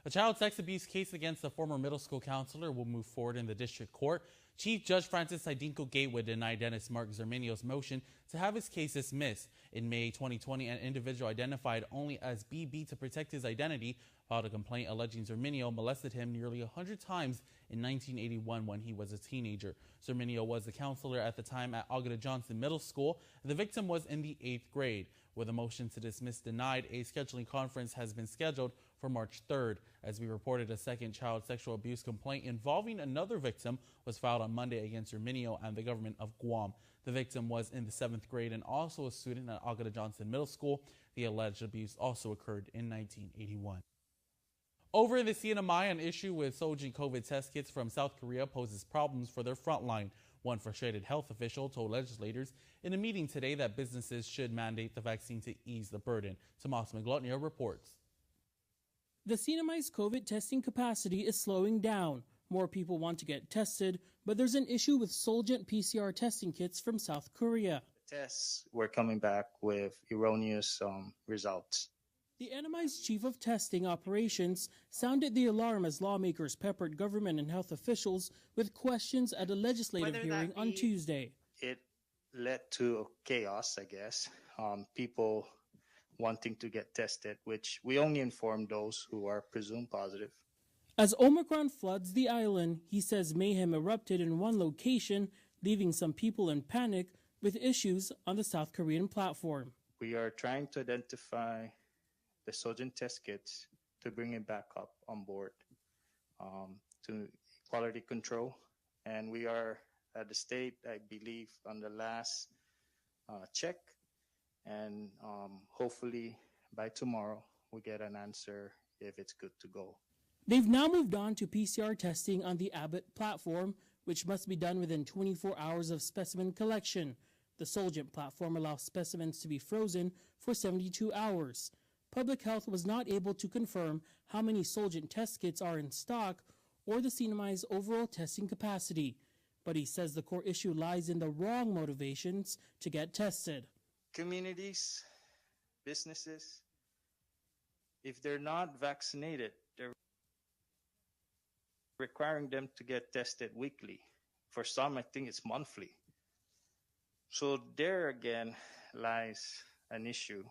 A child sex abuse case against a former middle school counselor will move forward in the district court. Chief Judge Francis Sidinco Gatewood denied Dennis Mark Zerminio's motion to have his case dismissed. In May 2020, an individual identified only as BB to protect his identity filed a complaint alleging Zerminio molested him nearly 100 times in 1981 when he was a teenager. Zerminio was the counselor at the time at Agueda Johnson Middle School, and the victim was in the 8th grade. With a motion to dismiss denied, a scheduling conference has been scheduled for March 3rd. As we reported, a second child sexual abuse complaint involving another victim was filed on Monday against Zerminio and the government of Guam. The victim was in the 7th grade and also a student at Agueda Johnson Middle School. The alleged abuse also occurred in 1981. Over in the CNMI, an issue with Soji COVID test kits from South Korea poses problems for their frontline. One frustrated health official told legislators in a meeting today that businesses should mandate the vaccine to ease the burden. Tomas Maglotnia reports. The CNMI's COVID testing capacity is slowing down. More people want to get tested, but there's an issue with Solgent PCR testing kits from South Korea. Tests were coming back with erroneous results. The NMI's chief of testing operations sounded the alarm as lawmakers peppered government and health officials with questions at a legislative hearing on Tuesday. It led to chaos, I guess. People wanting to get tested, which we only inform those who are presumed positive. As Omicron floods the island, he says mayhem erupted in one location, leaving some people in panic with issues on the South Korean platform. We are trying to identify the Solgent test kits to bring it back up on board to quality control. And we are at the state, I believe, on the last check. And hopefully by tomorrow, we get an answer if it's good to go. They've now moved on to PCR testing on the Abbott platform, which must be done within 24 hours of specimen collection. The Solgent platform allows specimens to be frozen for 72 hours. Public Health was not able to confirm how many Solgent test kits are in stock or the CNMI's overall testing capacity, but he says the core issue lies in the wrong motivations to get tested. Communities, businesses, if they're not vaccinated, they're requiring them to get tested weekly. For some, I think it's monthly. So there again lies an issue,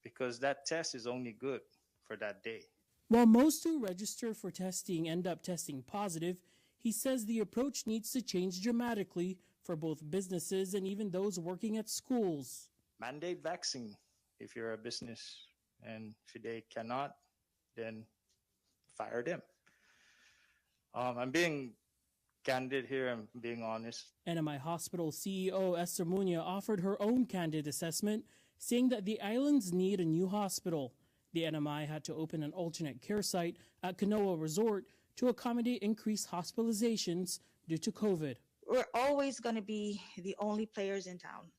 because that test is only good for that day. While most who register for testing end up testing positive, he says the approach needs to change dramatically for both businesses and even those working at schools. Mandate vaccine if you're a business, and if they cannot, then fire them. I'm being candid here, I'm being honest. NMI Hospital CEO Esther Muña offered her own candid assessment, saying that the islands need a new hospital. The NMI had to open an alternate care site at Kanoa Resort to accommodate increased hospitalizations due to COVID. We're always going to be the only players in town.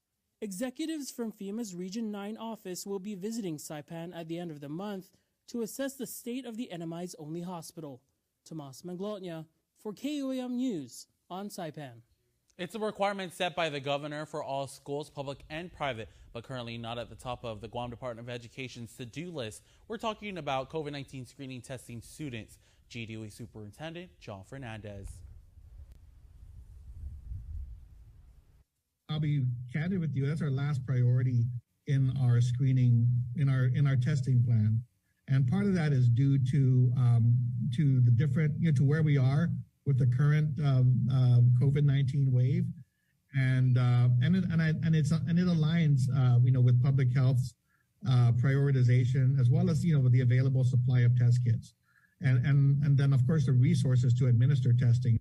Executives from FEMA's Region 9 office will be visiting Saipan at the end of the month to assess the state of the NMI's only hospital. Tomas Manglotnia for KUAM News on Saipan. It's a requirement set by the governor for all schools, public and private, but currently not at the top of the Guam Department of Education's to-do list. We're talking about COVID-19 screening testing students. GDOE Superintendent John Fernandez. I'll be candid with you. That's our last priority in our screening, in our testing plan, and part of that is due to the different, to where we are with the current COVID-19 wave, and it aligns, with public health's prioritization, as well as with the available supply of test kits, and then of course the resources to administer testing.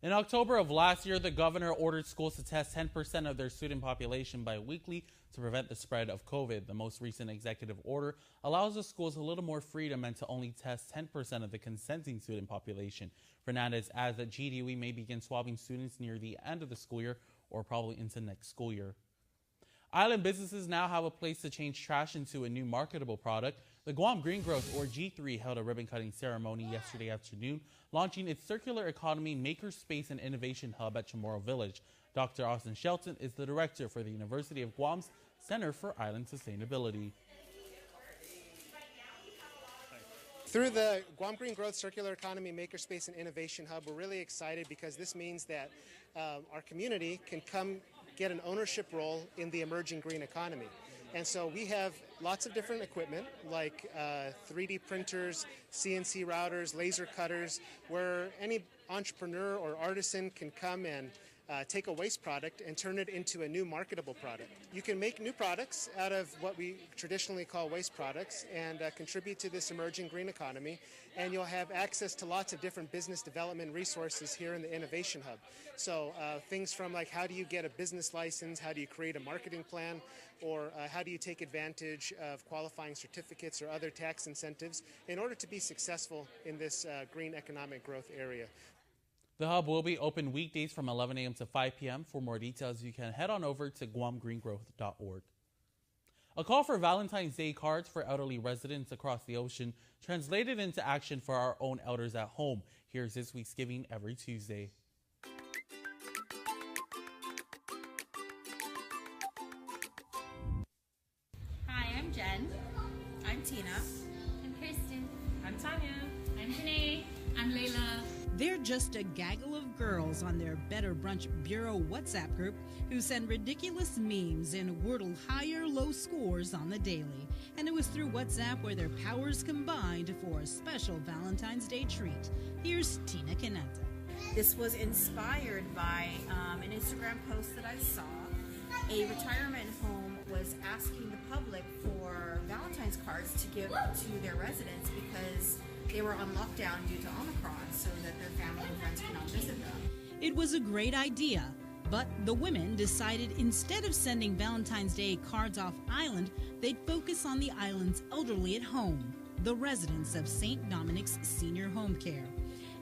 In October of last year, the governor ordered schools to test 10% of their student population biweekly to prevent the spread of COVID. The most recent executive order allows the schools a little more freedom and to only test 10% of the consenting student population. Fernandez adds that GDOE may begin swabbing students near the end of the school year or probably into next school year. Island businesses now have a place to change trash into a new marketable product. The Guam Green Growth, or G3, held a ribbon-cutting ceremony yesterday afternoon, launching its Circular Economy Makerspace and Innovation Hub at Chamorro Village. Dr. Austin Shelton is the director for the University of Guam's Center for Island Sustainability. Through the Guam Green Growth Circular Economy Makerspace and Innovation Hub, we're really excited because this means that our community can come get an ownership role in the emerging green economy. And so we have lots of different equipment like 3D printers, CNC routers, laser cutters, where any entrepreneur or artisan can come and take a waste product and turn it into a new marketable product. You can make new products out of what we traditionally call waste products and contribute to this emerging green economy, and you'll have access to lots of different business development resources here in the Innovation Hub. So things from like how do you get a business license, how do you create a marketing plan, or how do you take advantage of qualifying certificates or other tax incentives in order to be successful in this green economic growth area. The hub will be open weekdays from 11 a.m. to 5 p.m. For more details, you can head on over to guamgreengrowth.org. A call for Valentine's Day cards for elderly residents across the ocean translated into action for our own elders at home. Here's this week's Giving Every Tuesday. Hi, I'm Jen. I'm Tina. I'm Kristen. I'm Tanya. I'm Janae. I'm Layla. They're just a gaggle of girls on their Better Brunch Bureau WhatsApp group who send ridiculous memes and wordle higher low scores on the daily. And it was through WhatsApp where their powers combined for a special Valentine's Day treat. Here's Tina Canetta. This was inspired by an Instagram post that I saw. A retirement home was asking the public for Valentine's cards to give to their residents because they were on lockdown due to Omicron so that their family and friends could not visit them. It was a great idea, but the women decided instead of sending Valentine's Day cards off island, they'd focus on the island's elderly at home, the residents of St. Dominic's Senior Home Care.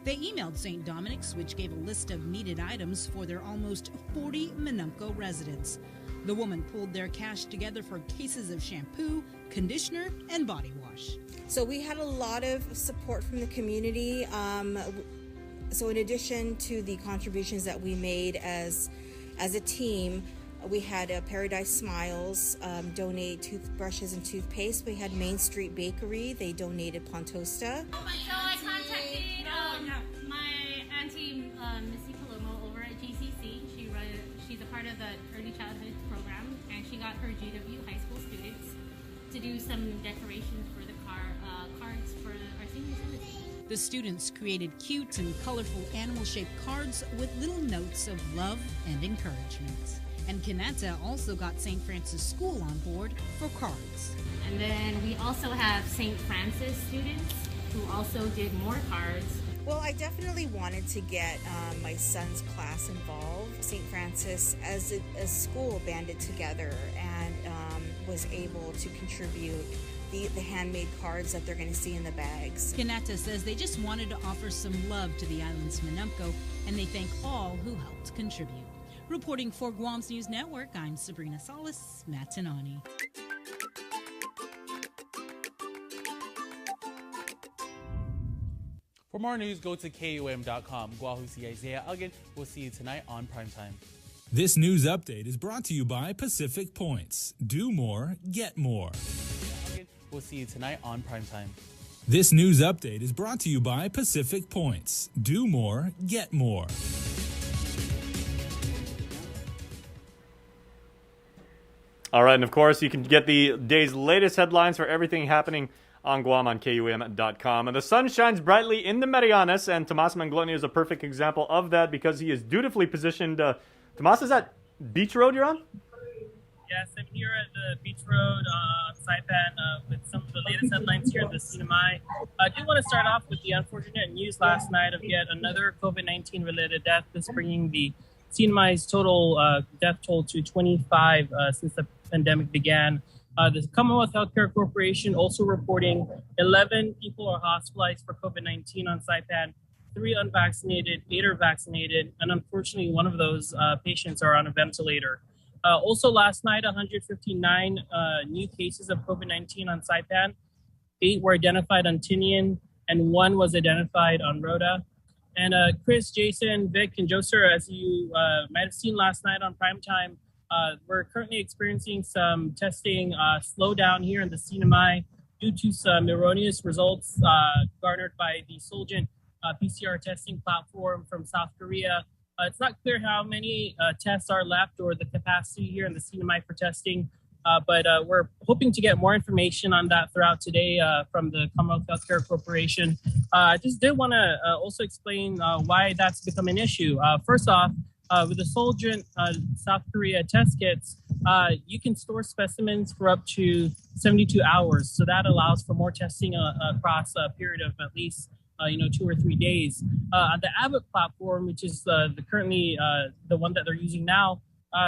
They emailed St. Dominic's, which gave a list of needed items for their almost 40 Menumco residents. The woman pulled their cash together for cases of shampoo, conditioner, and body wash. So we had a lot of support from the community. So in addition to the contributions that we made as a team, we had Paradise Smiles donate toothbrushes and toothpaste. We had Main Street Bakery. They donated Pontosta. So I contacted my auntie, Missy Palomo, over at GCC. She's a part of the early childhood program, and she got her GW high school students to do some decorations for the cards for our senior citizens. The students created cute and colorful animal-shaped cards with little notes of love and encouragement. And Kanata also got St. Francis School on board for cards. And then we also have St. Francis students who also did more cards. Well, I definitely wanted to get my son's class involved. St. Francis, as a school, banded together and was able to contribute the handmade cards that they're going to see in the bags. Kanata says they just wanted to offer some love to the island's Menumco, and they thank all who helped contribute. Reporting for Guam's News Network, I'm Sabrina Salas Matinani. For more news, go to KUAM.com. Guahusi Isaiah Uggan. We'll see you tonight on Primetime. This news update is brought to you by Pacific Points. Do more, get more. We'll see you tonight on Primetime. This news update is brought to you by Pacific Points. Do more, get more. All right, and of course, you can get the day's latest headlines for everything happening on Guam on KUAM.com. And the sun shines brightly in the Marianas, and Tomas Mangloni is a perfect example of that because he is dutifully positioned. Tomas, is that Beach Road you're on? Yes, I'm here at the Beach Road on Saipan with some of the latest headlines here in the CNMI. I do want to start off with the unfortunate news last night of yet another COVID-19 related death. This bringing the CNMI's total death toll to 25 since the pandemic began. The Commonwealth Healthcare Corporation also reporting 11 people are hospitalized for COVID-19 on Saipan, 3 unvaccinated, 8 are vaccinated, and unfortunately one of those patients are on a ventilator. Also last night, 159 new cases of COVID-19 on Saipan. 8 were identified on Tinian, and 1 was identified on Rhoda. And Chris, Jason, Vic, and Joser, as you might have seen last night on Primetime, we're currently experiencing some testing slowdown here in the CNMI due to some erroneous results garnered by the Solgent PCR testing platform from South Korea. It's not clear how many tests are left or the capacity here in the CNMI for testing, but we're hoping to get more information on that throughout today from the Commonwealth Healthcare Corporation. I just did want to also explain why that's become an issue. First off, with the Solgent South Korea test kits, you can store specimens for up to 72 hours. So that allows for more testing across a period of at least 2 or 3 days. On the Abbott platform, which is currently the one that they're using now,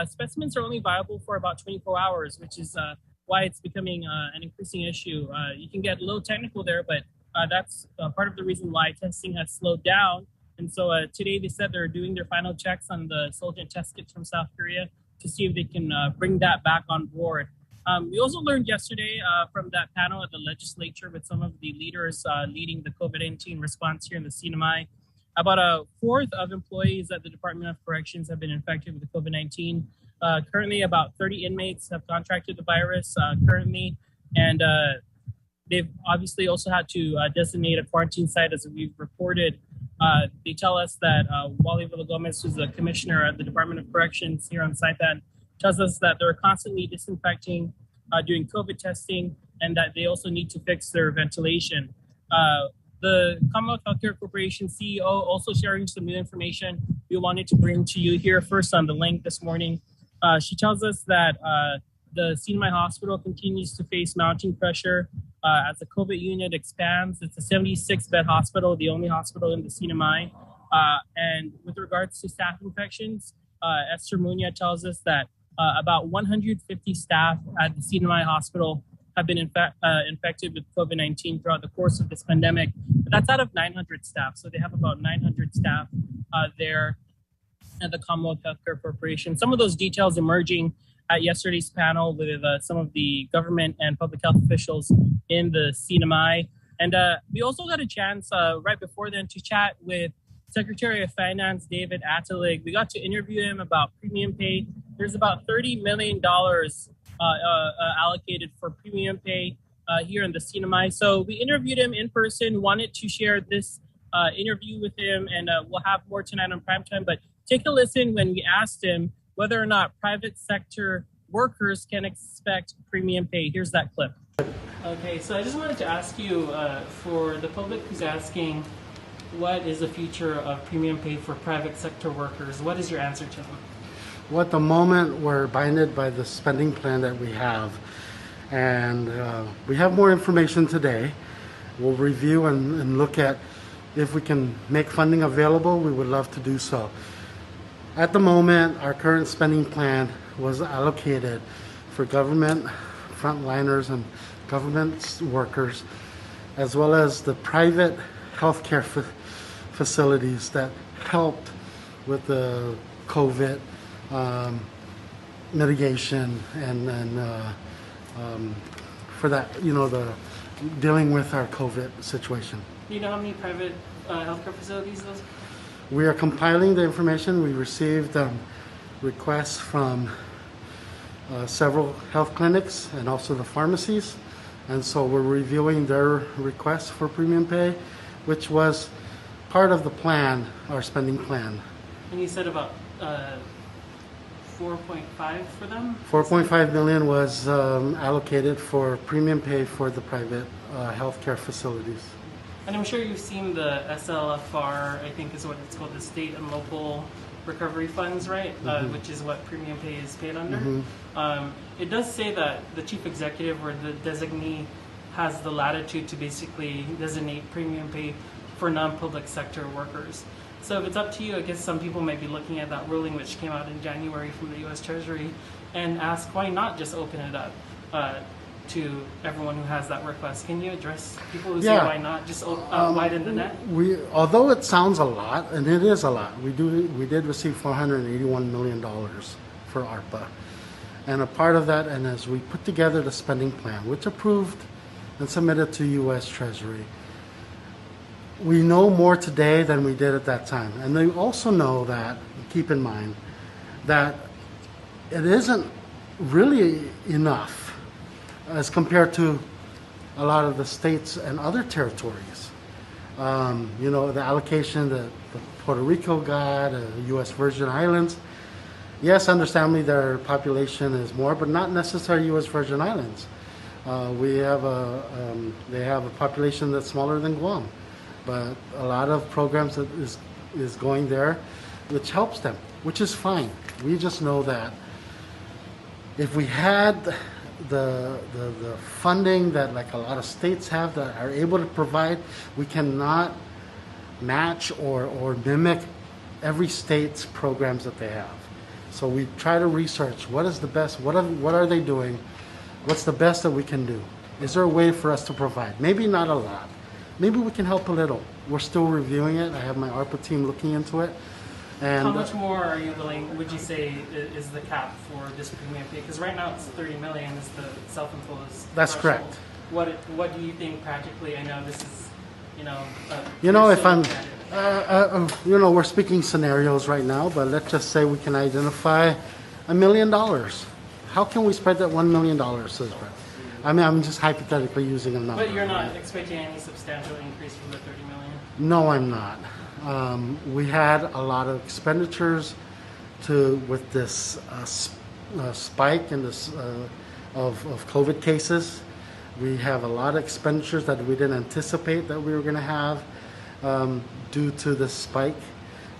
specimens are only viable for about 24 hours, which is why it's becoming an increasing issue. You can get a little technical there, but that's part of the reason why testing has slowed down And so today they said they're doing their final checks on the Solgen test kits from South Korea to see if they can bring that back on board. We also learned yesterday from that panel at the legislature with some of the leaders leading the COVID-19 response here in the CNMI, about a fourth of employees at the Department of Corrections have been infected with the COVID-19. Currently, about 30 inmates have contracted the virus currently, and they've obviously also had to designate a quarantine site, as we've reported. They tell us that Wally Villagomez, who's the commissioner at the Department of Corrections here on Saipan, tells us that they're constantly disinfecting, doing COVID testing, and that they also need to fix their ventilation. The Commonwealth Healthcare Corporation CEO also sharing some new information we wanted to bring to you here first on the link this morning. She tells us that the CNMI hospital continues to face mounting pressure as the COVID unit expands. It's a 76-bed hospital, the only hospital in the CNMI. And with regards to staff infections, Esther Munya tells us that about 150 staff at the CNMI hospital have been infected with COVID-19 throughout the course of this pandemic. But that's out of 900 staff. So they have about 900 staff there at the Commonwealth Healthcare Corporation. Some of those details emerging at yesterday's panel with some of the government and public health officials in the CNMI. And we also got a chance right before then to chat with Secretary of Finance David Atalig. We got to interview him about premium pay. There's about $30 million allocated for premium pay here in the CNMI. So we interviewed him in person, wanted to share this interview with him, and we'll have more tonight on primetime. But take a listen when we asked him whether or not private sector workers can expect premium pay. Here's that clip. Okay, so I just wanted to ask you, for the public who's asking, what is the future of premium pay for private sector workers? What is your answer to them? Well, at the moment, we're binded by the spending plan that we have. And we have more information today. We'll review and look at if we can make funding available. We would love to do so. At the moment, our current spending plan was allocated for government frontliners and government workers, as well as the private healthcare facilities that helped with the COVID mitigation and for that, the dealing with our COVID situation. Do you know how many private healthcare facilities those? We are compiling the information. We received requests from several health clinics and also the pharmacies. And so we're reviewing their requests for premium pay, which was part of the plan, our spending plan. And you said about 4.5 for them? 4.5 million was allocated for premium pay for the private healthcare facilities. And I'm sure you've seen the SLFR, I think is what it's called, the state and local recovery funds, right? Mm-hmm. Which is what premium pay is paid under. Mm-hmm. It does say that the chief executive or the designee has the latitude to basically designate premium pay for non-public sector workers. So if it's up to you, I guess some people might be looking at that ruling which came out in January from the U.S. Treasury and ask why not just open it up to everyone who has that request. Can you address people who say why not just widen the net? Although it sounds a lot, and it is a lot, we did receive $481 million for ARPA. And a part of that, and as we put together the spending plan, which approved and submitted to U.S. Treasury, we know more today than we did at that time. And they also know that, keep in mind, that it isn't really enough as compared to a lot of the states and other territories. The allocation that Puerto Rico got, U.S. Virgin Islands. Yes, understandably, their population is more, but not necessarily U.S. Virgin Islands. They have a population that's smaller than Guam, but a lot of programs that is going there, which helps them, which is fine. We just know that if we had the funding that like a lot of states have that are able to provide, we cannot match or mimic every state's programs that they have. So we try to research what is the best, what are they doing, what's the best that we can do. Is there a way for us to provide? Maybe not a lot. Maybe we can help a little. We're still reviewing it. I have my ARPA team looking into it. And how much more are you willing, would you say, is the cap for this premium pay? Because right now it's $30 million is the self-imposed That's threshold. correct. What do you think practically? I know this is, if I'm, we're speaking scenarios right now, but let's just say we can identify $1 million. How can we spread that $1 million? I mean, I'm just hypothetically using a number. But you're not expecting any substantial increase from the $30 million? No, I'm not. We had a lot of expenditures with this spike in this of COVID cases. We have a lot of expenditures that we didn't anticipate that we were going to have due to this spike.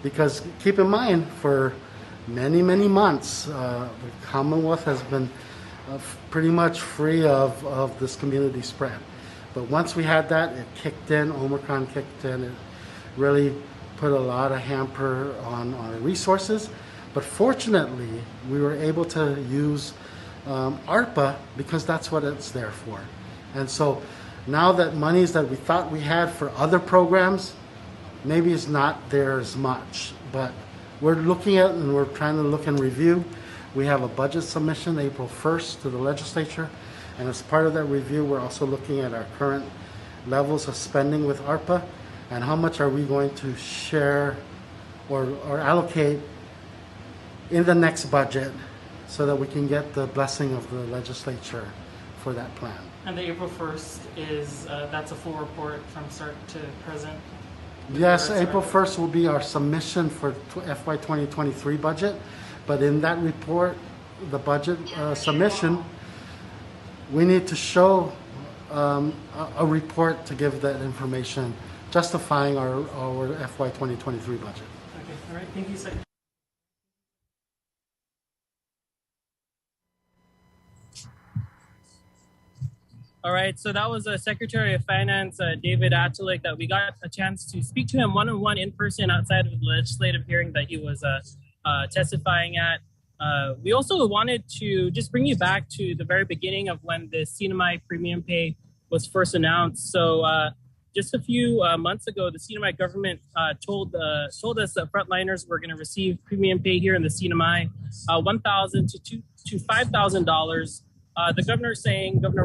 Because keep in mind, for many, many months, the Commonwealth has been pretty much free of this community spread. But once we had that, it kicked in, Omicron kicked in, it really put a lot of hamper on our resources. But fortunately, we were able to use ARPA because that's what it's there for. And so now that monies that we thought we had for other programs, maybe it's not there as much, but we're looking at and we're trying to look and review. We have a budget submission April 1st to the legislature, and as part of that review, we're also looking at our current levels of spending with ARPA and how much are we going to share or allocate in the next budget so that we can get the blessing of the legislature for that plan. And the April 1st is, that's a full report from start to present? Yes, April 1st will be our submission for FY 2023 budget, but in that report, the budget submission, we need to show a report to give that information justifying our FY 2023 budget. Okay, all right, thank you, sir. All right, so that was Secretary of Finance David Atalik that we got a chance to speak to him one-on-one in person outside of the legislative hearing that he was testifying at. We also wanted to just bring you back to the very beginning of when the CNMI premium pay was first announced. So just a few months ago, the CNMI government told us that frontliners were going to receive premium pay here in the CNMI, $1,000 to $5,000. The Governor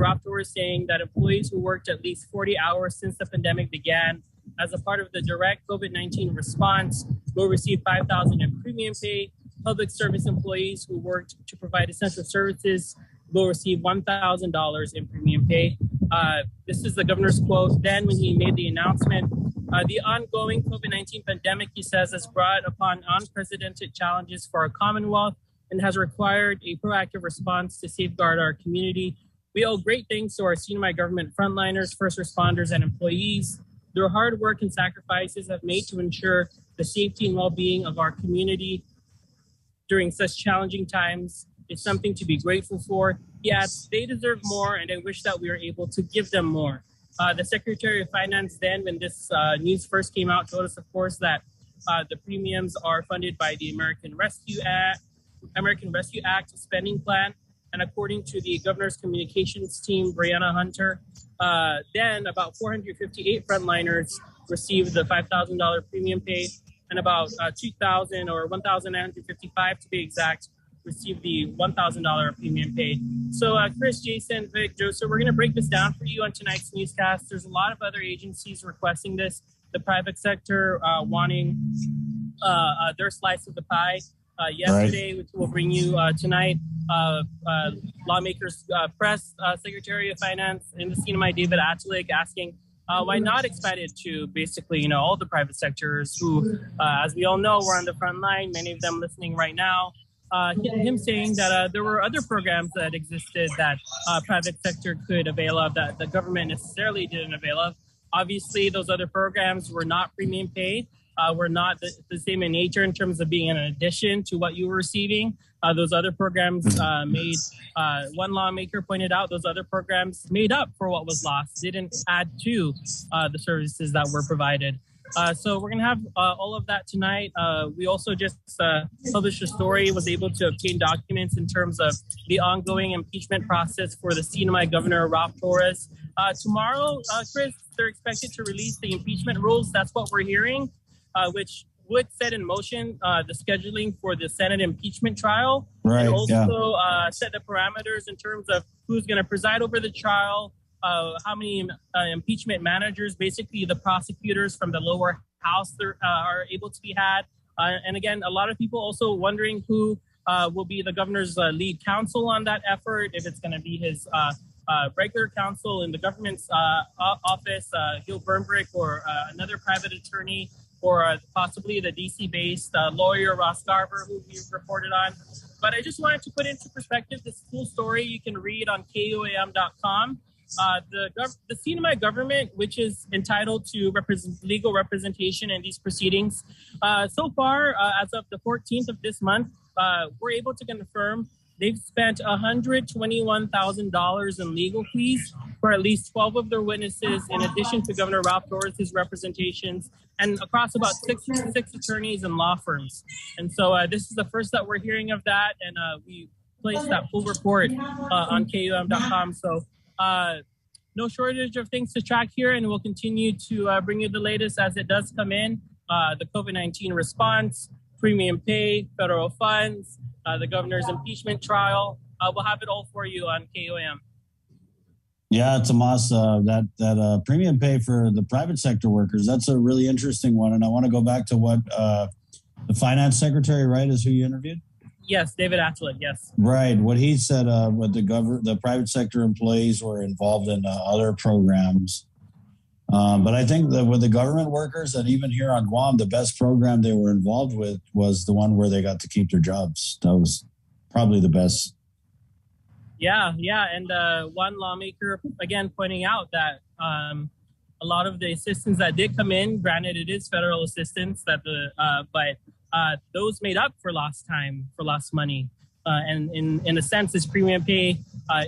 Raptor is saying that employees who worked at least 40 hours since the pandemic began as a part of the direct COVID-19 response will receive $5,000 in premium pay. Public service employees who worked to provide essential services will receive $1,000 in premium pay. This is the governor's quote then when he made the announcement. The ongoing COVID-19 pandemic, he says, has brought upon unprecedented challenges for our Commonwealth and has required a proactive response to safeguard our community. We owe great thanks to our CNMI government frontliners, first responders, and employees. Their hard work and sacrifices have made to ensure the safety and well-being of our community during such challenging times. It's something to be grateful for. Yes, they deserve more, and I wish that we were able to give them more. The Secretary of Finance then, when this news first came out, told us, of course, that the premiums are funded by the American Rescue Act spending plan. And according to the governor's communications team, Brianna Hunter, then about 458 frontliners received the $5,000 premium pay, and about 2,000 or 1,955 to be exact received the $1,000 premium pay. So Chris, Jason, Vic, Joseph, we're going to break this down for you on tonight's newscast. There's a lot of other agencies requesting this. The private sector wanting their slice of the pie. Yesterday, which we'll bring you tonight, lawmakers pressed Secretary of Finance in the CNMI, David Atalik, asking why not expand it to basically, all the private sectors who, as we all know, were on the front line, many of them listening right now. Him saying that there were other programs that existed that private sector could avail of that the government necessarily didn't avail of. Obviously, those other programs were not premium paid. Were not the same in nature in terms of being an addition to what you were receiving. Those other programs made, one lawmaker pointed out, those other programs made up for what was lost, didn't add to the services that were provided. So we're going to have all of that tonight. We also just published a story, was able to obtain documents in terms of the ongoing impeachment process for the CNMI Governor, Rob Torres. Tomorrow, Chris, they're expected to release the impeachment rules. That's what we're hearing, which would set in motion the scheduling for the Senate impeachment trial. Right, and also set the parameters in terms of who's going to preside over the trial, how many impeachment managers, basically the prosecutors from the lower house are able to be had. And again, a lot of people also wondering who will be the governor's lead counsel on that effort, if it's going to be his regular counsel in the government's office, Gil Burnbrick, or another private attorney, or possibly the DC-based lawyer Ross Garber, who we've reported on. But I just wanted to put into perspective this full story you can read on KUAM.com. The CNMI government, which is entitled to legal representation in these proceedings, so far, as of the 14th of this month, we're able to confirm they've spent $121,000 in legal fees for at least 12 of their witnesses, in addition to Governor Ralph Norris's representations, and across about six attorneys and law firms. And so this is the first that we're hearing of that, and we placed that full report on KUM.com. So no shortage of things to track here, and we'll continue to bring you the latest as it does come in. The COVID-19 response, premium pay, federal funds, the governor's impeachment trial. We'll have it all for you on KUAM. Yeah, Tomas, that premium pay for the private sector workers, that's a really interesting one. And I want to go back to what the finance secretary, right, is who you interviewed? Yes, David Atwood, yes. Right. What he said, what the private sector employees were involved in other programs. But I think that with the government workers, and even here on Guam, the best program they were involved with was the one where they got to keep their jobs. That was probably the best. Yeah. And one lawmaker, again, pointing out that a lot of the assistance that did come in, granted it is federal assistance, but those made up for lost time, for lost money. And in a sense, this premium pay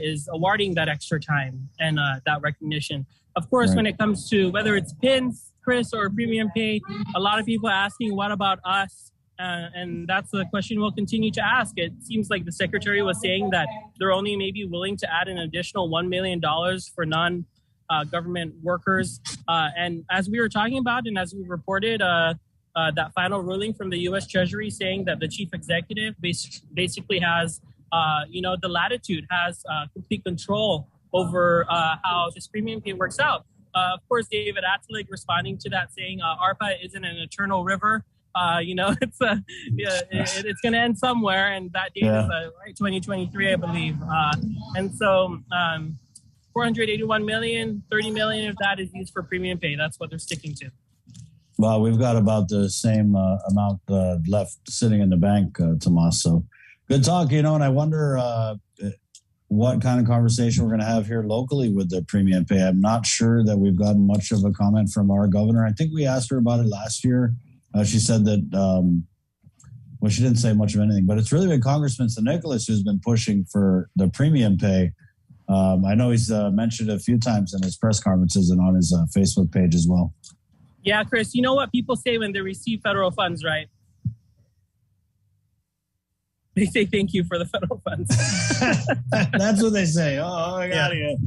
is awarding that extra time and that recognition. Of course, when it comes to whether it's PINs, Chris, or premium pay, a lot of people are asking, what about us? And that's the question we'll continue to ask. It seems like the secretary was saying that they're only maybe willing to add an additional $1 million for non-government workers. And as we were talking about, and as we reported, that final ruling from the U.S. Treasury saying that the chief executive basically has, the latitude, has complete control over how this premium pay works out. Of course, David Atwood responding to that saying ARPA isn't an eternal river. It's going to end somewhere, and that date is 2023, I believe. And so 481 million, 30 million of that is used for premium pay. That's what they're sticking to. Well, we've got about the same amount left sitting in the bank, Tomas. So good talk, and I wonder what kind of conversation we're going to have here locally with the premium pay. I'm not sure that we've gotten much of a comment from our governor. I think we asked her about it last year. She said that, she didn't say much of anything, but it's really been Congressman San Nicolas who's been pushing for the premium pay. I know he's mentioned it a few times in his press conferences and on his Facebook page as well. Yeah, Chris, you know what people say when they receive federal funds, right? They say thank you for the federal funds. That's what they say. Oh, I got you.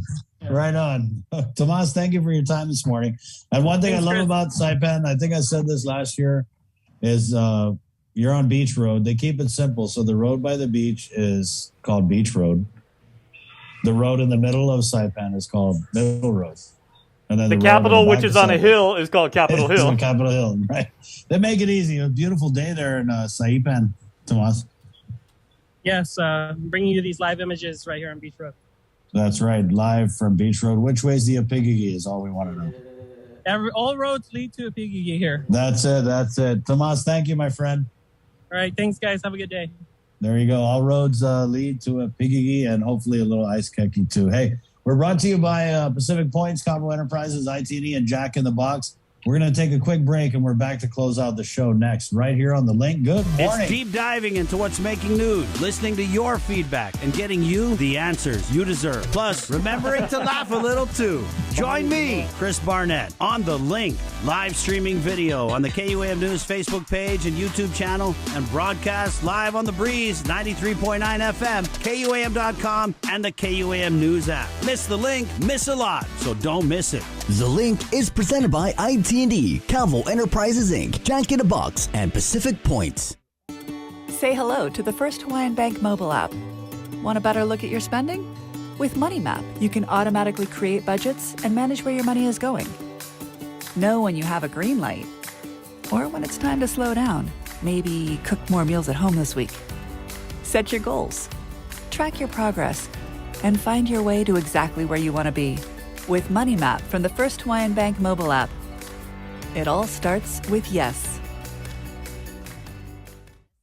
Yeah. Right on. Tomas, thank you for your time this morning. And one thing I love about Saipan, I think I said this last year, is you're on Beach Road. They keep it simple. So the road by the beach is called Beach Road. The road in the middle of Saipan is called Middle Road. And then the Capitol, which is on a hill, is called Capitol Hill. On Capitol Hill, right? They make it easy. A beautiful day there in Saipan, Tomas. Yes, bringing you these live images right here on Beach Road. That's right, live from Beach Road. Which way's the Apigigi is all we want to know. All roads lead to Apigigi here. That's it. Tomas, thank you, my friend. All right, thanks, guys. Have a good day. There you go. All roads lead to Apigigi and hopefully a little ice keki too. Hey, we're brought to you by Pacific Points, Cabo Enterprises, ITD, and Jack in the Box. We're going to take a quick break, and we're back to close out the show next, right here on The Link. Good morning. It's deep diving into what's making news, listening to your feedback, and getting you the answers you deserve. Plus, remembering to laugh a little, too. Join me, Chris Barnett, on The Link, live streaming video on the KUAM News Facebook page and YouTube channel, and broadcast live on The Breeze, 93.9 FM, KUAM.com, and the KUAM News app. Miss The Link, miss a lot, so don't miss it. The Link is presented by IT&D, Calvo Enterprises Inc., Jack in a Box, and Pacific Points. Say hello to the First Hawaiian Bank mobile app. Want a better look at your spending? With Money Map, you can automatically create budgets and manage where your money is going. Know when you have a green light, or when it's time to slow down. Maybe cook more meals at home this week. Set your goals, track your progress, and find your way to exactly where you want to be. With Money Map from the First Hawaiian Bank mobile app. It all starts with yes.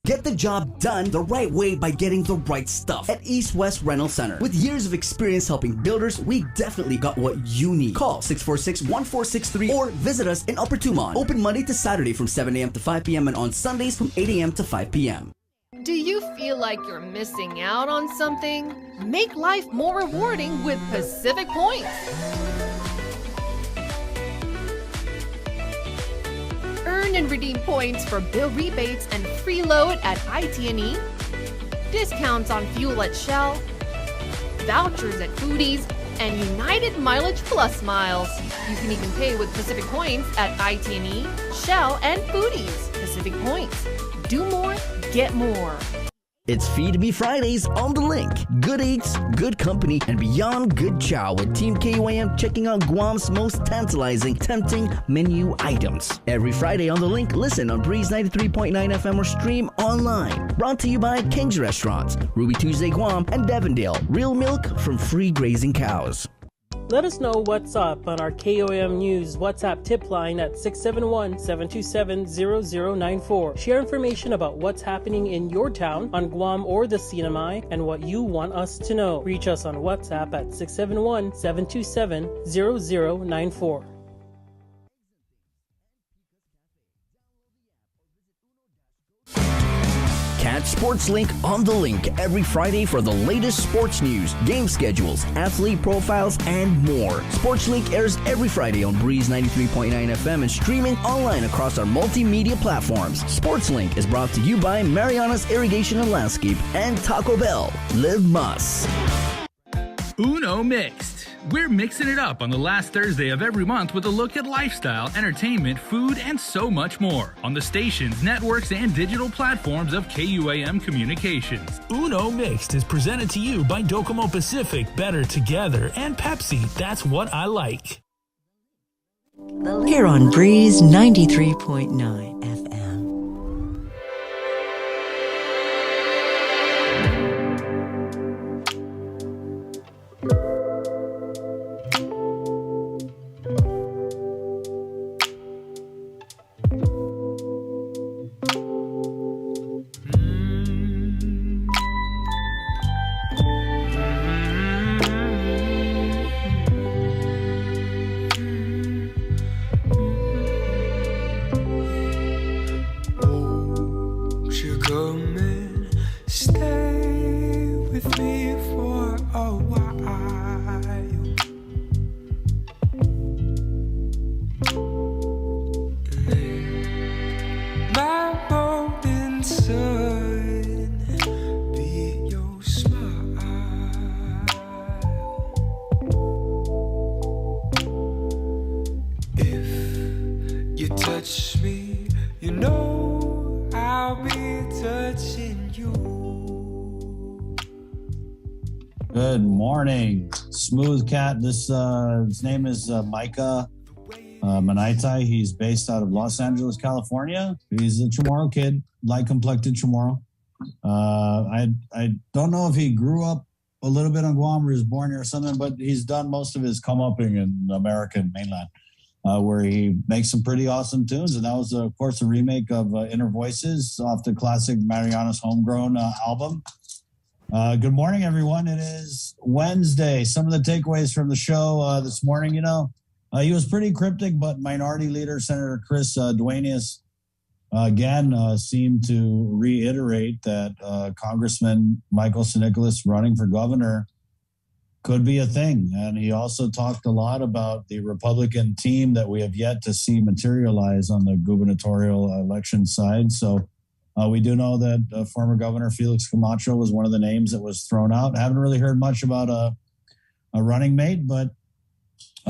Get the job done the right way by getting the right stuff at East West Rental Center. With years of experience helping builders, we definitely got what you need. Call 646-1463 or visit us in Upper Tumon. Open Monday to Saturday from 7 a.m. to 5 p.m. and on Sundays from 8 a.m. to 5 p.m. Do you feel like you're missing out on something? Make life more rewarding with Pacific Points. Earn and redeem points for bill rebates and free load at IT&E, discounts on fuel at Shell, vouchers at Foodies, and United Mileage Plus miles. You can even pay with Pacific Points at IT&E, Shell, and Foodies. Pacific Points. Do more, get more. It's Feed Me Fridays on The Link. Good eats, good company, and beyond good chow with Team KUAM checking out Guam's most tantalizing, tempting menu items. Every Friday on The Link, listen on Breeze 93.9 FM or stream online. Brought to you by King's Restaurants, Ruby Tuesday Guam, and Devondale. Real milk from free grazing cows. Let us know what's up on our KOM News WhatsApp tip line at 671-727-0094. Share information about what's happening in your town, on Guam or the Sinamai, and what you want us to know. Reach us on WhatsApp at 671-727-0094. Catch Sports Link on The Link every Friday for the latest sports news, game schedules, athlete profiles, and more. Sports Link airs every Friday on Breeze 93.9 FM and streaming online across our multimedia platforms. Sports Link is brought to you by Mariana's Irrigation and Landscape and Taco Bell. Live Mas. Uno Mixed. We're mixing it up on the last Thursday of every month with a look at lifestyle, entertainment, food, and so much more on the stations, networks, and digital platforms of KUAM Communications. Uno Mixed is presented to you by Docomo Pacific, Better Together, and Pepsi. That's what I like. Here on Breeze 93.9 FM. Good morning, Smooth Cat. His name is Micah Manaitai. He's based out of Los Angeles, California. He's a Chamorro kid, light complected Chamorro. I don't know if he grew up a little bit on Guam or he was born here or something, but he's done most of his come-upping in the American mainland, where he makes some pretty awesome tunes. And that was, of course, a remake of Inner Voices off the classic Mariana's Homegrown album. Good morning, everyone. It is Wednesday. Some of the takeaways from the show this morning, He was pretty cryptic, but Minority Leader Senator Chris Duenas again seemed to reiterate that Congressman Michael Sinicolas running for governor could be a thing. And he also talked a lot about the Republican team that we have yet to see materialize on the gubernatorial election side. So we do know that former Governor Felix Camacho was one of the names that was thrown out. I haven't really heard much about a running mate, but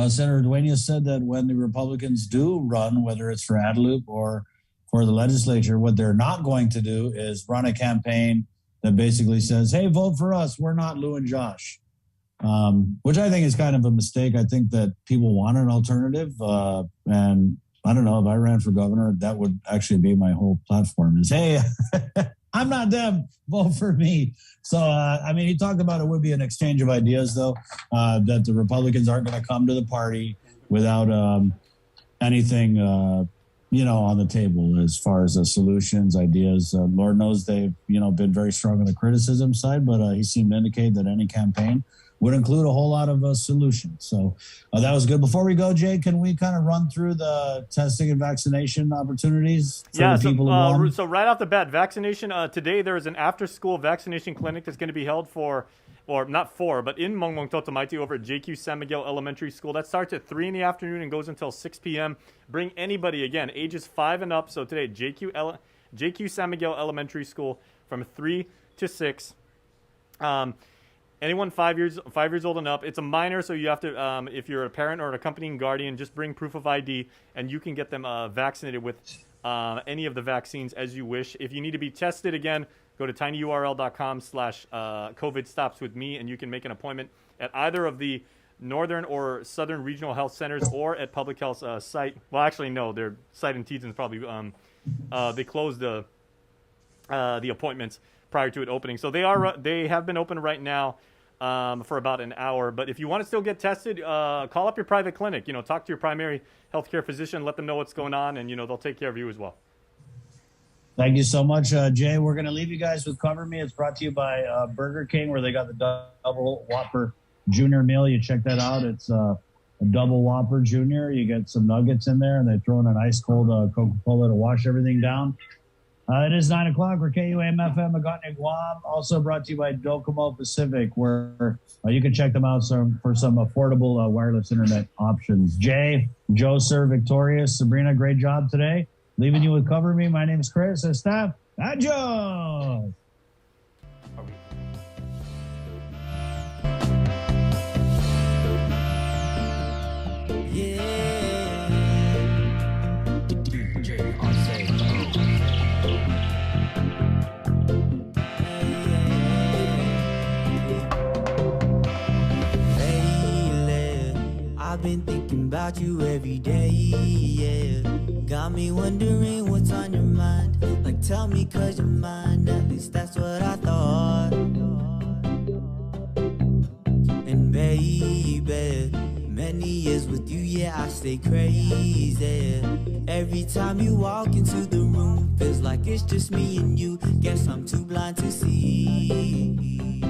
Senator Duenas said that when the Republicans do run, whether it's for Adelup or for the legislature, what they're not going to do is run a campaign that basically says, hey, vote for us. We're not Lou and Josh, which I think is kind of a mistake. I think that people want an alternative. And I don't know, if I ran for governor, that would actually be my whole platform is, hey, I'm not them, vote for me. So, I mean, he talked about it would be an exchange of ideas, though, that the Republicans aren't going to come to the party without anything, on the table as far as solutions, ideas. Lord knows they've, been very strong on the criticism side, but he seemed to indicate that any campaign would include a whole lot of solutions. So that was good. Before we go, Jay, can we kind of run through the testing and vaccination opportunities for the people who want? So right off the bat, vaccination, today there is an after-school vaccination clinic that's going to be held in Mongmong Totomaiti over at JQ San Miguel Elementary School. That starts at 3 in the afternoon and goes until 6 p.m. Bring anybody, again, ages 5 and up. So today, JQ San Miguel Elementary School from 3 to 6. Anyone 5 years old and up. It's a minor, so you have to, if you're a parent or an accompanying guardian, just bring proof of ID, and you can get them vaccinated with any of the vaccines as you wish. If you need to be tested, again, go to tinyurl.com/COVID stops with me, and you can make an appointment at either of the Northern or Southern Regional Health Centers or at Public Health's site. Well, actually, no, their site in Teeson's probably, they closed the appointments prior to it opening. So they have been open right now for about an hour. But if you want to still get tested, call up your private clinic. Talk to your primary healthcare physician, let them know what's going on, and they'll take care of you as well. Thank you so much, Jay. We're going to leave you guys with Cover Me. It's brought to you by Burger King, where they got the double Whopper Junior meal. You check that out. It's a double Whopper Junior. You get some nuggets in there, and they throw in an ice cold Coca-Cola to wash everything down. It is 9 o'clock for KUAM FM Agotnik Guam. Also brought to you by Docomo Pacific, where you can check them out for some affordable wireless internet options. Jay, Joe, Sir, Victorious, Sabrina, great job today. Leaving you with Cover Me. My name is Chris. And staff, adios. I've been thinking about you every day, yeah. Got me wondering what's on your mind. Like, tell me 'cause you're mine. At least that's what I thought. And baby, many years with you, yeah, I stay crazy. Every time you walk into the room, feels like it's just me and you. Guess I'm too blind to see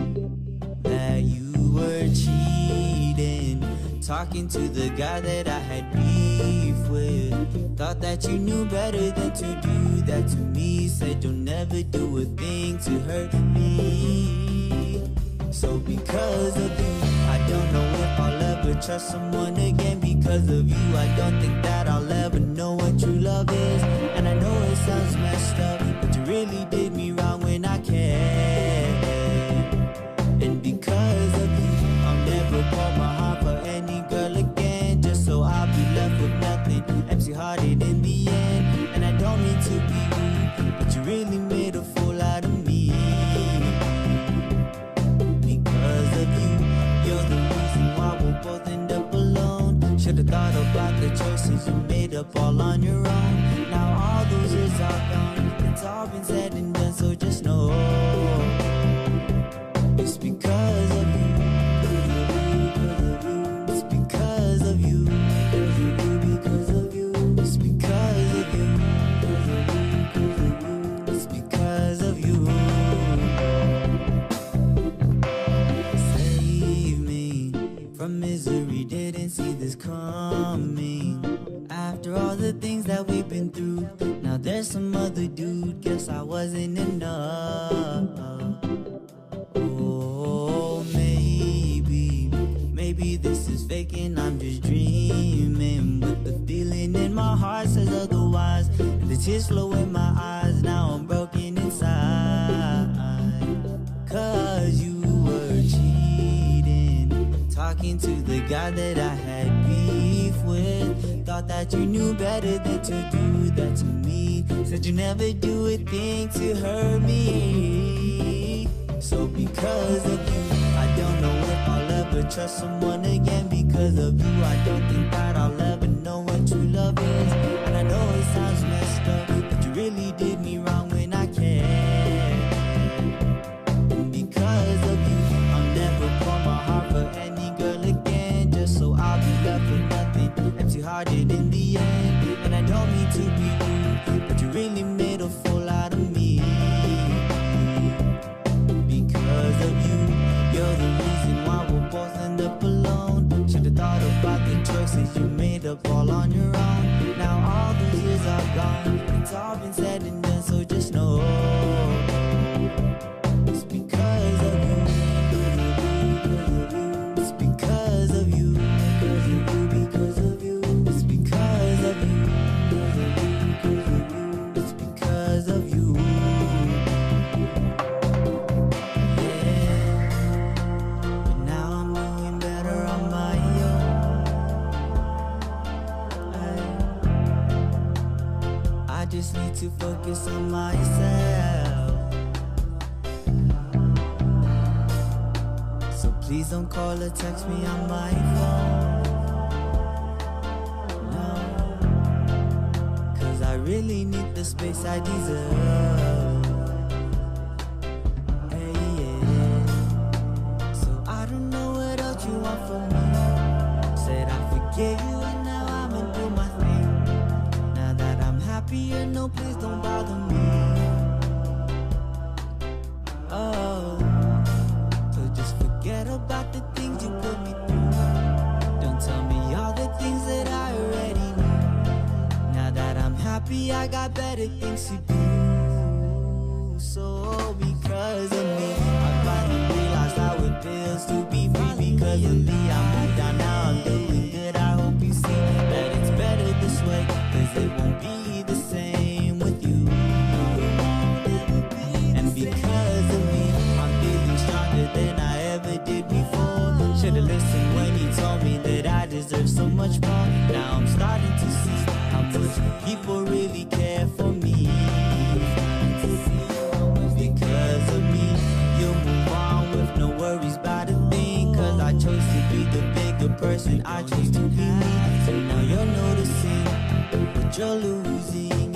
that you were cheating, talking to the guy that I had beef with. Thought that you knew better than to do that to me. Said you'll never do a thing to hurt me. So because of you, I don't know if I'll ever trust someone again. Because of you, I don't think that I'll ever know what true love is. And I know it sounds messed up, but you really did me wrong when I cared. And because of you, I'll never pour my heart for any girl again, just so I'll be left with nothing, empty-hearted in the end. And I don't mean to be rude, but you really made a fool out of me. Because of you, you're the reason why we'll both end up alone. Should've thought about the choices you made up all on your own. Now all those years are gone, it's all been said and done, so just know it's because of you. It's because of you. Because of you. It's because of you. It's because of you. Save me from misery, didn't see this coming. dude, guess I wasn't enough. Oh, maybe this is fake and I'm just dreaming, but the feeling in my heart says otherwise. And the tears flow in my eyes, now I'm broken inside. 'Cause you were cheating, talking to the guy that I had beef with. Thought that you knew better than to do that to me. Said you never do a thing to hurt me. So because of you, I don't know if I'll ever trust someone again. Because of you, I don't think that I'll ever know what true love is. And I know it sounds messed up, but you really did me wrong when I cared. And because of you, I'll never pour my heart for any girl again, just so I'll be left with nothing, empty-hearted in the end. And I don't mean to be rude, but you really made a fool out of me. Because of you, you're the reason why we'll both end up alone. Should've thought about the choices you made up all on your own. Now all those years are gone, it's all been said and done, so just know it's because of you. It's because of you. Because of you. It's because of you. It's because of you. Just need to focus on myself. So please don't call or text me on my phone. No, 'cause I really need the space I deserve. Hey, yeah. So I don't know what else you want from me. Said I forgave you and now I'ma do my thing. Happier, no, please don't bother me. Oh, so just forget about the things you put me through. Don't tell me all the things that I already knew. Now that I'm happy, I got better things to do. So because of me, I finally realized how it feels to be free. Because of me, I moved down, now I'm doing good. I hope you see that it's better this way, 'cause it won't be the same with you. And because of me, I'm feeling stronger than I ever did before. Should've listened when he told me that I deserve so much more. Now I'm starting to see how much people really care for me. Because of me, you'll move on with no worries about a thing. 'Cause I chose to be the bigger person, I chose to be me. So now you're noticing what you're losing.